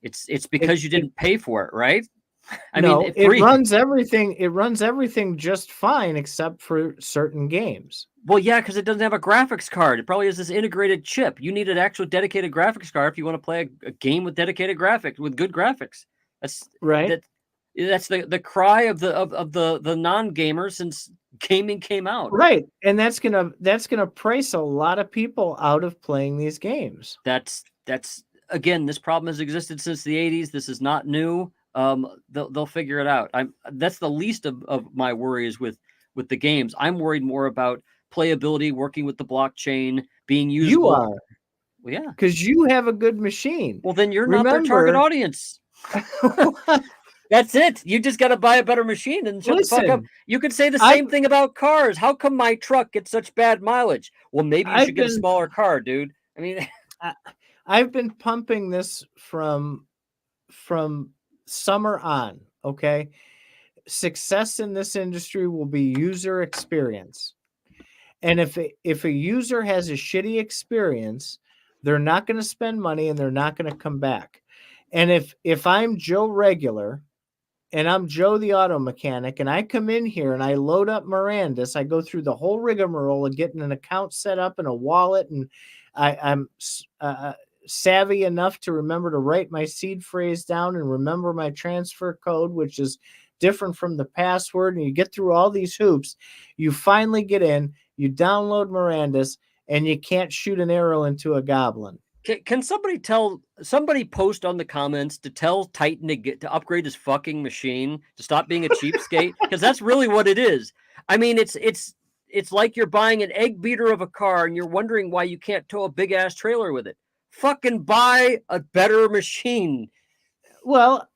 It's because you didn't pay for it, right? I mean, it runs everything. It runs everything just fine except for certain games. Well, yeah, because it doesn't have a graphics card. It probably has this integrated chip. You need an actual dedicated graphics card if you want to play a game with dedicated graphics, with good graphics. That's right. That's the cry of the non-gamers since gaming came out. Right. And that's gonna price a lot of people out of playing these games. That's again, this problem has existed since the 80s. This is not new. They'll figure it out. That's the least of my worries with the games. I'm worried more about playability, working with the blockchain, being usable. You are. Well, yeah. Because you have a good machine. Well, then you're not their target audience. That's it. You just got to buy a better machine and shut the fuck up. Listen, You could say the same thing about cars. How come my truck gets such bad mileage? Well, maybe you should get a smaller car, dude. I mean, I've been pumping this from summer on. Okay, success in this industry will be user experience, and if a user has a shitty experience, they're not going to spend money and they're not going to come back. And if I'm Joe Regular and I'm Joe the auto mechanic and I come in here and I load up Mirandus, I go through the whole rigmarole of getting an account set up and a wallet, and I'm savvy enough to remember to write my seed phrase down and remember my transfer code, which is different from the password, and you get through all these hoops. You finally get in, you download Mirandus, and you can't shoot an arrow into a goblin. Can somebody post on the comments to tell Titan to upgrade his fucking machine, to stop being a cheapskate? Because that's really what it is. I mean, it's like you're buying an egg beater of a car and you're wondering why you can't tow a big ass trailer with it. Fucking buy a better machine. Well,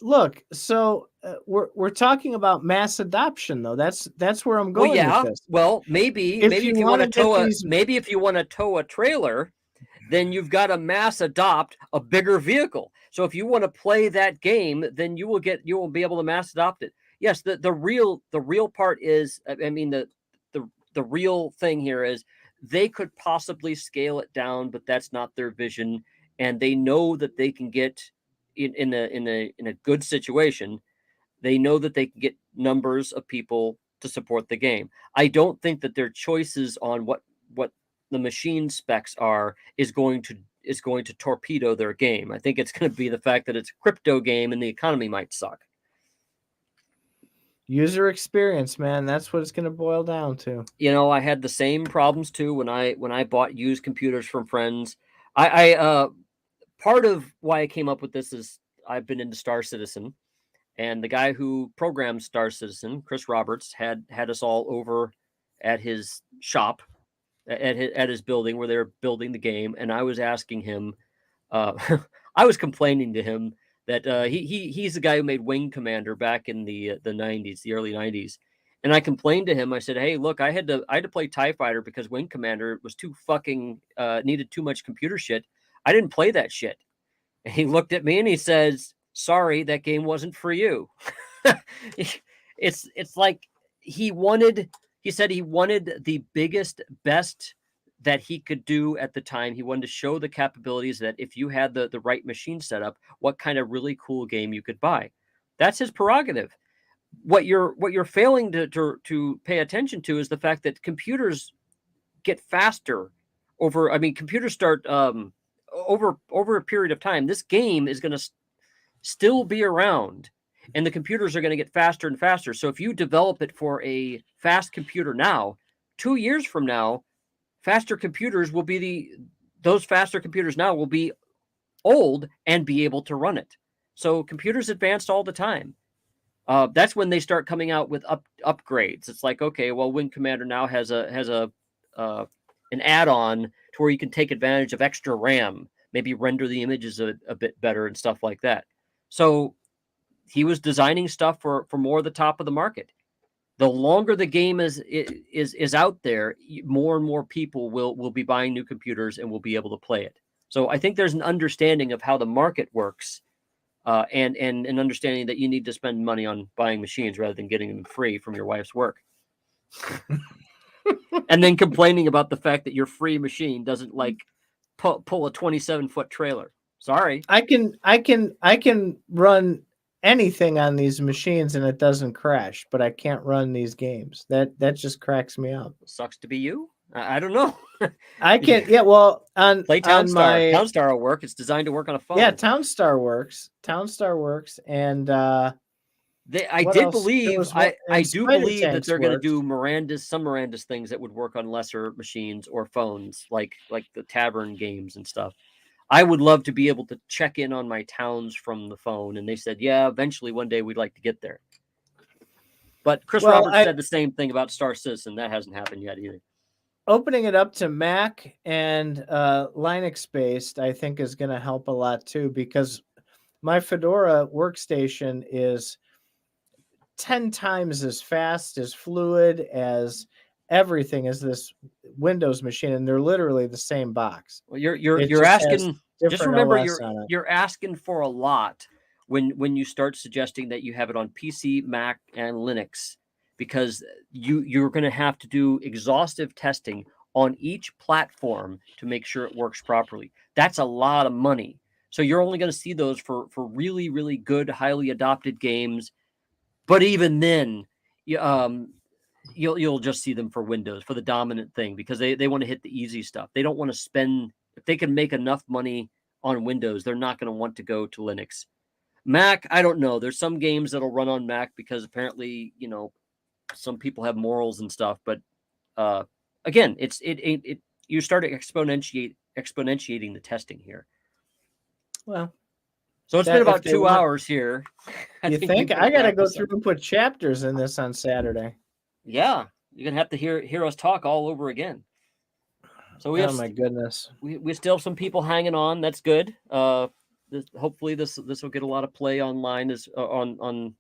look, so we're talking about mass adoption, though. That's where I'm going with this. Well, maybe if you want to tow a trailer, then you've got to mass adopt a bigger vehicle. So if you want to play that game, then you will be able to mass adopt it. Yes, the real part is, I mean, the real thing here is they could possibly scale it down, but that's not their vision, and they know that they can get in a good situation. They know that they can get numbers of people to support the game. I don't think that their choices on what the machine specs are is going to torpedo their game. I think it's going to be the fact that it's a crypto game and the economy might suck. User experience, man. That's what it's going to boil down to. You know, I had the same problems too when I bought used computers from friends. I part of why I came up with this is I've been into Star Citizen, and the guy who programmed Star Citizen, Chris Roberts, had us all over at his shop, at his building where they were building the game, and I was asking him, I was complaining to him that he's the guy who made Wing Commander back in the 90s, the early 90s, and I complained to him. I said, hey, look, I had to play TIE Fighter because Wing Commander was too fucking needed too much computer shit. I didn't play that shit. And he looked at me and he says, sorry, that game wasn't for you. It's like he said he wanted the biggest, best that he could do at the time. He wanted to show the capabilities that if you had the right machine set up, what kind of really cool game you could buy. That's his prerogative. What you're failing to pay attention to is the fact that computers get faster computers start over a period of time. This game is going to still be around, and the computers are going to get faster and faster. So if you develop it for a fast computer now, 2 years from now, those faster computers now will be old and be able to run it. So computers advanced all the time. That's when they start coming out with upgrades. It's like, okay, well, Wing Commander now has an add-on to where you can take advantage of extra RAM, maybe render the images a bit better and stuff like that. So he was designing stuff for more of the top of the market. The longer the game is out there, more and more people will be buying new computers and will be able to play it. So I think there's an understanding of how the market works, and an understanding that you need to spend money on buying machines rather than getting them free from your wife's work. And then complaining about the fact that your free machine doesn't pull a 27-foot trailer. Sorry. I can run anything on these machines and it doesn't crash, but I can't run these games. That just cracks me up. Sucks to be you. I don't know. I can't. Yeah, well, play Townstar. Townstar will work. It's designed to work on a phone. Yeah, Townstar works, and I do believe that they're going to do some Mirandus things that would work on lesser machines or phones, like the Tavern games and stuff. I would love to be able to check in on my towns from the phone, and they said, yeah, eventually one day we'd like to get there. But Chris Roberts said the same thing about Star Citizen. That hasn't happened yet either. Opening it up to Mac and Linux based, I think, is going to help a lot too, because My Fedora workstation is 10 times as fast, as fluid, as everything as this Windows machine, and they're literally the same box. Well, you're It you're just has asking. Just different remember, OS on it. you're asking for a lot when you start suggesting that you have it on PC, Mac, and Linux, because you're going to have to do exhaustive testing on each platform to make sure it works properly. That's a lot of money. So you're only going to see those for really, really good, highly adopted games. But even then, you'll just see them for Windows, for the dominant thing, because they want to hit the easy stuff. They don't want to spend, if they can make enough money on Windows, they're not going to want to go to Linux. Mac, I don't know. There's some games that'll run on Mac because apparently, some people have morals and stuff. But again, it you start exponentiating the testing here. Well, so it's been about 2 hours here. You think I got to go through and put chapters in this on Saturday? Yeah, you're gonna have to hear us talk all over again. So we have, my goodness, we still have some people hanging on. That's good. Hopefully this will get a lot of play online, on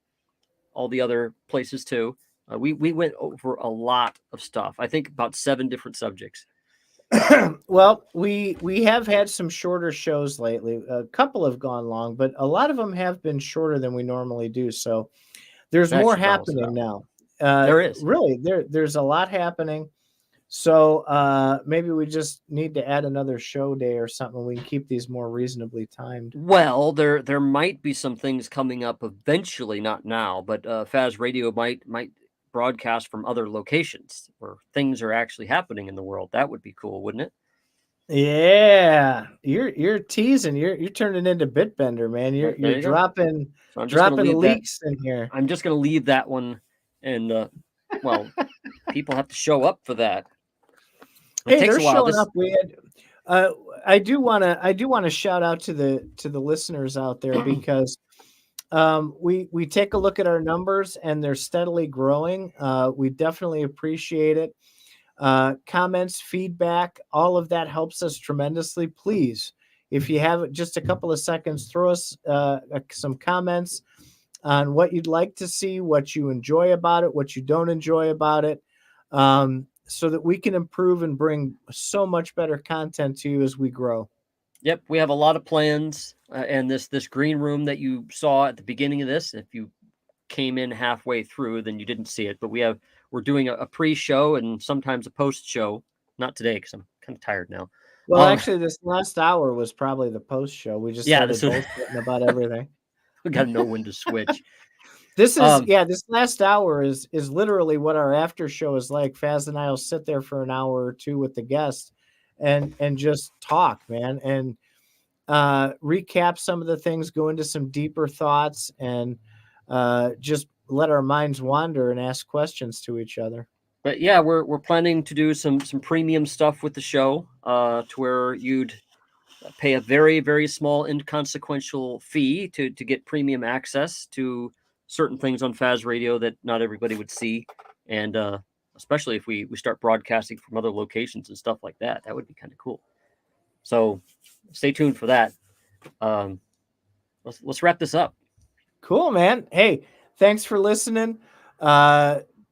all the other places too. We went over a lot of stuff. I think about 7 different subjects. Well, we have had some shorter shows lately. A couple have gone long, but a lot of them have been shorter than we normally do. So there's more happening now. There is really there's a lot happening. So maybe we just need to add another show day or something. We can keep these more reasonably timed. Well, there might be some things coming up eventually, not now, but Faz Radio might broadcast from other locations where things are actually happening in the world. That would be cool, wouldn't it? Yeah, you're teasing. You're turning into Bitbender, man. You're dropping leaks in here. I'm just going to leave that one, and well, people have to show up for that. Hey, they're showing up. We had. I do want to shout out to the listeners out there, because we take a look at our numbers and they're steadily growing. We definitely appreciate it. Comments, feedback, all of that helps us tremendously. Please, if you have just a couple of seconds, throw us some comments on what you'd like to see, what you enjoy about it, what you don't enjoy about it, so that we can improve and bring so much better content to you as we grow. Yep, we have a lot of plans, and this green room that you saw at the beginning of this, if you came in halfway through, then you didn't see it, but we're doing a pre-show and sometimes a post-show. Not today, because I'm kind of tired now. Well, actually, this last hour was probably the post-show. We just started bullshitting about everything. We got to know when to switch. This is this last hour is literally what our after show is like. Faz and I will sit there for an hour or two with the guests and just talk, man, and recap some of the things, go into some deeper thoughts, and just let our minds wander and ask questions to each other. But yeah, we're planning to do some premium stuff with the show, to where you'd pay a very, very small inconsequential fee to get premium access to certain things on Faz Radio that not everybody would see. And especially if we start broadcasting from other locations and stuff like that, that would be kind of cool. So stay tuned for that. Let's wrap this up. Cool, man. Hey, thanks for listening.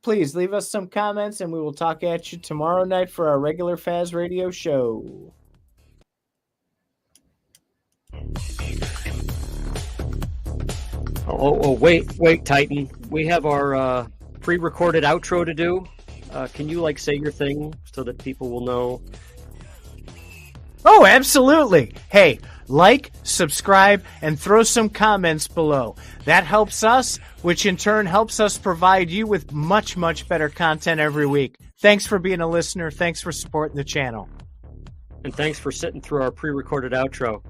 Please leave us some comments, and we will talk at you tomorrow night for our regular Faz Radio show. Oh, wait, Titan. We have our pre-recorded outro to do. Can you say your thing so that people will know? Oh, absolutely. Hey, subscribe, and throw some comments below. That helps us, which in turn helps us provide you with much, much better content every week. Thanks for being a listener. Thanks for supporting the channel. And thanks for sitting through our pre-recorded outro.